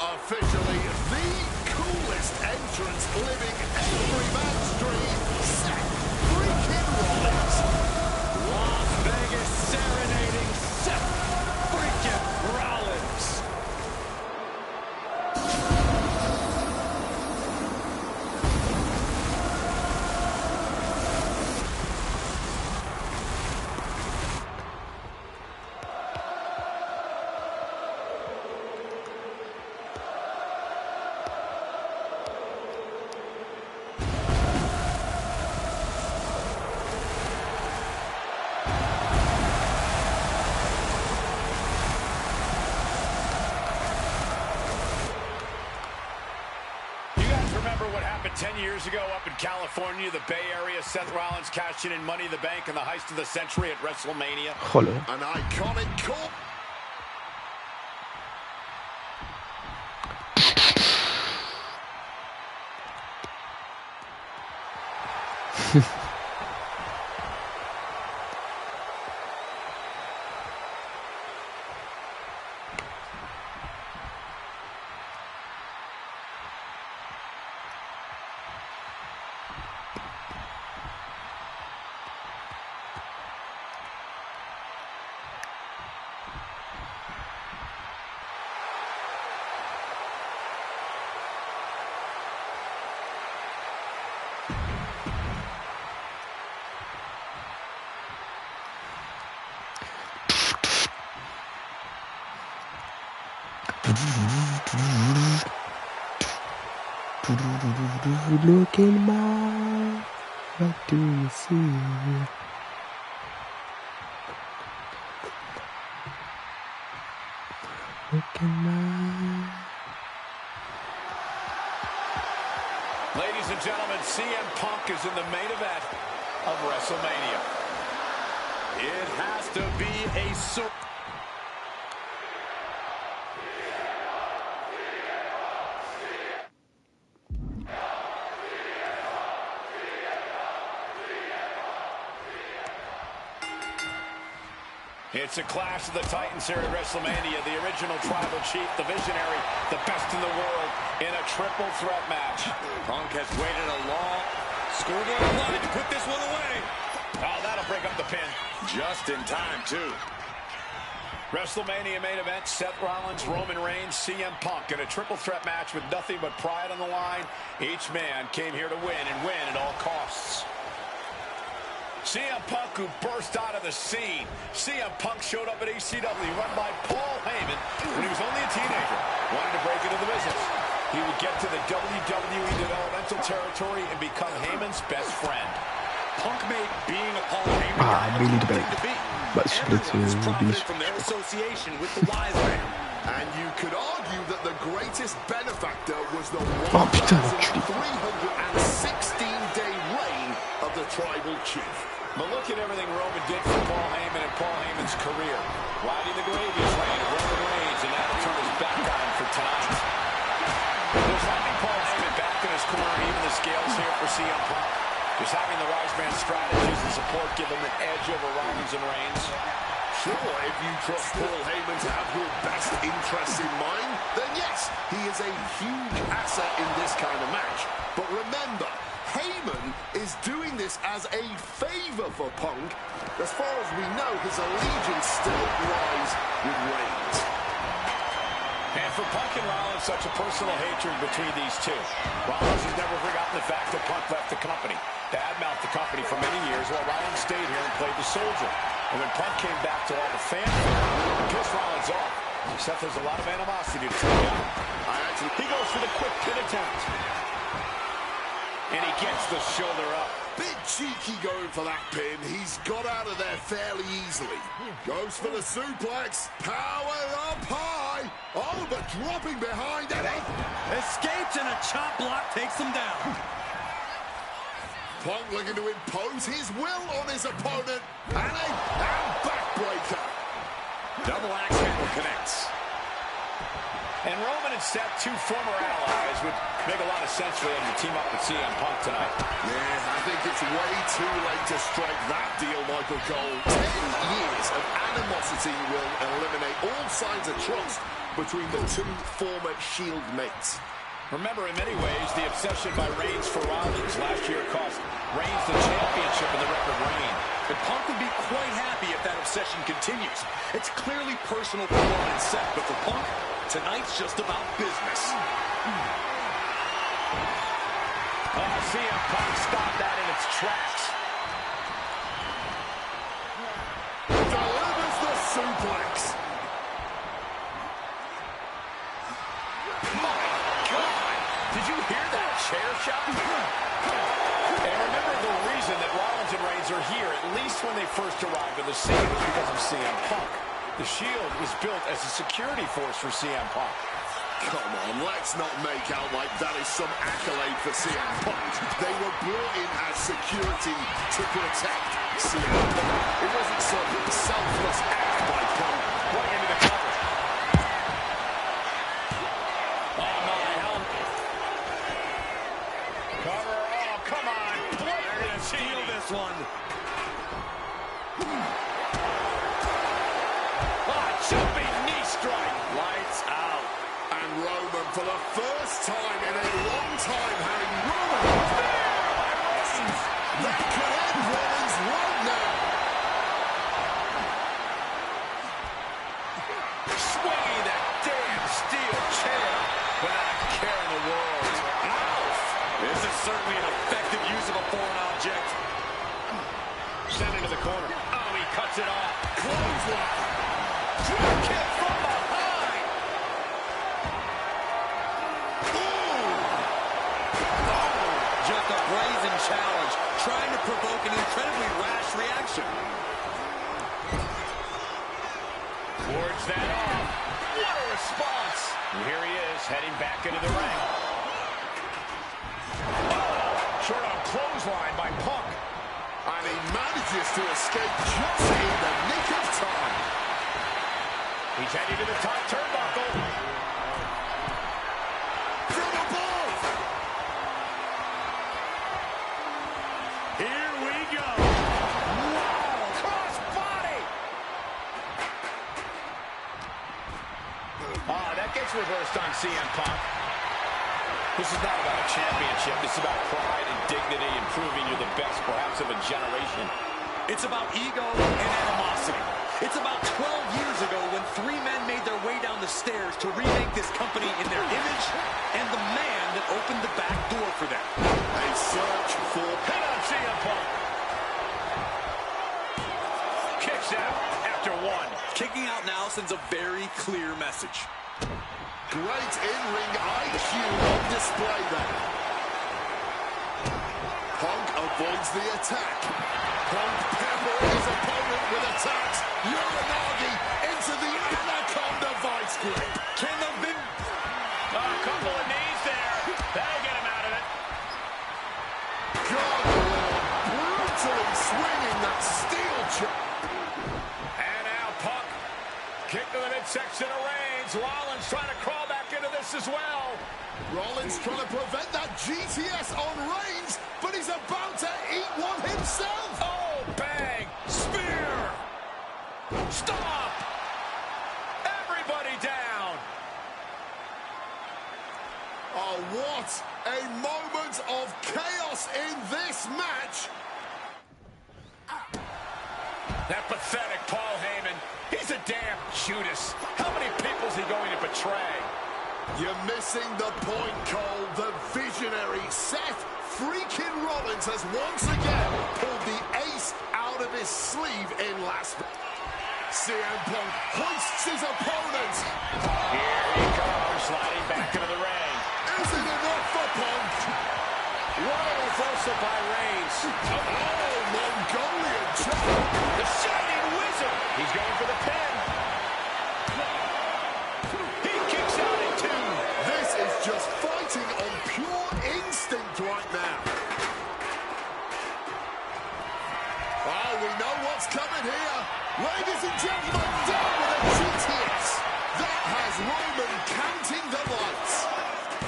Speaker 5: Officially the coolest entrance living every man's dream, Seth freaking Rollins.
Speaker 6: Las Vegas serenading Seth freaking Rollins.
Speaker 3: You guys remember what happened 10 years ago up in California, the Bay Area? Seth Rollins cashing in Money in the Bank in the heist of the century at WrestleMania.
Speaker 4: Oh là.
Speaker 5: An iconic call.
Speaker 4: Look in my, what do you see? Look in my.
Speaker 3: Ladies and gentlemen, CM Punk is in the main event of WrestleMania. It has to be a It's a clash of the Titans here at WrestleMania. The original tribal chief, the visionary, the best in the world in a triple threat match.
Speaker 9: Punk has waited a long scoreboard line to put this one away.
Speaker 3: Oh, that'll break up the pin.
Speaker 9: Just in time, too.
Speaker 3: WrestleMania main event, Seth Rollins, Roman Reigns, CM Punk in a triple threat match with nothing but pride on the line. Each man came here to win and win at all costs. CM Punk, who burst out of the scene. CM Punk showed up at ECW, run by Paul Heyman when he was only a teenager. Wanted to break into the business. He would get to the WWE developmental territory and become Heyman's best friend.
Speaker 9: Punk made being a Paul Heyman guy a
Speaker 4: Billy
Speaker 9: tough thing to beat. Everyone's profited from their association with the wise man.
Speaker 5: And you could argue that the greatest benefactor was the
Speaker 4: Oh putain, enculé.
Speaker 5: 316-day reign of the tribal chief.
Speaker 3: But look at everything Roman did for Paul Heyman and Paul Heyman's career. Riding the gravy train of Roman Reigns, and now to turn his back on him for tonight. There's having Paul Heyman back in his corner, even the scales here for CM Punk. Just having the Rise Man strategies and support give him an edge over Rollins and Reigns.
Speaker 5: Sure, if you trust Paul Heyman to have your best interests in mind, then yes, he is a huge asset in this kind of match. But remember, Heyman is doing this as a favor for Punk. As far as we know, his allegiance still lies with Reigns.
Speaker 3: And for Punk and Rollins, such a personal hatred between these two. Rollins has never forgotten the fact that Punk left the company. Badmouthed the company for many years while Rollins stayed here and played the soldier. And when Punk came back to all the fanfare, he pissed Rollins off. Seth has a lot of animosity to take out. He goes for the quick pin attempt. And he gets the shoulder up.
Speaker 5: Bit cheeky going for that pin. He's got out of there fairly easily. Goes for the suplex. Power up high. Oh, but dropping behind Eddie.
Speaker 9: Escapes and a chop block takes him down.
Speaker 5: Punk looking to impose his will on his opponent. And a backbreaker.
Speaker 3: Double axe handle connects. And Roman and Seth, two former allies, would make a lot of sense for them to team up with CM Punk tonight.
Speaker 5: Yeah, I think it's way too late to strike that deal, Michael Cole. 10 years of animosity will eliminate all signs of trust between the two former Shield mates.
Speaker 3: Remember, in many ways, the obsession by Reigns for Rollins last year cost Reigns the championship in the record reign.
Speaker 9: And Punk would be quite happy if that obsession continues. It's clearly personal for Roman and Seth, but for Punk, tonight's just about business.
Speaker 3: CM Punk stopped that in its tracks.
Speaker 5: Delivers the suplex.
Speaker 3: My God! Did you hear that chair shot? And remember, the reason that Rollins and Reigns are here, at least when they first arrived on the scene, was because of CM Punk. The Shield was built as a security force for CM Punk.
Speaker 5: Come on, let's not make out like that is some accolade for CM Punk. They were brought in as security to protect CM Punk. It wasn't some selfless act by Punk.
Speaker 3: Running into the cover. Oh, my help. Cover. Oh, come on. They're going to steal this one. Jumping knee strike. Lights out.
Speaker 5: And Roman, for the first time in a long time, having Roman that could end Roman's run now.
Speaker 3: Swinging that damn steel chair without a care in the world. Ouch.
Speaker 9: This is certainly an effective use of a foreign object.
Speaker 3: Sent into the corner. Oh, he cuts it off.
Speaker 5: Clothesline.
Speaker 3: Drop kick from behind.
Speaker 9: Just a brazen challenge, trying to provoke an incredibly rash reaction.
Speaker 3: Wards that off. What a response. And here he is, heading back into the ring. Oh, short on clothesline by Punk.
Speaker 5: And he manages to escape just in the nick of time.
Speaker 3: He's heading to the top turnbuckle.
Speaker 5: From above.
Speaker 3: Here we go. Wow, cross body. That gets reversed on CM Punk.
Speaker 9: This is not about a championship. This is about pride and dignity and proving you're the best, perhaps, of a generation.
Speaker 6: It's about ego and animosity. It's about 12 years ago when three men made their way down the stairs to remake this company in their image, and the man that opened the back door for them.
Speaker 5: A search for
Speaker 3: Hit on CM Punk. Kicks out after one.
Speaker 6: Kicking out now sends a very clear message.
Speaker 5: great in-ring IQ on display there. Punk avoids the attack. Punk peppering his opponent with attacks. Uranagi into the Anaconda vice grip.
Speaker 3: Can the big... a couple of knees there. That'll get him out of it.
Speaker 5: God, brutally swinging that steel chop.
Speaker 3: And now Punk. Kick to the midsection of Reigns. Rollins trying to crawl back into this as well.
Speaker 5: Rollins trying to prevent that GTS on Reigns, but he's about to eat one himself.
Speaker 3: Oh, bang. Spear. Stop. Everybody down.
Speaker 5: Oh, what a moment of chaos in this match.
Speaker 3: That pathetic Paul Heyman. He's a damn Judas. How many people is he going to betray?
Speaker 5: You're missing the point, Cole. The visionary Seth freaking Rollins has once again pulled the ace out of his sleeve in Las Vegas. CM Punk hoists his opponent.
Speaker 3: Here he comes, sliding back into the ring.
Speaker 5: Is it enough for Punk?
Speaker 3: What a reversal by Reigns.
Speaker 5: Oh, Mongolian chop.
Speaker 3: The Shining Wizard. He's going for the pin. He kicks out at two.
Speaker 5: This is just fighting on pure instinct right now. Oh, we know what's coming here. Ladies and gentlemen, down with a GTS. That has Roman counting the lights.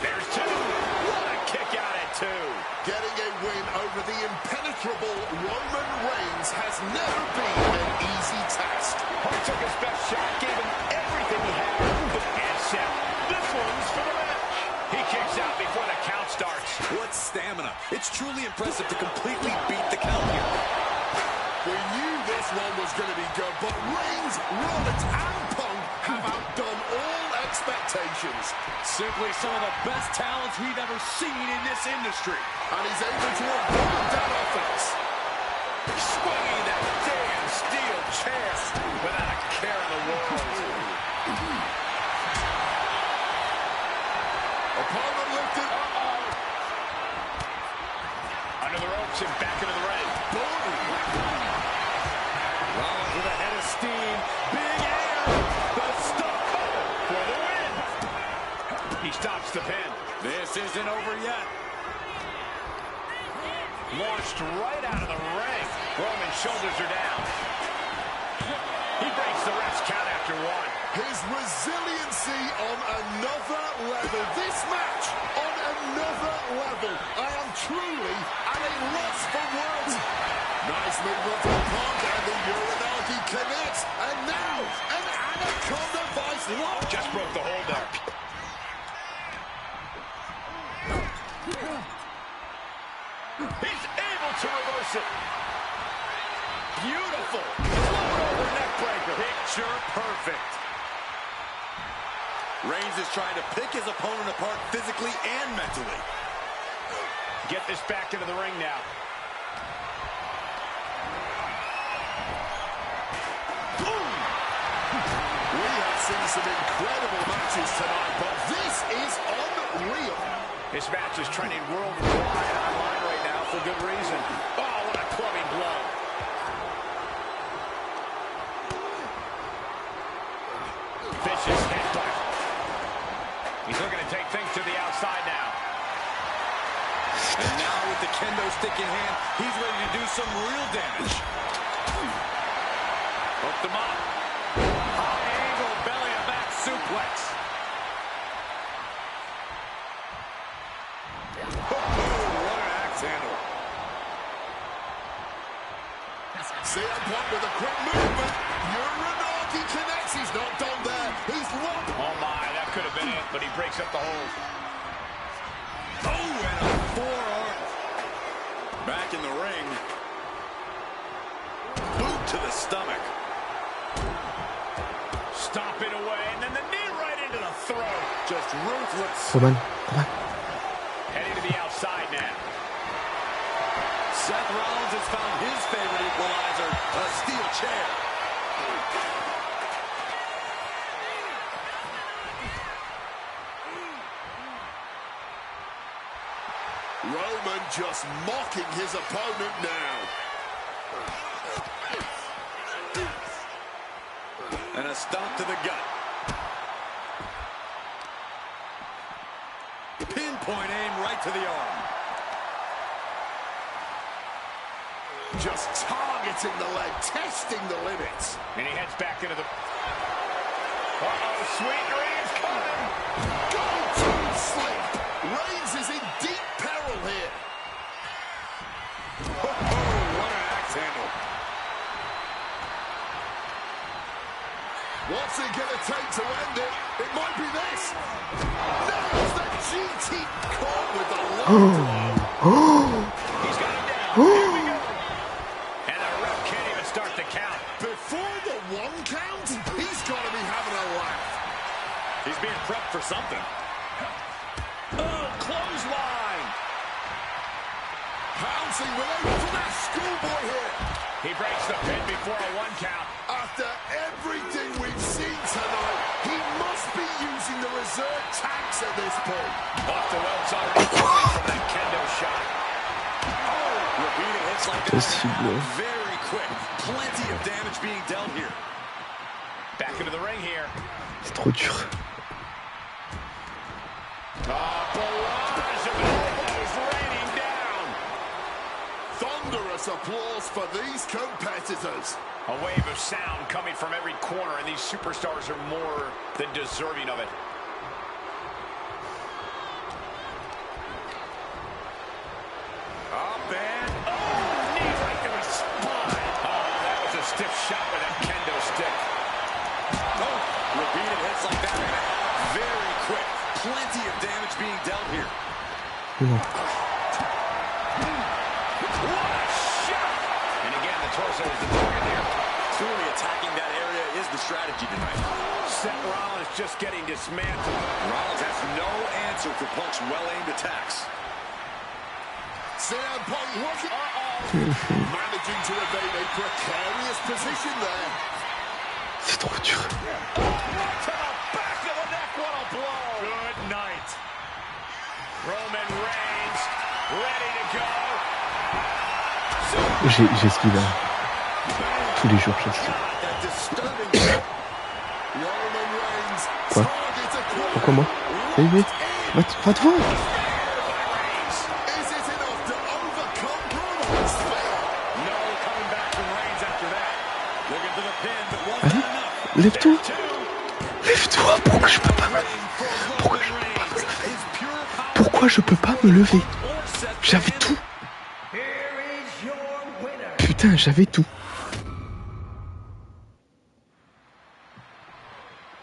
Speaker 3: There's two. What a kick out at two.
Speaker 5: Getting a win over the impenetrable Roman Reigns has never been an easy task.
Speaker 3: Punk took his best shot, gave him everything he had. And Seth, this one's for the match. He kicks out before the count starts.
Speaker 6: What stamina. It's truly impressive to completely beat the count here.
Speaker 5: We knew this one was going to be good, but Reigns, Rollins, and Punk have outdone all expectations.
Speaker 6: Simply some of the best talents we've ever seen in this industry.
Speaker 5: And he's able to avoid that offense.
Speaker 3: Swinging that damn steel chair without a care in the world.
Speaker 5: Opponent lifted.
Speaker 3: Under the ropes and back into the ring.
Speaker 6: Rollins with a head of steam. Big air. The stop
Speaker 3: For the win. He stops the pin.
Speaker 6: This isn't over yet.
Speaker 3: Launched right out of the ring. Roman's shoulders are down. He breaks the ref's count after one.
Speaker 5: His resiliency on another level. This match on another level. I am truly at a loss for words. Nice movement from Punk, and the Uranagi connects. And now, an Anaconda vice lock.
Speaker 3: Just broke the hold there. He's able to reverse it. Beautiful. Float over neck breaker. Picture perfect.
Speaker 6: Reigns is trying to pick his opponent apart physically and mentally.
Speaker 3: Get this back into the ring now.
Speaker 5: We have seen some incredible matches tonight, but this is unreal.
Speaker 3: This match is trending worldwide online right now for good reason. Oh, what a clubbing blow. Vicious headbutt. He's looking to take things to the outside now.
Speaker 6: And now with the kendo stick in hand, he's ready to do some real damage.
Speaker 3: Hooked him up. High angle belly to back suplex.
Speaker 6: What an axe handle.
Speaker 5: CM Punk with a quick movement. Uranagi connects he's not done there. He's locked.
Speaker 3: Oh my, that could have been it, but he breaks up the hold.
Speaker 9: Oh, and a forearm. Back in the ring. Boot to the stomach.
Speaker 3: Stop it away, and then the knee right into the throat.
Speaker 9: Just ruthless.
Speaker 4: Come on.
Speaker 3: Heading to the outside now.
Speaker 9: Seth Rollins has found his favorite equalizer, a steel chair.
Speaker 5: Roman just mocking his opponent now.
Speaker 9: And a stomp to the gut. Pinpoint aim right to the arm.
Speaker 5: Just targeting the leg, testing the limits.
Speaker 3: And he heads back into the... Uh-oh, sweet dreams coming.
Speaker 5: Go to sleep. Reigns is in deep peril here.
Speaker 9: Oh, what an axe handle.
Speaker 5: What's it going to take to end it? It might be this. Nails the GT caught with the low.
Speaker 3: He's got him down. Here we go. And the ref can't even start the count.
Speaker 5: Before the 1 count, he's got to be having a laugh.
Speaker 9: He's being prepped for something. Oh, clothesline.
Speaker 5: Pouncing with aim for that schoolboy here.
Speaker 3: He breaks the pin before a 1 count.
Speaker 5: After everything we've seen tonight, he must be using the reserve tanks at this point.
Speaker 3: Off the ropes already coming from that kendo shot.
Speaker 9: Oh, repeating hits like that. Very quick. Plenty of damage being dealt here.
Speaker 3: Back into the ring here.
Speaker 4: C'est trop dur.
Speaker 3: Barrage of elbows raining down.
Speaker 5: Thunderous applause for these competitors.
Speaker 3: A wave of sound coming from every corner, and these superstars are more than deserving of it.
Speaker 9: Up and...
Speaker 3: Oh, knee right to his spine. Oh, that was a stiff shot with that kendo stick.
Speaker 9: Oh, repeated hits like that are going to add very quick. Plenty of damage being dealt here.
Speaker 3: What a shot! And again, the torso is the target here.
Speaker 9: Clearly attacking that area is the strategy tonight.
Speaker 3: Seth Rollins just getting dismantled.
Speaker 9: Rollins has no answer for Punk's well-aimed attacks.
Speaker 5: CM Punk managing to evade a precarious position there.
Speaker 4: C'est trop dur.
Speaker 3: To the back of the neck, what a blow! Good night. Roman Reigns, ready to go.
Speaker 4: J'esquive. Tous les jours, j'esquive. Quoi? Pourquoi moi? Oui. Va te voir. Allez, lève-toi. Lève-toi. Pourquoi je peux pas me lever? J'avais tout. Putain, j'avais tout.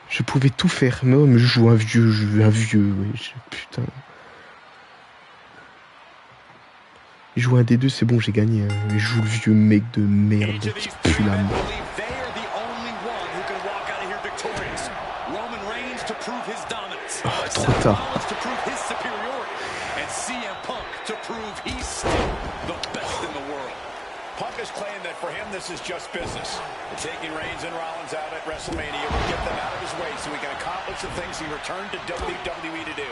Speaker 4: Je pouvais tout faire. Mais je joue un vieux, ouais, putain. Je joue un des deux, c'est bon, j'ai gagné. Je joue le vieux mec de merde qui pue la mort. Oh, trop tard.
Speaker 3: Punk is claiming that for him this is just business. Taking Reigns and Rollins out at WrestleMania will get them out of his way so he can accomplish the things he returned to WWE to do,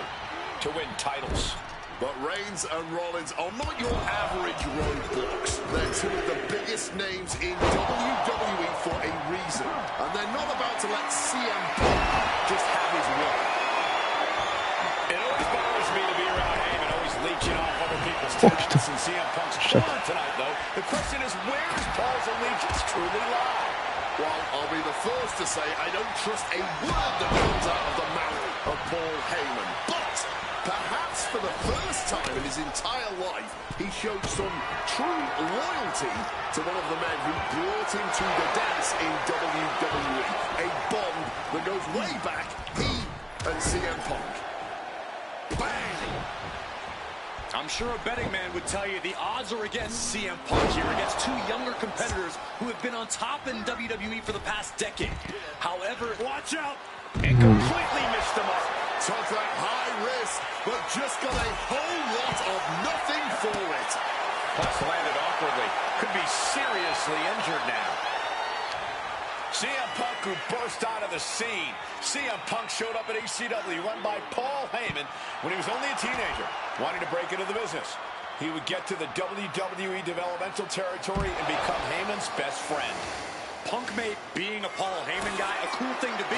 Speaker 3: to win titles.
Speaker 5: But Reigns and Rollins are not your average roadblocks. They're two of the biggest names in WWE for a reason. And they're not about to let CM Punk just have his way.
Speaker 3: It always bothers me to be around Heyman, always leeching off other people's talents. And CM Punk's gone tonight, though. The question is, where does Paul's allegiance truly lie?
Speaker 5: Well, I'll be the first to say I don't trust a word that comes out of the mouth of Paul Heyman. But perhaps for the first time in his entire life, he showed some true loyalty to one of the men who brought him to the dance in WWE. A bomb way back, he and CM Punk. Bang!
Speaker 9: I'm sure a betting man would tell you the odds are against CM Punk here, against two younger competitors who have been on top in WWE for the past decade. However, watch out! And completely missed the mark.
Speaker 5: Took that high risk, but just got a whole lot of nothing for it.
Speaker 3: Plus landed awkwardly. Could be seriously injured now. CM Punk, who burst out of the scene. CM Punk showed up at ECW, run by Paul Heyman, when he was only a teenager, wanting to break into the business. He would get to the WWE developmental territory and become Heyman's best friend.
Speaker 9: Punk made being a Paul Heyman guy a cool thing to be.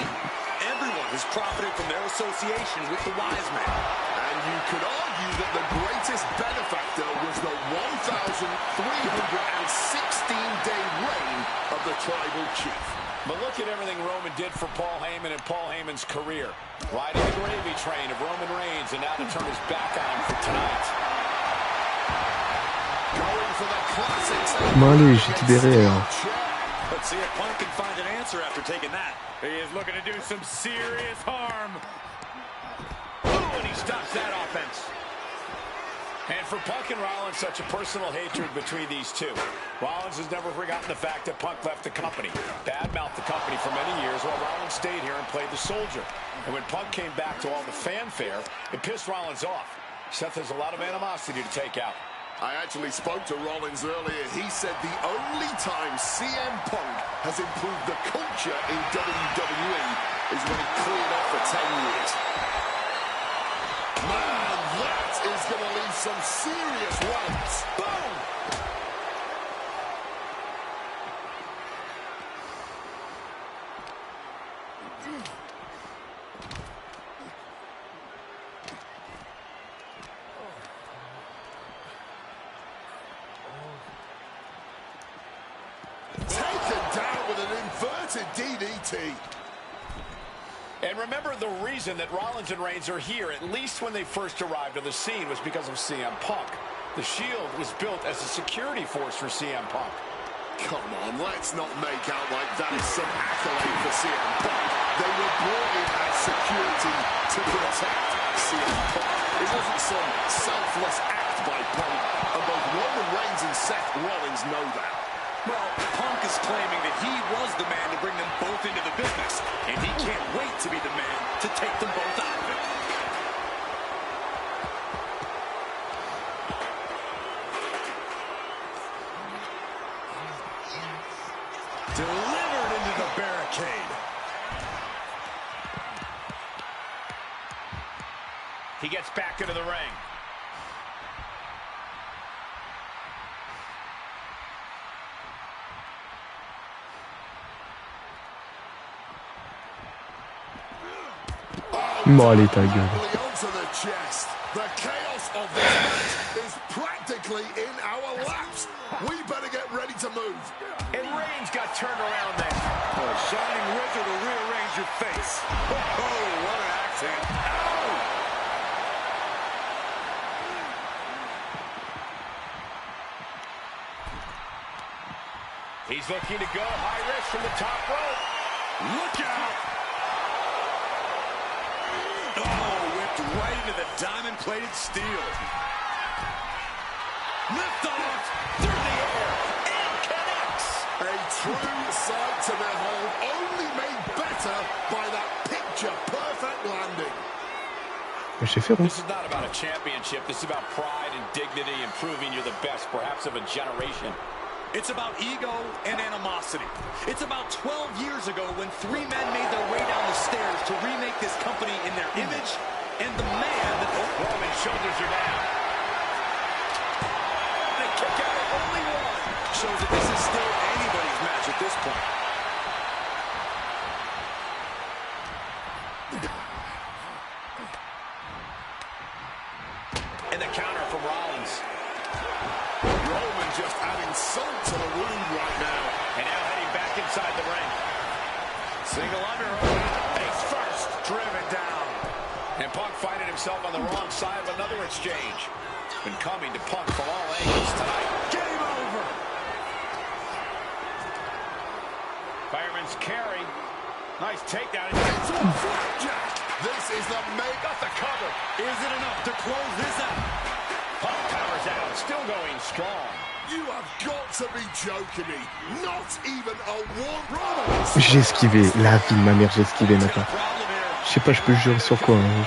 Speaker 9: Everyone has profited from their association with the wise man.
Speaker 5: And you could argue that the greatest benefactor was the 1,316-day reign of the Tribal Chief.
Speaker 3: But look at everything Roman did for Paul Heyman and Paul Heyman's career. Riding the gravy train of Roman Reigns, and now to turn his back on him for tonight.
Speaker 5: Going for the classics.
Speaker 4: Allez, j'étais derrière.
Speaker 9: Let's see if Punk can find an answer after taking that.
Speaker 3: He is looking to do some serious harm. Ooh, and he stops that offense. And for Punk and Rollins, such a personal hatred between these two. Rollins has never forgotten the fact that Punk left the company, badmouthed the company for many years, while Rollins stayed here and played the soldier. And when Punk came back to all the fanfare, it pissed Rollins off. Seth has a lot of animosity to take out.
Speaker 5: I actually spoke to Rollins earlier. He said the only time CM Punk has improved the culture in WWE is when he cleared off for 10 years. Man, that is going to leave some serious welts. Boom! Taken down with an inverted DDT.
Speaker 3: And remember, the reason that Rollins and Reigns are here, at least when they first arrived on the scene, was because of CM Punk. The Shield was built as a security force for CM Punk.
Speaker 5: Come on, let's not make out like that is some accolade for CM Punk. They were brought in as security to protect CM Punk. It wasn't some selfless act by Punk, and both Roman Reigns and Seth Rollins know that.
Speaker 9: Well, Punk is claiming that he was the man to bring them both into the business, and he can't wait to be the man to take them both out of it. Delivered into the barricade.
Speaker 3: He gets back into the ring.
Speaker 4: Bon, allez, ta gueule.
Speaker 5: The chaos of this match is practically in our laps. We better get ready to move.
Speaker 3: And Reigns got turned around there.
Speaker 9: A shining wizard will rearrange your face. Oh, what an accent. Ow!
Speaker 3: He's looking to go high risk from the top rope.
Speaker 9: Look out! Oh, whipped right into the diamond-plated steel. Lift off through the air and connects.
Speaker 5: A true sight to behold, only made better by that picture-perfect landing.
Speaker 3: This is not about a championship. This is about pride and dignity and proving you're the best, perhaps of a generation.
Speaker 9: It's about ego and animosity. It's about 12 years ago when three men made their way down the stairs to remake this company in their image, and the man that
Speaker 3: Roman's shoulders are down.
Speaker 9: And a kick out of only one shows that this is still anybody's match at this point.
Speaker 3: And the counter from Rollins.
Speaker 5: Roman just adding salt to the wound right now.
Speaker 3: And now heading back inside the ring. Single underhook. Face first. Driven down. And Punk finding himself on the wrong side of another exchange. Been coming to Punk from all angles tonight.
Speaker 9: Game over.
Speaker 3: Fireman's carry. Nice takedown.
Speaker 5: Into a flapjack. This is the make of the cover.
Speaker 6: Is it enough to close this out?
Speaker 3: Punk powers out, still going strong.
Speaker 5: You have got to be joking me. Not even a one.
Speaker 4: J'ai esquivé. La vie de ma mère, j'ai esquivé maintenant. Je sais pas, je peux jurer sur quoi. Hein.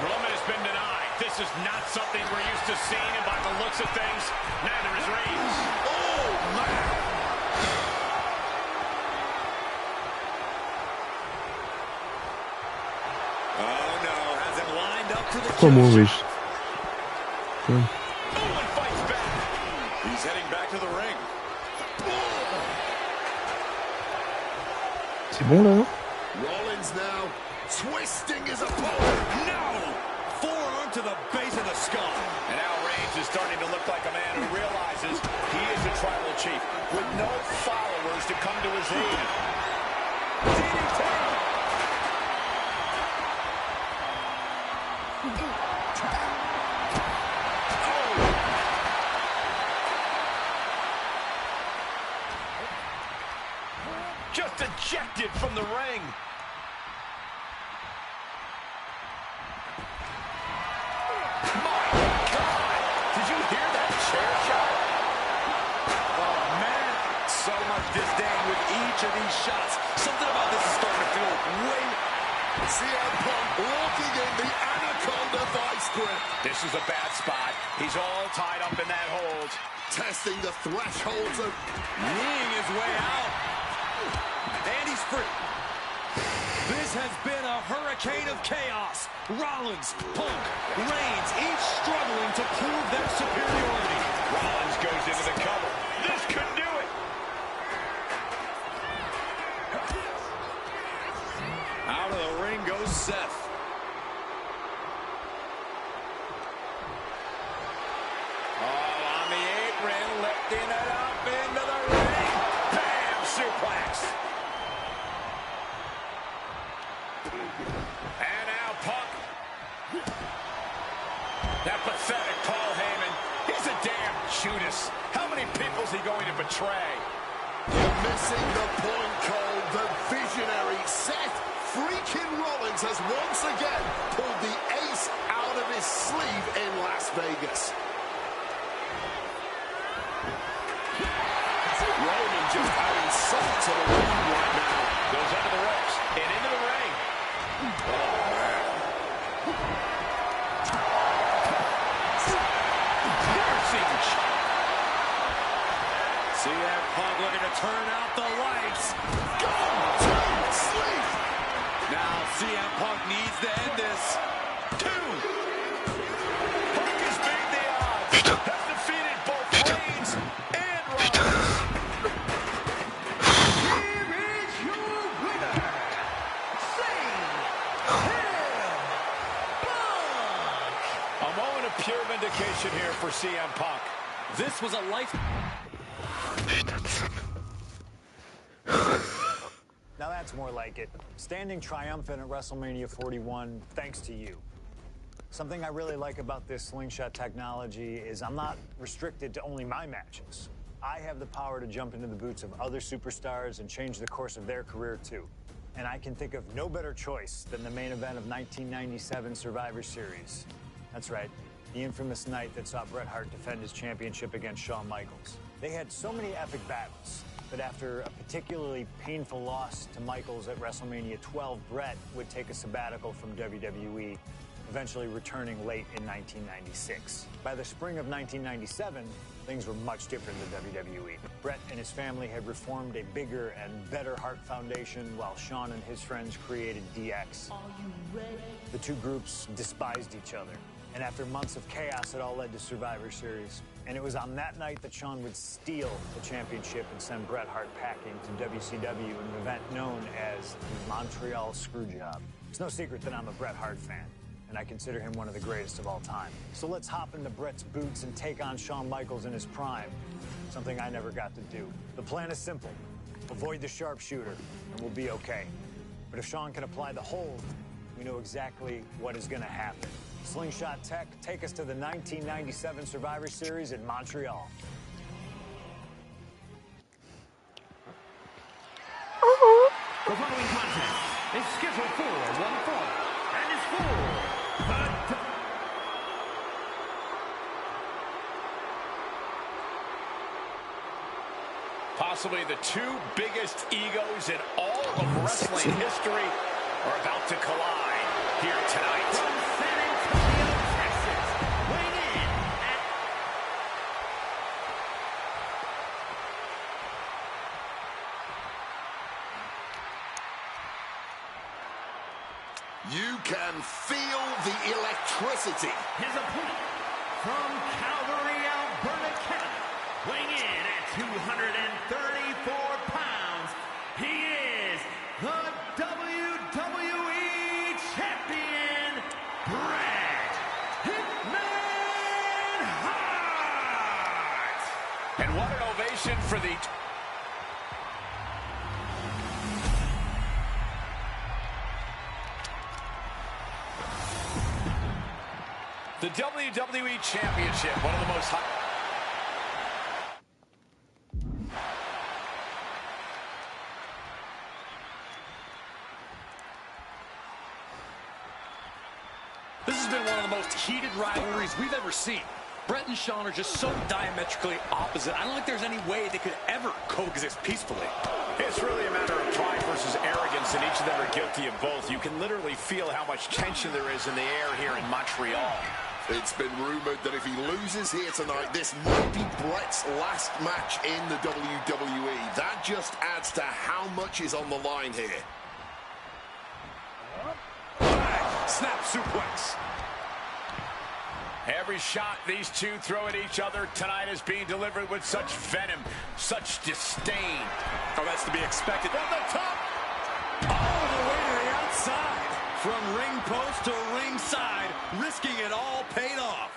Speaker 3: Roman has been denied. This is not something we're used to seeing, and by the looks of things, neither is Reigns.
Speaker 5: Oh, man.
Speaker 6: Oh, no. Has him lined up for the
Speaker 4: Pourquoi moi, wesh?
Speaker 3: Owen fights back.
Speaker 6: He's heading back to the ring.
Speaker 4: C'est bon, là, non?
Speaker 5: Rollins now twisting his opponent.
Speaker 6: No! Forearm to the base of the skull.
Speaker 3: And now Reigns is starting to look like a man who realizes he is a tribal chief with no followers to come to his aid. DDT! Just ejected from the ring. My God! Did you hear that chair shot?
Speaker 6: Oh, man. So much disdain with each of these shots. Something about this is starting to feel way...
Speaker 5: CM Punk locking in the Anaconda vice grip.
Speaker 3: This is a bad spot. He's all tied up in that hold.
Speaker 5: Testing the thresholds of...
Speaker 6: kneeing his way out. And he's free. This has been a hurricane of chaos. Rollins, Punk, Reigns, each struggling to prove their superiority.
Speaker 3: Rollins goes into the cover. This could do it.
Speaker 6: Out of the ring goes Seth.
Speaker 3: All on the apron, lifting it up into the ring. Bam! Suplex. And now Punk. That pathetic Paul Heyman. He's a damn Judas. How many people's he going to betray?
Speaker 5: You're missing the point, Cole. The visionary Seth freaking Rollins has once again pulled the ace out of his sleeve in Las Vegas. Roman just adding salt to the wound right now.
Speaker 3: Goes under the ropes and into the ring. Oh, man.
Speaker 6: CM Punk looking to turn out the lights.
Speaker 5: Go to sleep.
Speaker 6: Now CM Punk needs to end this.
Speaker 3: Punk has beat the odds. Has defeated both Reigns and Rollins.
Speaker 7: Here is your winner,
Speaker 3: A moment of pure vindication here for CM Punk.
Speaker 6: This was a life...
Speaker 2: Now that's more like it. Standing triumphant at WrestleMania 41 thanks to you. Something I really like about this slingshot technology is I'm not restricted to only my matches. I have the power to jump into the boots of other superstars and change the course of their career too. And I can think of no better choice than the main event of 1997 Survivor Series. That's right, the infamous night that saw Bret Hart defend his championship against Shawn Michaels. They had so many epic battles, but after a particularly painful loss to Michaels at WrestleMania 12, Bret would take a sabbatical from WWE, eventually returning late in 1996. By the spring of 1997, things were much different than WWE. Bret and his family had reformed a bigger and better Hart Foundation, while Shawn and his friends created DX.
Speaker 10: Are you ready?
Speaker 2: The two groups despised each other, and after months of chaos, it all led to Survivor Series. And it was on that night that Shawn would steal the championship and send Bret Hart packing to WCW in an event known as the Montreal Screwjob. It's no secret that I'm a Bret Hart fan, and I consider him one of the greatest of all time. So let's hop into Bret's boots and take on Shawn Michaels in his prime, something I never got to do. The plan is simple. Avoid the sharpshooter, and we'll be okay. But if Shawn can apply the hold, we know exactly what is going to happen. Slingshot Tech, take us to the 1997 Survivor Series in Montreal.
Speaker 3: possibly the two biggest egos in all of wrestling history are about to collide here tonight.
Speaker 7: From San Antonio, Texas, weighing in at...
Speaker 5: You can feel the electricity.
Speaker 7: His opponent from Calgary, Alberta, Canada, weighing in at 234 pounds, he is the WWE Champion, Bret Hitman Hart!
Speaker 3: And what an ovation for the... The WWE Championship, one of the most high...
Speaker 6: This has been one of the most heated rivalries we've ever seen. Bret and Shawn are just so diametrically opposite. I don't think there's any way they could ever coexist peacefully.
Speaker 3: It's really a matter of pride versus arrogance, and each of them are guilty of both. You can literally feel how much tension there is in the air here in Montreal.
Speaker 5: It's been rumored that if he loses here tonight, this might be Bret's last match in the WWE. That just adds to how much is on the line here.
Speaker 3: Snap suplex. Every shot these two throw at each other tonight is being delivered with such venom, such disdain.
Speaker 6: Oh, that's to be expected. From the top. All the way to the outside. From ring post to ringside, risking it all paid off.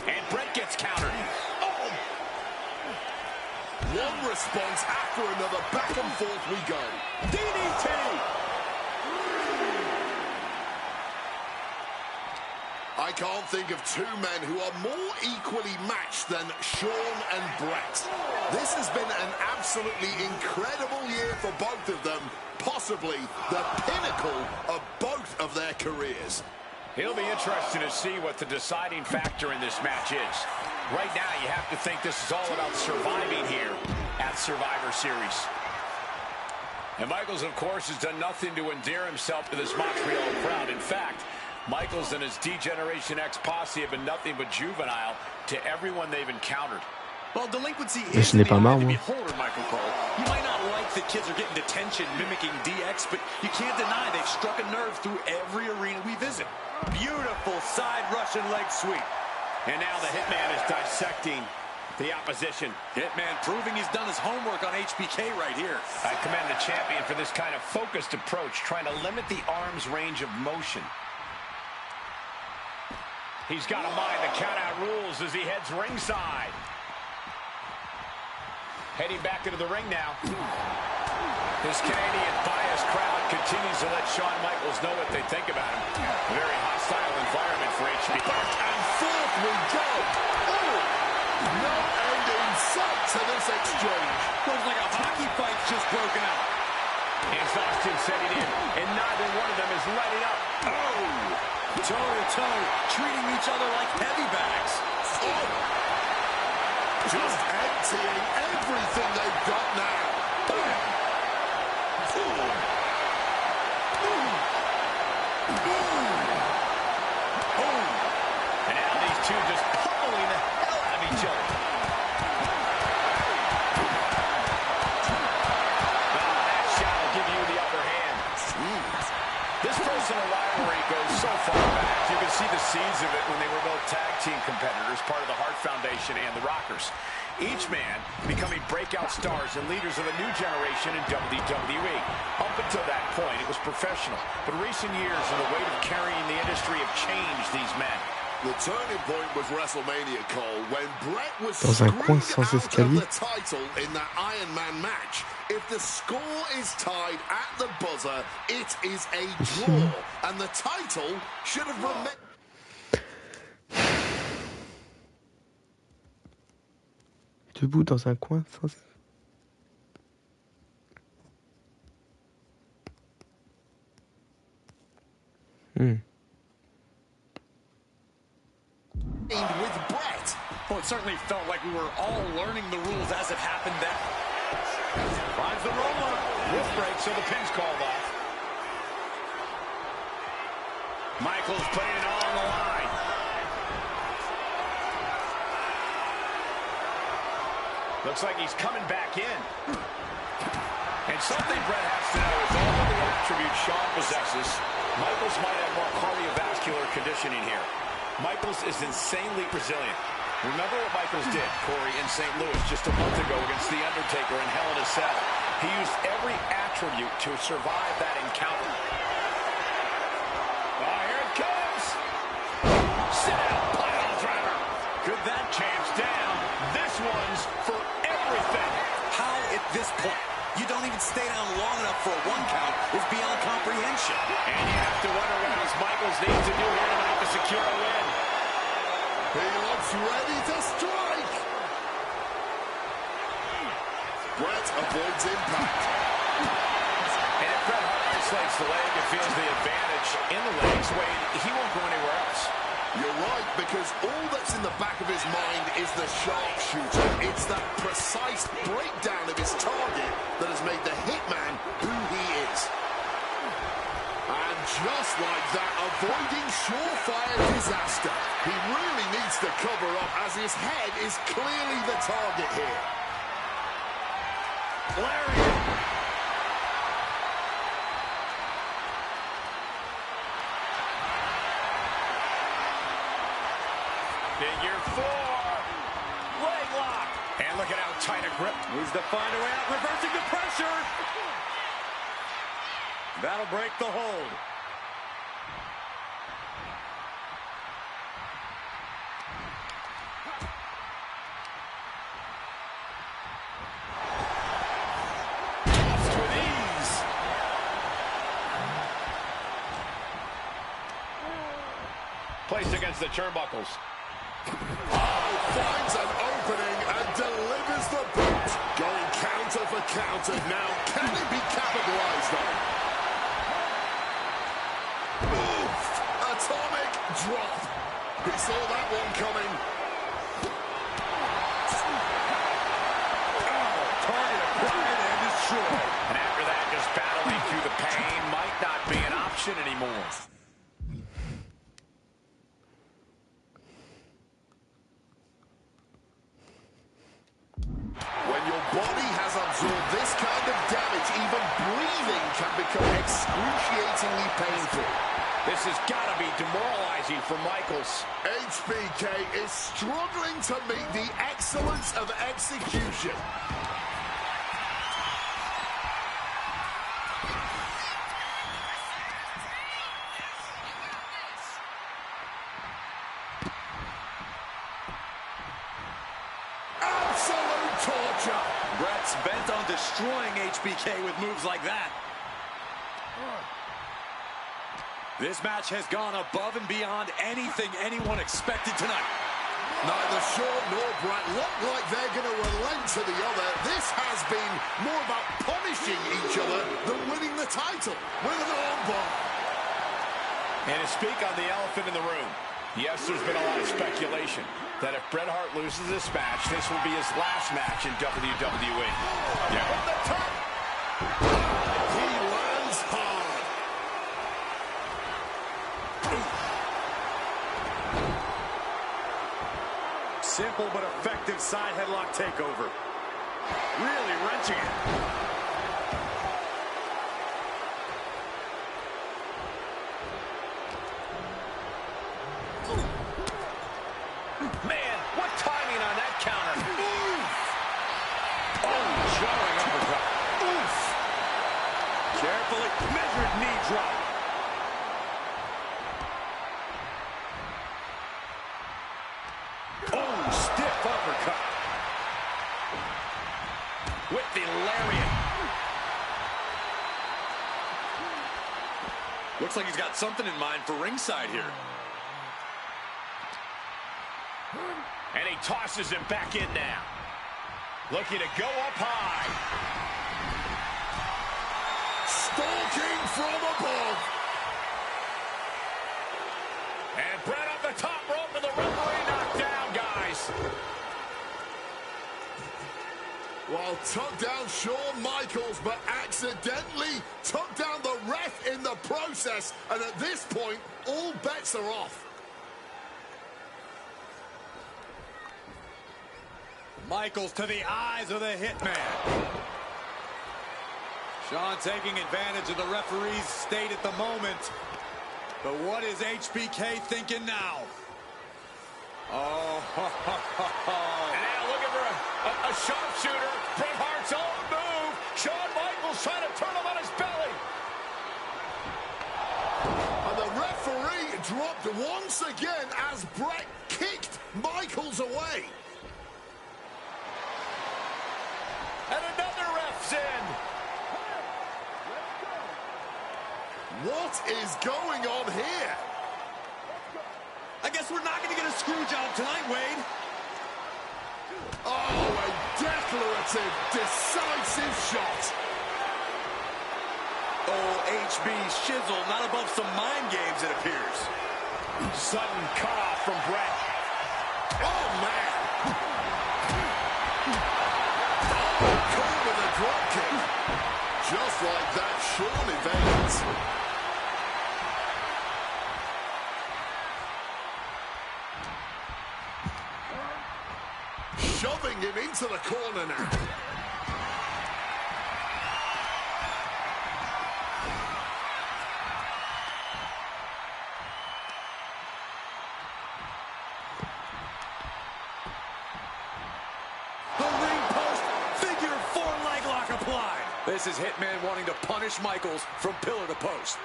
Speaker 3: And Bret gets countered.
Speaker 5: Oh! One response after another, back and forth we go. DDT! I can't think of two men who are more equally matched than Shawn and Bret. This has been an absolutely incredible year for both of them, possibly the pinnacle of both of their careers.
Speaker 3: It'll be interesting to see what the deciding factor in this match is. Right now, you have to think this is all about surviving here at Survivor Series. And Michaels, of course, has done nothing to endear himself to this Montreal crowd. In fact, Michaels and his D-Generation X posse have been nothing but juvenile to everyone they've encountered.
Speaker 6: Well, delinquency
Speaker 4: Mais
Speaker 6: is
Speaker 4: ce n'est pas marrant.
Speaker 6: the beholder, Michael Cole. You might not like that kids are getting detention mimicking DX, but you can't deny they've struck a nerve through every arena we visit. Beautiful side Russian leg sweep.
Speaker 3: And now the Hitman is dissecting the opposition.
Speaker 6: Hitman proving he's done his homework on HBK right here.
Speaker 3: I commend the champion for this kind of focused approach, trying to limit the arm's range of motion. He's got to mind the count-out rules as he heads ringside. Heading back into the ring now. This Canadian biased crowd continues to let Shawn Michaels know what they think about him. A very hostile environment for HBK.
Speaker 5: Back and forth we go. Oh! No end in sight to this exchange.
Speaker 6: Looks like a hockey fight's just broken out.
Speaker 3: Exhaustion setting in, and neither one of them is letting up.
Speaker 6: Oh! Toe-to-toe, treating each other like heavy bags.
Speaker 5: Oh! Just emptying everything they've got now.
Speaker 3: And now these two just pummeling the hell out of each other. That shot will give you the upper hand. This personal rivalry goes so far back. You can see the seeds of it when they were both tag team competitors, part of the Hart Foundation and the Rockers. Each man becoming breakout stars and leaders of a new generation in WWE. Up until that point, it was professional. But recent years and the weight of carrying the industry have changed these men.
Speaker 5: The turning point was WrestleMania, Cole, when Bret was
Speaker 4: Dans un coin
Speaker 5: screwed
Speaker 4: sans
Speaker 5: out of
Speaker 4: escalier.
Speaker 5: the title in that Iron Man match. If the score is tied at the buzzer, it is a draw, and the title should have remained.
Speaker 4: Debout dans un coin sans...
Speaker 5: With Brett.
Speaker 6: Well, it certainly felt like we were all learning the rules as it happened then.
Speaker 3: Finds the roll-up. This break, so the pin's called off. Michaels putting it all on the line. Looks like he's coming back in. And something Brett has to know is all of the attributes Shawn possesses, Michaels might have more cardiovascular conditioning here. Michaels is insanely resilient. Remember what Michaels did, Corey, in St. Louis just a month ago against The Undertaker in Hell in a Cell. He used every attribute to survive that encounter. Oh, here it comes. Sit down, pile driver. Good that champ's down. This one's for everything.
Speaker 8: How at this point you don't even stay down long enough for a 1 count is beyond comprehension.
Speaker 3: And you have to wonder what else Michaels needs to do here tonight to secure a win.
Speaker 5: He looks ready to strike. Brett avoids impact.
Speaker 3: And if Bret Hart isolates the leg and feels the advantage in the legs, Wade, he won't go anywhere else.
Speaker 5: You're right, because all that's in the back of his mind is the sharpshooter. It's that precise breakdown of his target that has made the Hitman who he is. And just like that, avoiding surefire disaster. He really needs to cover up as his head is clearly the target here.
Speaker 3: Larry. Figure 4. Leg lock. And look at how tight a grip.
Speaker 6: Needs to find a way out, reversing the pressure. That'll break the hold.
Speaker 3: With ease. Placed against the turnbuckles.
Speaker 5: Finds an opening and delivers the boot. Going counter for counter now. Can it be capitalized on? Oof! Atomic drop. He saw that one coming.
Speaker 6: Target acquired and destroyed.
Speaker 3: And after that, just battling through the pain might not be an option anymore.
Speaker 5: When your body has absorbed this kind of damage, even breathing can become excruciatingly painful.
Speaker 3: This has got to be demoralizing for Michaels.
Speaker 5: HBK is struggling to meet the excellence of execution. Absolute torture.
Speaker 6: Brett's bent on destroying HBK with moves like that. This match has gone above and beyond anything anyone expected tonight.
Speaker 5: Neither Shawn nor Brett look like they're going to relent to the other. This has been more about punishing each other than winning the title with an armbar.
Speaker 3: And to speak on the elephant in the room, yes, there's been a lot of speculation that if Bret Hart loses this match, this will be his last match in WWE.
Speaker 5: Yeah. From the top. He lands hard.
Speaker 6: Simple but effective side headlock takeover. Really wrenching it.
Speaker 3: Man, what timing on that counter. Oof. Oh, jarring uppercut. Oof.
Speaker 6: Carefully measured knee drop.
Speaker 3: Oh, stiff uppercut. With the lariat.
Speaker 6: Looks like he's got something in mind for ringside here.
Speaker 3: And he tosses him back in now. Looking to go up high.
Speaker 5: Stalking from above. Well, took down Shawn Michaels, but accidentally took down the ref in the process. And at this point, all bets are off.
Speaker 6: Michaels to the eyes of the Hitman. Shawn taking advantage of the referee's state at the moment. But what is HBK thinking now? Oh,
Speaker 3: and now looking for a sharpshooter. Bret Hart's own move. Shawn Michaels trying to turn him on his belly.
Speaker 5: And the referee dropped once again as Bret kicked Michaels away.
Speaker 3: And another ref's in.
Speaker 5: What is going on here?
Speaker 6: I guess we're not going to get a screw job tonight, Wade.
Speaker 5: Oh, a declarative, decisive shot.
Speaker 8: Oh, HB shizzle, not above some mind games, it appears.
Speaker 3: Sudden cutoff from Bret.
Speaker 5: Oh, man. Oh, cool with a drop kick. Just like that, Shawn evades. Shoving him into the corner now.
Speaker 6: The ring post, figure 4 leg lock applied.
Speaker 8: This is Hitman wanting to punish Michaels from pillar to post.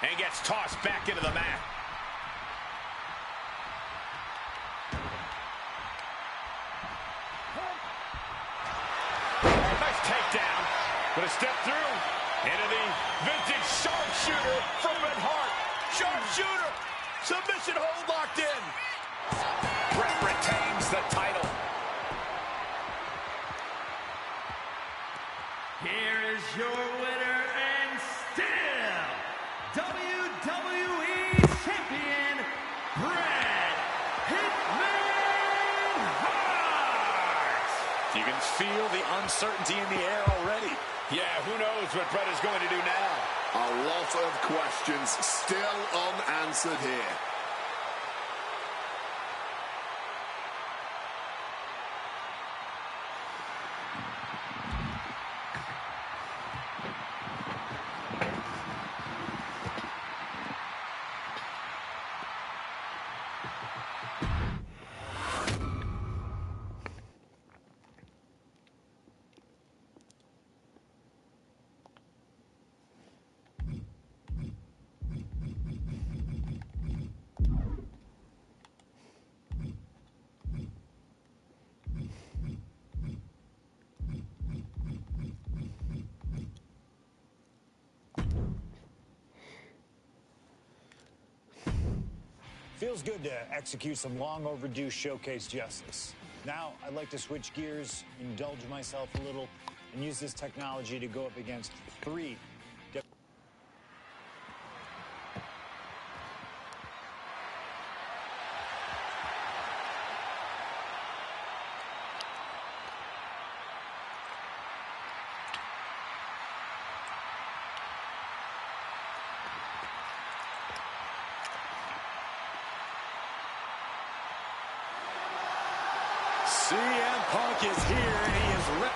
Speaker 3: And gets tossed back into the mat. Nice takedown. But a step through into the vintage sharpshooter from Bret Hart. Sharpshooter. Submission hold locked in. Bret retains the title.
Speaker 7: Here is your winner and still WWE Champion, Bret Hitman Hart.
Speaker 3: You can feel the uncertainty in the air already. Yeah, who knows what Bret is going to do now?
Speaker 5: A lot of questions still unanswered here.
Speaker 2: Feels good to execute some long overdue showcase justice. Now, I'd like to switch gears, indulge myself a little, and use this technology to go up against 3
Speaker 6: CM Punk is here, and he is ready.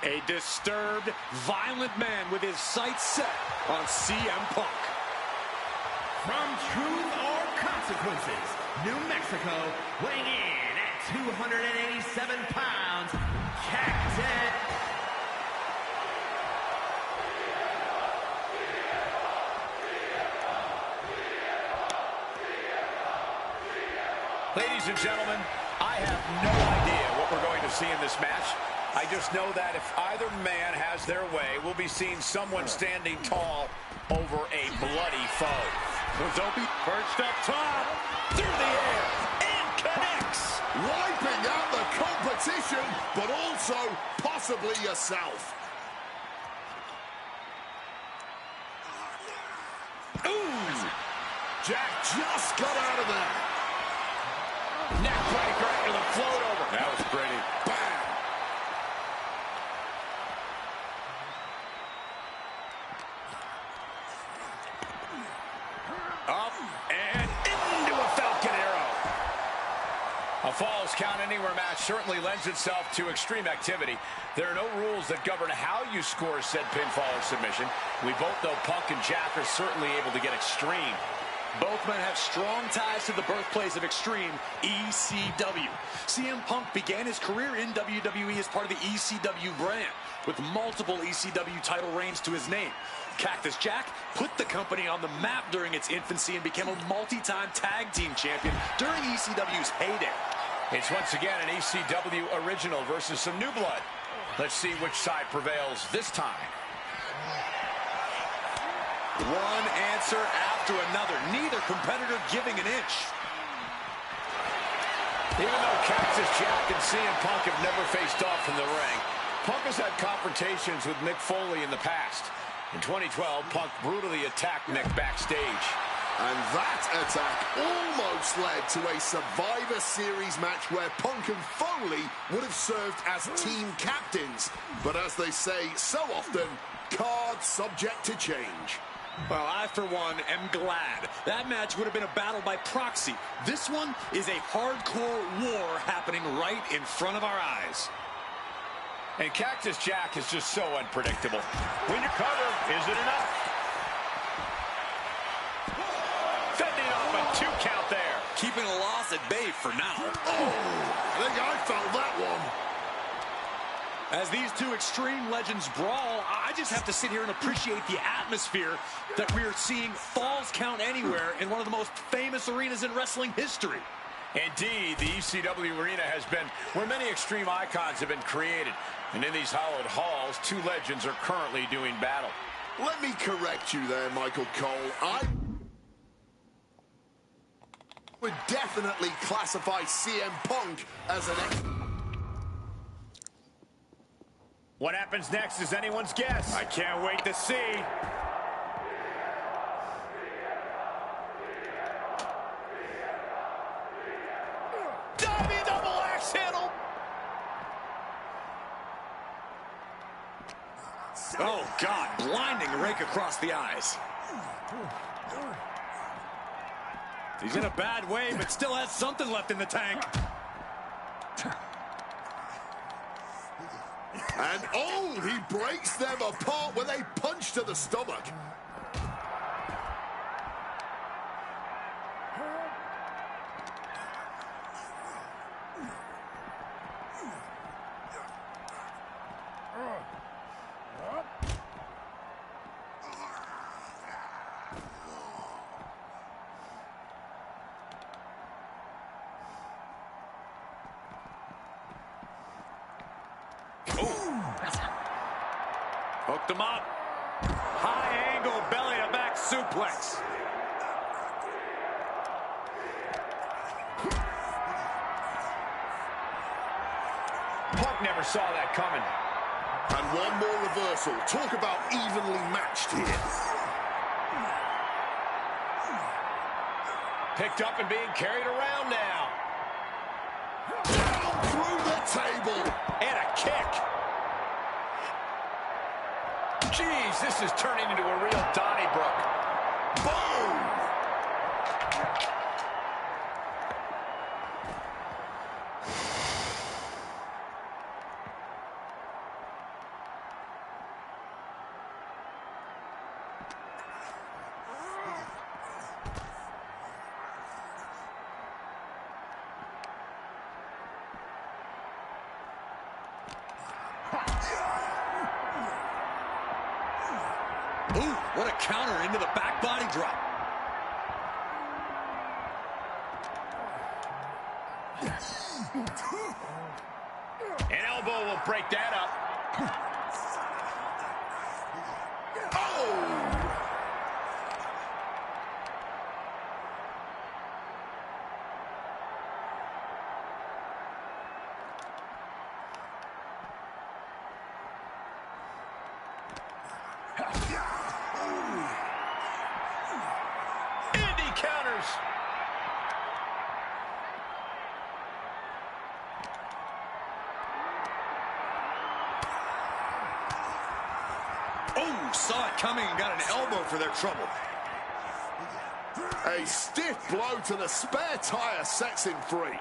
Speaker 6: A disturbed, violent man with his sights set on CM Punk.
Speaker 7: From Truth or Consequences, New Mexico, weighing in at 287 pounds, Captain.
Speaker 3: Ladies and gentlemen, I have no idea what we're going to see in this match. I just know that if either man has their way, we'll be seeing someone standing tall over a bloody foe.
Speaker 6: Don't be perched up top, through the air, and connects.
Speaker 5: wiping out the competition, but also possibly yourself. Ooh! Jack just got out of there.
Speaker 3: Neck breaker after the float over. That was pretty.
Speaker 5: Bam!
Speaker 3: Up and into a Falcon Arrow. A Falls Count Anywhere match certainly lends itself to extreme activity. There are no rules that govern how you score said pinfall or submission. We both know Punk and Jack are certainly able to get extreme.
Speaker 6: Both men have strong ties to the birthplace of Extreme, ECW. CM Punk began his career in WWE as part of the ECW brand, with multiple ECW title reigns to his name. Cactus Jack put the company on the map during its infancy and became a multi-time tag team champion during ECW's heyday.
Speaker 3: It's once again an ECW original versus some new blood. Let's see which side prevails this time.
Speaker 6: One answer after another, neither competitor giving an inch.
Speaker 3: Even though Cactus Jack and CM Punk have never faced off in the ring, Punk has had confrontations with Mick Foley in the past. In 2012, Punk brutally attacked Mick backstage.
Speaker 5: And that attack almost led to a Survivor Series match where Punk and Foley would have served as team captains. But as they say so often, cards subject to change.
Speaker 6: Well, I, for one, am glad. That match would have been a battle by proxy. This one is a hardcore war happening right in front of our eyes.
Speaker 3: And Cactus Jack is just so unpredictable. When you cover, is it enough? Fending off a 2 count there.
Speaker 6: Keeping a loss at bay for now.
Speaker 5: Oh, I think I felt that one.
Speaker 6: As these two extreme legends brawl, I just have to sit here and appreciate the atmosphere that we are seeing Falls Count Anywhere in one of the most famous arenas in wrestling history.
Speaker 3: Indeed, the ECW arena has been where many extreme icons have been created. And in these hallowed halls, 2 legends are currently doing battle.
Speaker 5: Let me correct you there, Michael Cole. I would definitely classify CM Punk as an...
Speaker 3: What happens next is anyone's guess.
Speaker 6: I can't wait to see.
Speaker 3: Diving double axe handle.
Speaker 6: Oh, God, blinding rake across the eyes. He's in a bad way, but still has something left in the tank.
Speaker 5: And oh, he breaks them apart with a punch to the stomach.
Speaker 6: Hooked him up. High angle belly to back suplex.
Speaker 3: Punk never saw that coming.
Speaker 5: And one more reversal. Talk about evenly matched here.
Speaker 3: Picked up and being carried around now.
Speaker 5: Down through the table.
Speaker 3: And a kick. Jeez, this is turning into a real Donnybrook.
Speaker 5: Boom!
Speaker 6: Ooh, what a counter into the back body drop.
Speaker 3: An elbow will break that up.
Speaker 5: Oh!
Speaker 3: counters.
Speaker 8: Oh, saw it coming and got an elbow for their trouble.
Speaker 5: A stiff blow to the spare tire sets him free.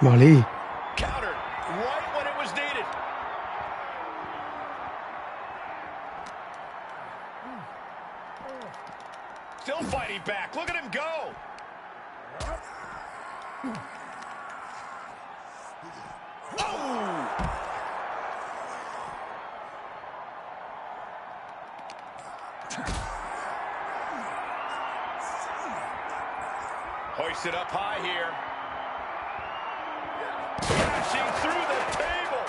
Speaker 4: Marley.
Speaker 3: Countered right when it was needed. Still fighting back. Look at him go. Oh! Hoisted up high here. Crashing through the table.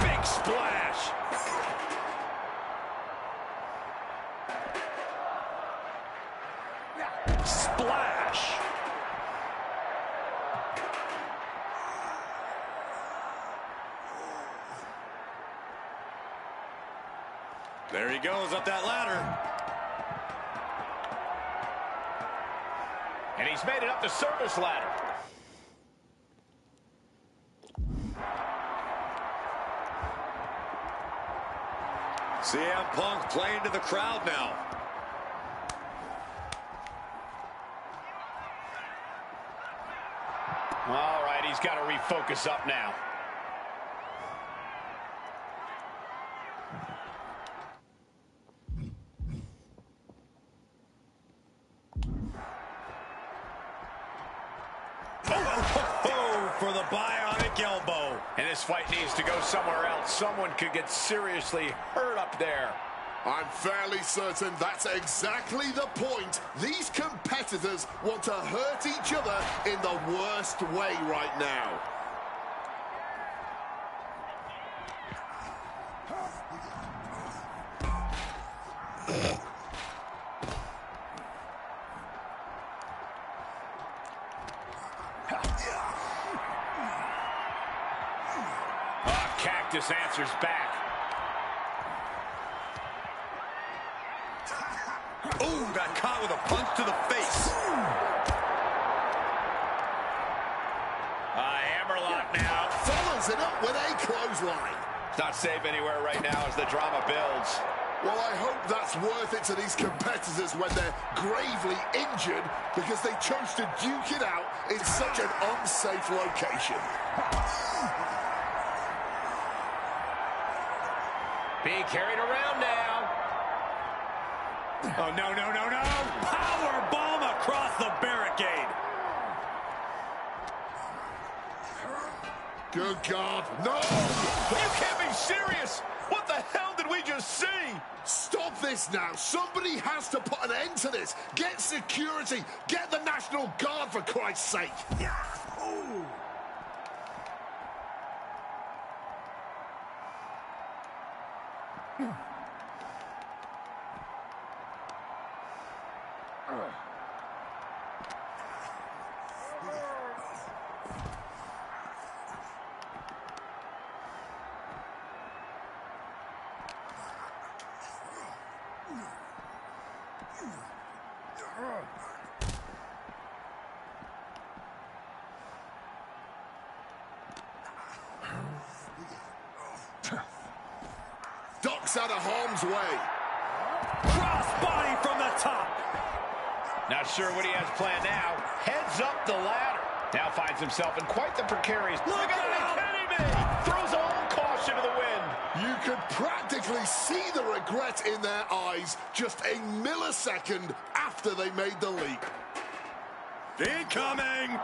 Speaker 3: Big splash. Splash.
Speaker 8: There he goes up that ladder.
Speaker 3: And he's made it up the service ladder.
Speaker 8: CM Punk playing to the crowd now.
Speaker 3: All right, he's got to refocus up now.
Speaker 8: For the bionic elbow.
Speaker 3: And this fight needs to go somewhere else. Someone could get seriously hurt up there.
Speaker 5: I'm fairly certain that's exactly the point. These competitors want to hurt each other in the worst way right now.
Speaker 3: Cactus answers back.
Speaker 8: Oh, got caught with a punch to the face.
Speaker 3: Hammerlock now.
Speaker 5: Follows it up with a clothesline.
Speaker 3: It's not safe anywhere right now as the drama builds.
Speaker 5: Well, I hope that's worth it to these competitors when they're gravely injured because they chose to duke it out in such an unsafe location.
Speaker 3: Being carried around now.
Speaker 8: Oh, no, no, no, no. Power bomb across the barricade.
Speaker 5: Good God, no!
Speaker 3: You can't be serious. What the hell did we just see?
Speaker 5: Stop this now. Somebody has to put an end to this. Get security. Get the National Guard, for Christ's sake. Ooh. Ducks out of harm's way.
Speaker 8: Cross body from the top.
Speaker 3: Not sure what he has planned now. Heads up the ladder. Now finds himself in quite the precarious...
Speaker 8: Look out!
Speaker 3: Throws all caution to the wind.
Speaker 5: You could practically see the regret in their eyes just a millisecond after they made the leap.
Speaker 8: Incoming!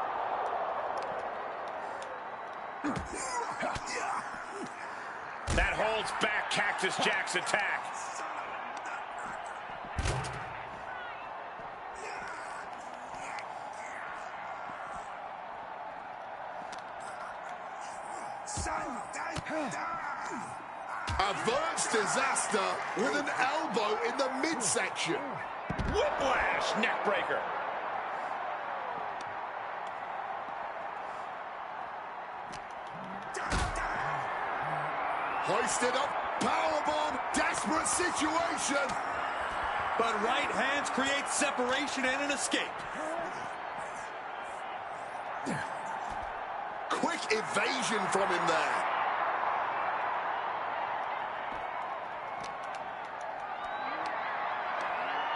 Speaker 3: That holds back Cactus Jack's attack.
Speaker 5: Averts disaster with an elbow in the midsection.
Speaker 3: Whiplash neckbreaker.
Speaker 5: Hoisted up, powerbomb, dash desperate situation.
Speaker 6: But right hands create separation and an escape.
Speaker 5: Quick evasion from him there.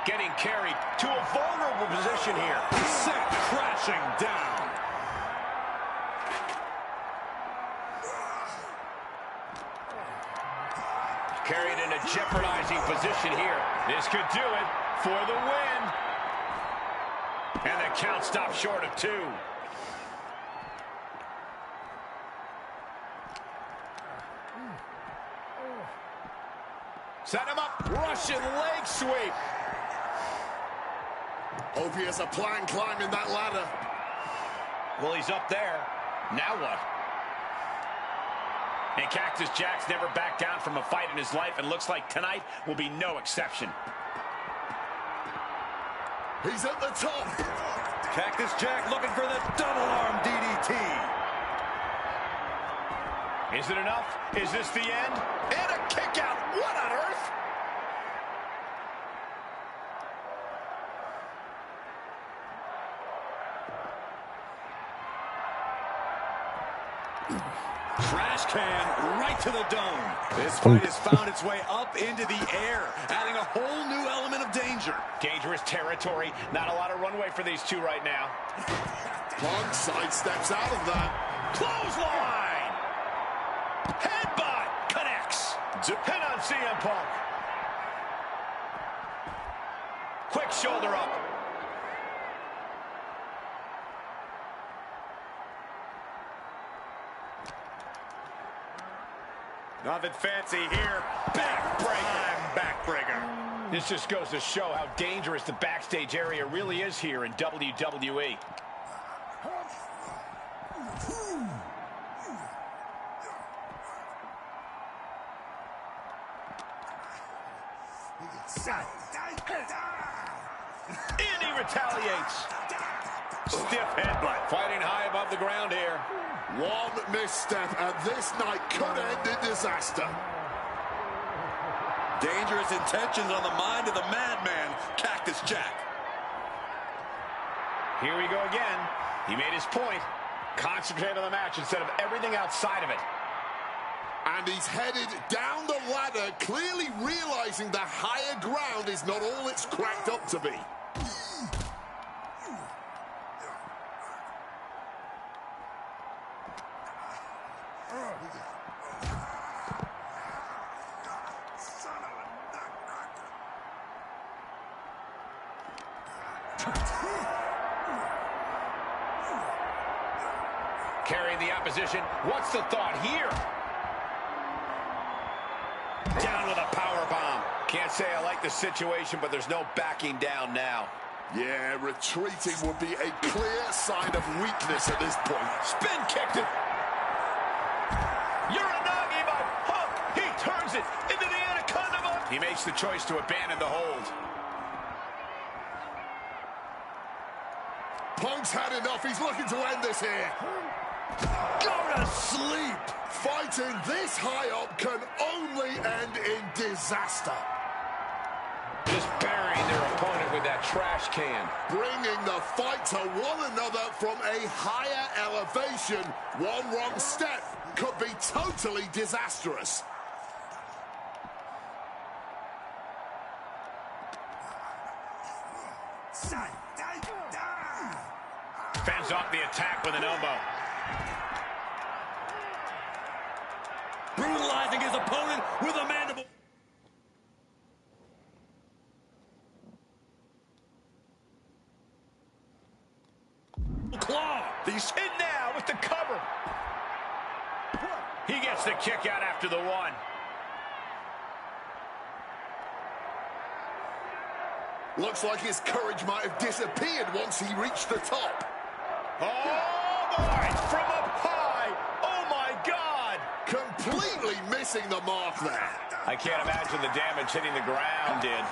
Speaker 3: Getting carried to a vulnerable position here.
Speaker 6: Sent crashing down.
Speaker 3: Carried in a jeopardizing position here. This could do it for the win. And the count stops short of 2. Set him up. Russian leg sweep.
Speaker 5: Hope he has a plan climbing that ladder.
Speaker 3: Well, he's up there. Now what? And Cactus Jack's never backed down from a fight in his life, and looks like tonight will be no exception.
Speaker 5: He's at the top.
Speaker 6: Cactus Jack looking for the double arm DDT.
Speaker 3: Is it enough? Is this the end?
Speaker 5: And a kick out. What on earth?
Speaker 6: Trash can right to the dome. This fight has found its way up into the air, adding a whole new element of danger.
Speaker 3: Dangerous territory. Not a lot of runway for these two right now.
Speaker 5: Punk sidesteps out of that.
Speaker 3: Clothesline! Headbutt! Connects. Pin on CM Punk. Quick shoulder up.
Speaker 6: Nothing fancy here. Backbreaker. Backbreaker.
Speaker 3: This just goes to show how dangerous the backstage area really is here in WWE. And he retaliates. Stiff headbutt. Fighting high above the ground here.
Speaker 5: One misstep, and this night could end in disaster.
Speaker 6: Dangerous intentions on the mind of the madman, Cactus Jack.
Speaker 3: Here we go again. He made his point. Concentrate on the match instead of everything outside of it.
Speaker 5: And he's headed down the ladder, clearly realizing the higher ground is not all it's cracked up to be.
Speaker 3: Carrying the opposition. What's the thought here? Down with a power bomb. Can't say I like the situation, but there's no backing down now.
Speaker 5: Yeah, retreating would be a clear sign of weakness at this point.
Speaker 3: Spin kicked it. Uranagi by Punk. He turns it into the Anaconda Bump. He makes the choice to abandon the hold.
Speaker 5: Punk's had enough. He's looking to end this here.
Speaker 6: Go to sleep.
Speaker 5: Fighting this high up can only end in disaster.
Speaker 3: Just burying their opponent with that trash can.
Speaker 5: Bringing the fight to one another from a higher elevation. One wrong step could be totally disastrous.
Speaker 3: Fends off the attack with an elbow.
Speaker 6: Brutalizing his opponent with a mandible. Claw.
Speaker 3: He's in now with the cover. He gets the kick out after the one.
Speaker 5: Looks like his courage might have disappeared once he reached the top.
Speaker 3: Oh, boy, from up high. Oh, my God.
Speaker 5: Completely missing the mark there.
Speaker 3: I can't imagine the damage hitting the ground did.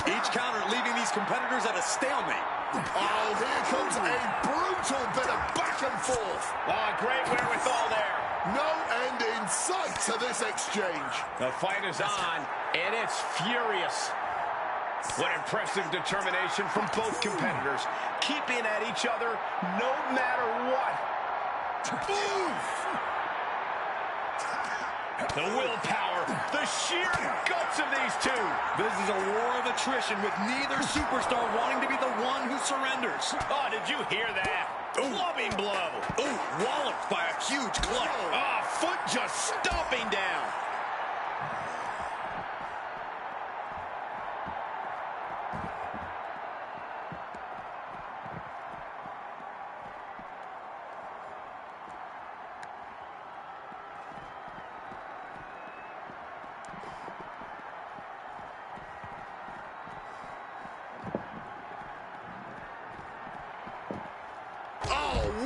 Speaker 6: Each counter leaving these competitors at a stalemate.
Speaker 5: Oh, here comes a brutal bit of back and forth.
Speaker 3: Oh, great wherewithal there.
Speaker 5: No end in sight to this exchange.
Speaker 3: The fight is on, and it's furious. What impressive determination from both competitors, keeping at each other no matter what. The willpower, the sheer guts of these two.
Speaker 6: This is a war of attrition with neither superstar wanting to be the one who surrenders.
Speaker 3: Oh, did you hear that? Clubbing blow.
Speaker 8: Ooh, walloped by a huge club.
Speaker 3: Oh, foot just stomping down.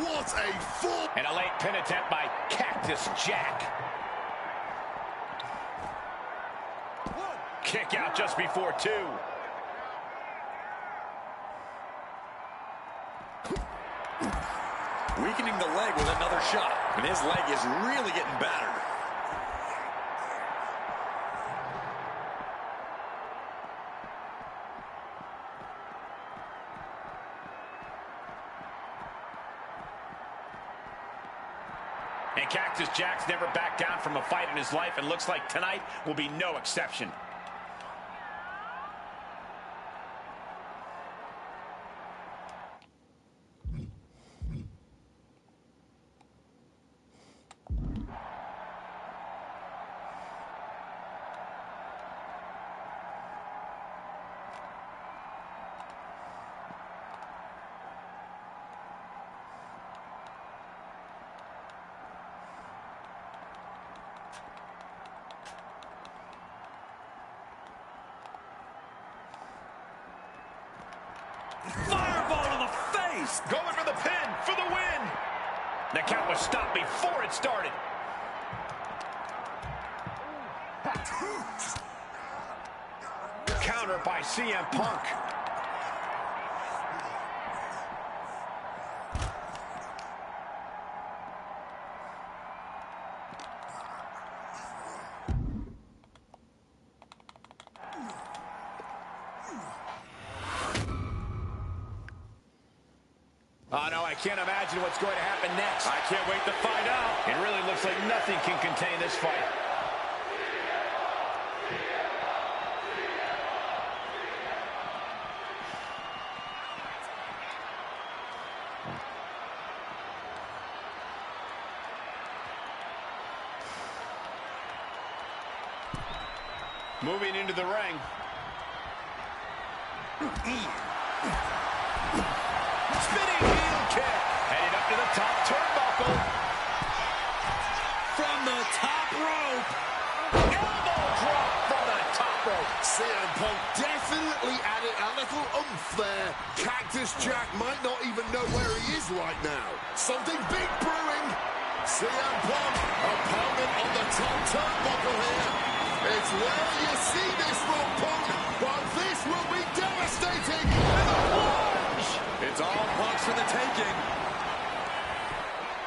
Speaker 5: What a full...
Speaker 3: And a late pin attempt by Cactus Jack. Kick out just before 2.
Speaker 8: Weakening the leg with another shot. And his leg is really getting battered.
Speaker 3: And Cactus Jack's never backed down from a fight in his life, and looks like tonight will be no exception.
Speaker 6: Fireball to the face!
Speaker 3: Going for the pin for the win. The count was stopped before it started. Counter by CM Punk. Oh, no, I can't imagine what's going to happen next.
Speaker 6: I can't wait to find out.
Speaker 3: It really looks like nothing can contain this fight. Moving into the ring. Spinning heel kick. Headed up to the top turnbuckle.
Speaker 6: From the top rope.
Speaker 3: Elbow drop from the top rope.
Speaker 5: CM Punk definitely added a little oomph there. Cactus Jack might not even know where he is right now. Something big brewing. CM Punk, opponent on the top turnbuckle here. It's where you see this from Punk, but this will be devastating. And a plunge.
Speaker 6: It's all Punk's for the taking.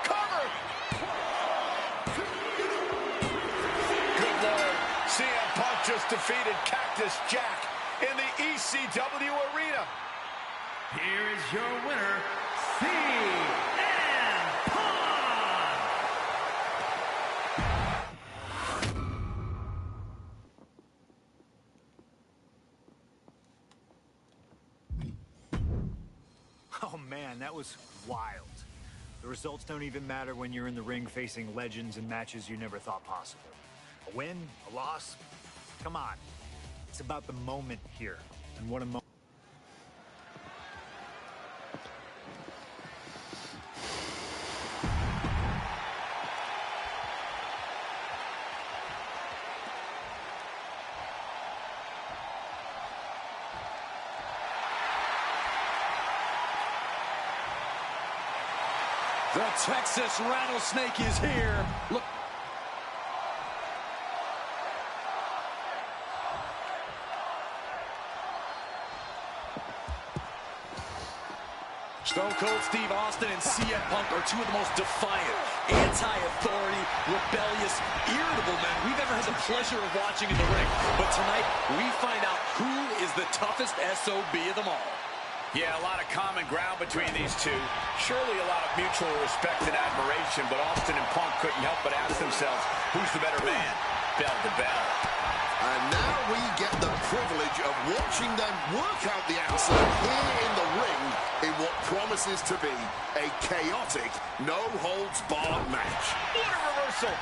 Speaker 3: Cover. Good Lord. CM Punk just defeated Cactus Jack in the ECW arena.
Speaker 7: Here is your winner, CM Punk!
Speaker 2: Oh man, that was wild. The results don't even matter when you're in the ring facing legends and matches you never thought possible. A win, a loss, come on. It's about the moment here, and what a moment.
Speaker 6: The Texas Rattlesnake is here. Look. Stone Cold Steve Austin and CM Punk are two of the most defiant, anti-authority, rebellious, irritable men we've ever had the pleasure of watching in the ring. But tonight, we find out who is the toughest SOB of them all.
Speaker 3: Yeah, a lot of common ground between these two. Surely a lot of mutual respect and admiration, but Austin and Punk couldn't help but ask themselves, who's the better man, bell to bell?
Speaker 5: And now we get the privilege of watching them work out the answer here in the ring in what promises to be a chaotic, no-holds-barred match.
Speaker 3: What a reversal!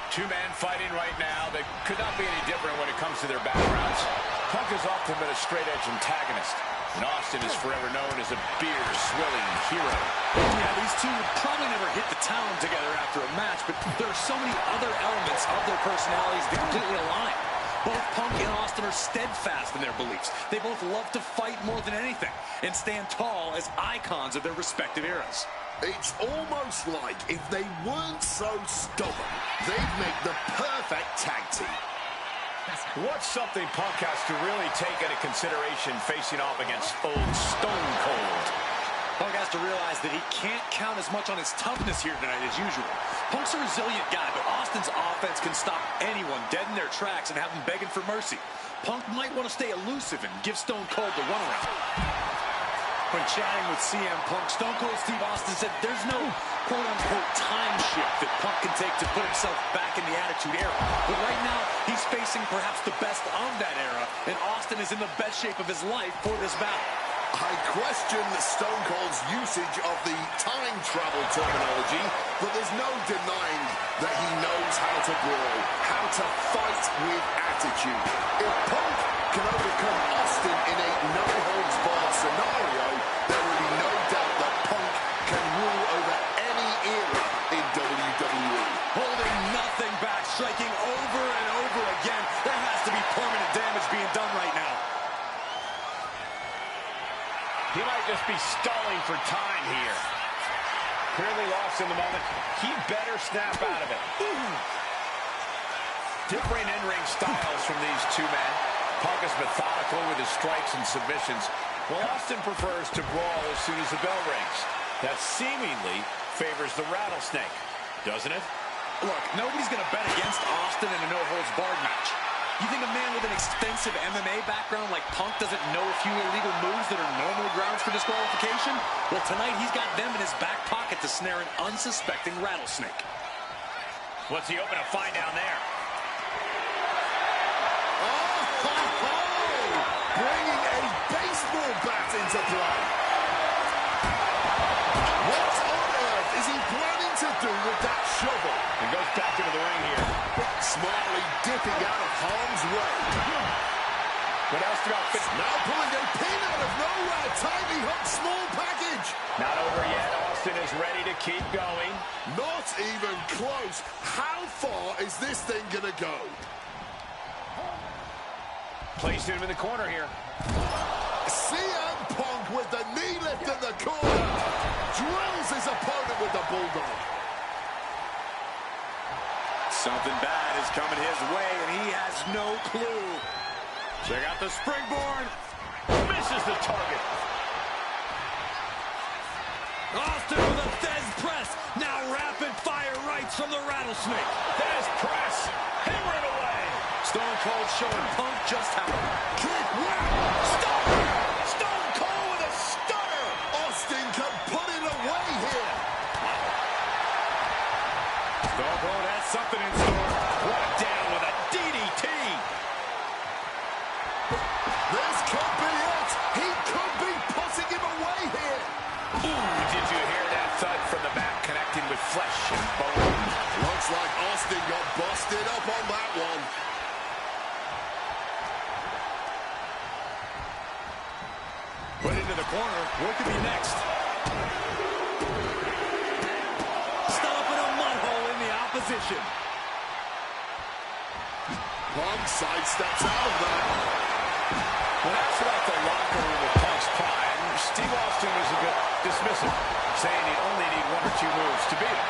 Speaker 3: Two men fighting right now that could not be any different when it comes to their backgrounds. Punk has often been a straight-edge antagonist, and Austin is forever known as a beer-swilling hero.
Speaker 6: Yeah, these two would probably never hit the town together after a match, but there are so many other elements of their personalities that completely align. Both Punk and Austin are steadfast in their beliefs. They both love to fight more than anything and stand tall as icons of their respective eras.
Speaker 5: It's almost like if they weren't so stubborn, they'd make the perfect tag team.
Speaker 3: What's something Punk has to really take into consideration facing off against old Stone Cold?
Speaker 6: Punk has to realize that he can't count as much on his toughness here tonight as usual. Punk's a resilient guy, but Austin's offense can stop anyone dead in their tracks and have them begging for mercy. Punk might want to stay elusive and give Stone Cold the runaround. When chatting with CM Punk, Stone Cold Steve Austin said there's no quote-unquote time shift that Punk can take to put himself back in the Attitude Era. But right now, he's facing perhaps the best of that era, and Austin is in the best shape of his life for this battle.
Speaker 5: I question Stone Cold's usage of the time travel terminology, but there's no denying that he knows how to brawl, how to fight with attitude. If Punk can overcome Austin in a no-holds-barred scenario, there will be no doubt that Punk can rule over any era in WWE.
Speaker 6: Holding nothing back, striking over and over again. There has to be permanent damage being done right now.
Speaker 3: He might just be stalling for time here. Clearly lost in the moment. He better snap out of it. Differing in-ring styles from these two men. Punk is methodical with his strikes and submissions, while Austin prefers to brawl as soon as the bell rings. That seemingly favors the rattlesnake, doesn't it?
Speaker 6: Look, nobody's going to bet against Austin in a no-holds-barred match. You think a man with an extensive MMA background like Punk doesn't know a few illegal moves that are normally grounds for disqualification? Well, tonight he's got them in his back pocket to snare an unsuspecting rattlesnake.
Speaker 3: What's he hoping to find down there?
Speaker 5: Bringing a baseball bat into play. What on earth is he planning to do with that shovel?
Speaker 3: He goes back into the ring here.
Speaker 5: Smartly dipping out of harm's way.
Speaker 3: What else do I fit?
Speaker 5: Now pulling a pin out of nowhere. Tiny hook, small package.
Speaker 3: Not over yet. Austin is ready to keep going.
Speaker 5: Not even close. How far is this thing gonna go?
Speaker 3: Placing him in the corner here.
Speaker 5: CM Punk with the knee lift in the corner. Drills his opponent with the bulldog.
Speaker 6: Something bad is coming his way, and he has no clue. Check out the springboard.
Speaker 3: Misses the target.
Speaker 6: Austin with a Thez press. Now rapid-fire rights from the rattlesnake.
Speaker 3: Thez press. Hammering away.
Speaker 6: Stone Cold showing Punk just how.
Speaker 5: Kick, wow. Stone Cold with a stunner. Austin can put it away here.
Speaker 6: Stone Cold has something in store.
Speaker 3: Brought down with a DDT.
Speaker 5: This could be it. He could be putting him away here.
Speaker 3: Ooh, did you hear that thud from the back connecting with flesh and bone?
Speaker 5: Looks like Austin got busted up on that one.
Speaker 6: Put into the corner. What could be next? Stomping a mud hole in the opposition.
Speaker 5: Punk sidesteps out of that.
Speaker 3: When asked about the locker room of Punk's prime, Steve Austin was a bit dismissive, saying he'd only need one or two moves to beat him.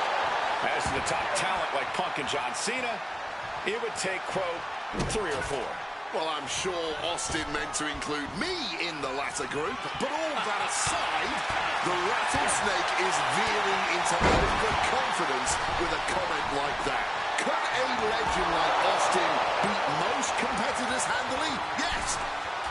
Speaker 3: As to the top talent like Punk and John Cena, it would take, quote, 3 or 4.
Speaker 5: Well, I'm sure Austin meant to include me in the latter group, but all that aside, the rattlesnake is veering into overconfidence with a comment like that. Can a legend like Austin beat most competitors handily? Yes.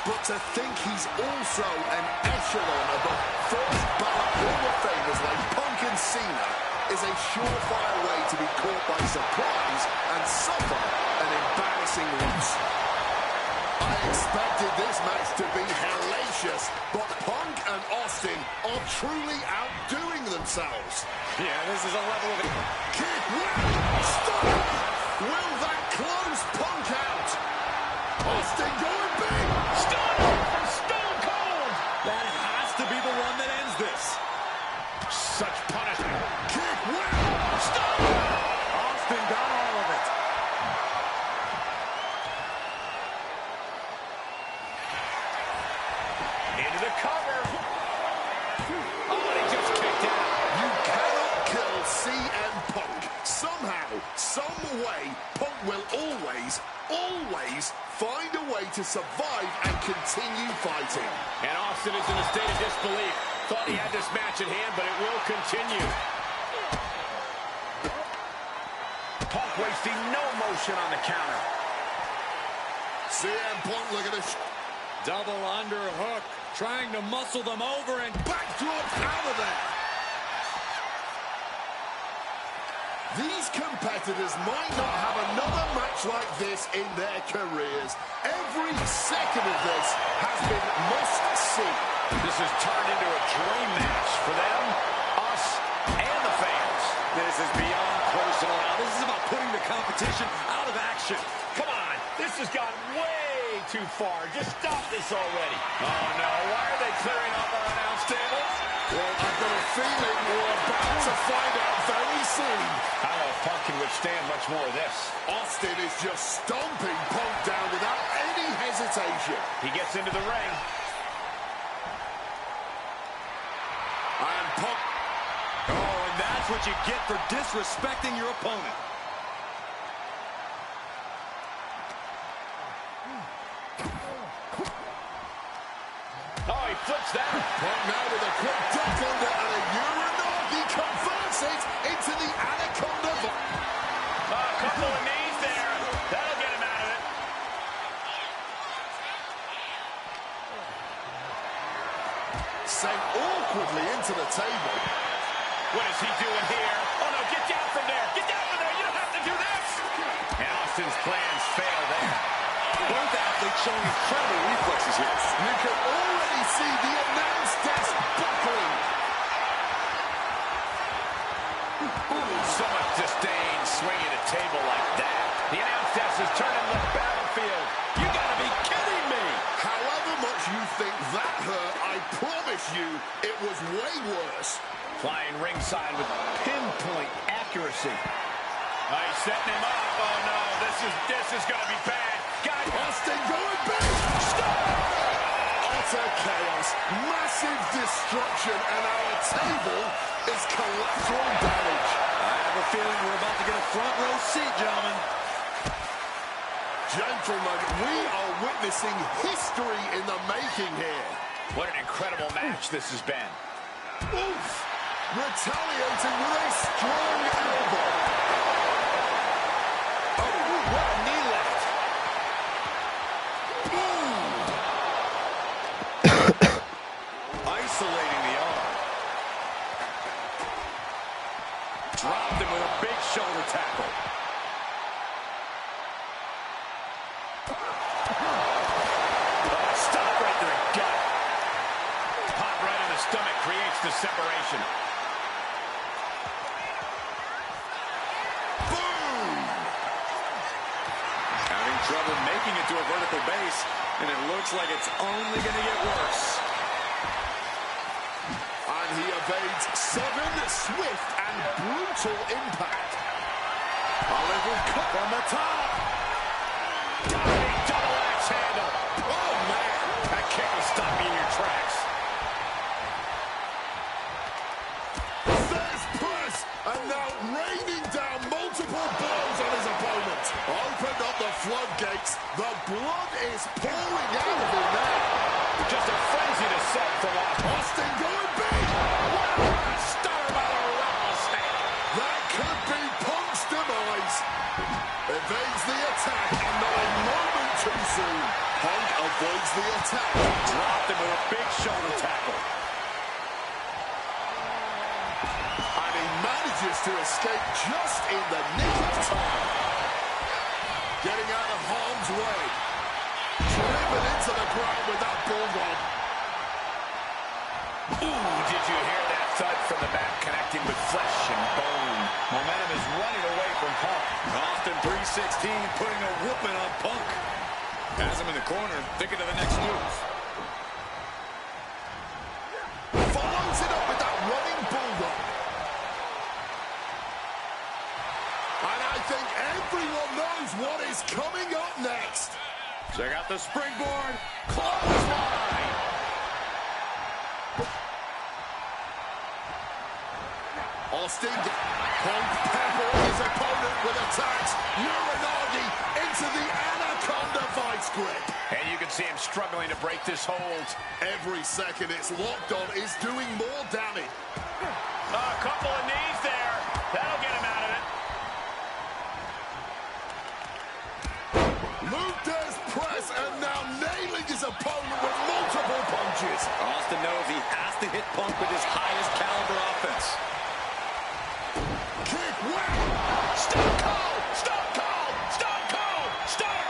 Speaker 5: But to think he's also an echelon above first ballot Hall of Famers like Punk and Cena is a surefire way to be caught by surprise and suffer an embarrassing loss. I expected this match to be hellacious, but Punk and Austin are truly outdoing themselves.
Speaker 9: Yeah, this is a level of...
Speaker 5: Kick, stop! Will that close Punk out? Austin going big!
Speaker 9: Stunner from Stone Cold! That has to be the one that ends this.
Speaker 3: Such punishment.
Speaker 5: Kick,
Speaker 9: Stunner! Austin got all of it.
Speaker 3: Into the cover. Oh, and he just kicked out.
Speaker 5: You cannot kill CM Punk. Somehow, some way, Punk will always find a way to survive and continue fighting.
Speaker 3: And Austin is in a state of disbelief. Thought he had this match at hand, but it will continue. Punk wasting no motion on the counter.
Speaker 5: CM Punk looking to...
Speaker 9: Double underhook, trying to muscle them over and
Speaker 5: backdrop out of there. These competitors might not have another match like this in their careers. Every second of this has been must-see.
Speaker 3: This has turned into a dream match for them, us, and the fans.
Speaker 9: This is beyond personal now. This is about putting the competition out of action.
Speaker 3: Come on, this has gone way too far. Just stop this already. Oh, no. Why are they clearing off our announce tables?
Speaker 5: Well, I've got a feeling we're about to find out very soon.
Speaker 3: I don't know if Punk can withstand much more of this.
Speaker 5: Austin is just stomping Punk down without any hesitation.
Speaker 3: He gets into the ring.
Speaker 5: And Punk...
Speaker 9: Oh, and that's what you get for disrespecting your opponent.
Speaker 3: Oh, he flips that.
Speaker 5: Punk now with a quick duck under and a Uranagi converts it into the Anaconda.
Speaker 3: A couple of knees there. That'll get him out of it.
Speaker 5: Sent awkwardly into the table.
Speaker 3: What is he doing here? Oh, no, get down from there. Get down from there. You don't have to do this. And Austin's plans fail there.
Speaker 9: Both athletes showing incredible reflexes here.
Speaker 5: You can already see the announce desk buckling.
Speaker 3: Ooh, so much disdain swinging a table like that. The announce desk is turning the battlefield. You gotta be kidding me.
Speaker 5: However much you think that hurt, I promise you it was way worse.
Speaker 3: Flying ringside with pinpoint accuracy. He's setting him up. Oh no, this is gonna be bad.
Speaker 5: Austin going big. Stop! Utter chaos, massive destruction, and our table is collateral damage.
Speaker 9: I have a feeling we're about to get a front row seat, gentlemen.
Speaker 5: Gentlemen, we are witnessing history in the making here.
Speaker 3: What an incredible match this has been.
Speaker 5: Oof! Retaliating with a strong elbow.
Speaker 3: Oh, what a knee lift.
Speaker 9: Isolating the arm. Dropped him with a big shoulder tackle.
Speaker 3: Stop right to the gut. Pop right in the stomach creates the separation.
Speaker 5: Boom!
Speaker 9: Having trouble making it to a vertical base, and it looks like it's only going to get worse.
Speaker 5: And he evades sudden, swift, and brutal impact. A little cut on the top.
Speaker 3: Big double axe handle.
Speaker 5: Oh, man.
Speaker 3: That kick will stop you in your tracks.
Speaker 5: There's press, and now raining down multiple blows on his opponent. Opened up the floodgates. The blood is Austin going big. What a stunner by the rattlesnake. That could be Punk's demise. Evades the attack, and not a moment too soon. Punk avoids the attack.
Speaker 3: Dropped him with a big shoulder tackle.
Speaker 5: And he manages to escape just in the nick of time. Getting out of harm's way. Driven into the ground with that bulldog.
Speaker 3: Ooh, did you hear that thud from the back connecting with flesh and bone? Momentum is running away from Punk.
Speaker 9: Austin 316 putting a whooping on Punk. Has him in the corner, thinking of the next move.
Speaker 5: Follows it up with that running bulldog. And I think everyone knows what is coming up next.
Speaker 9: Check out the springboard. Clothesline.
Speaker 5: Austin, Punk peppering his opponent with attacks. Uranagi into the Anaconda vice grip.
Speaker 3: And you can see him struggling to break this hold.
Speaker 5: Every second it's locked on is doing more damage.
Speaker 3: A couple of knees there. That'll get him out of it.
Speaker 5: Luther's press and now nailing his opponent with multiple punches.
Speaker 9: Austin knows he has to hit Punk with his highest caliber offense.
Speaker 5: Kick, whack! Stone Cold! Stone Cold! Stone Cold! Stone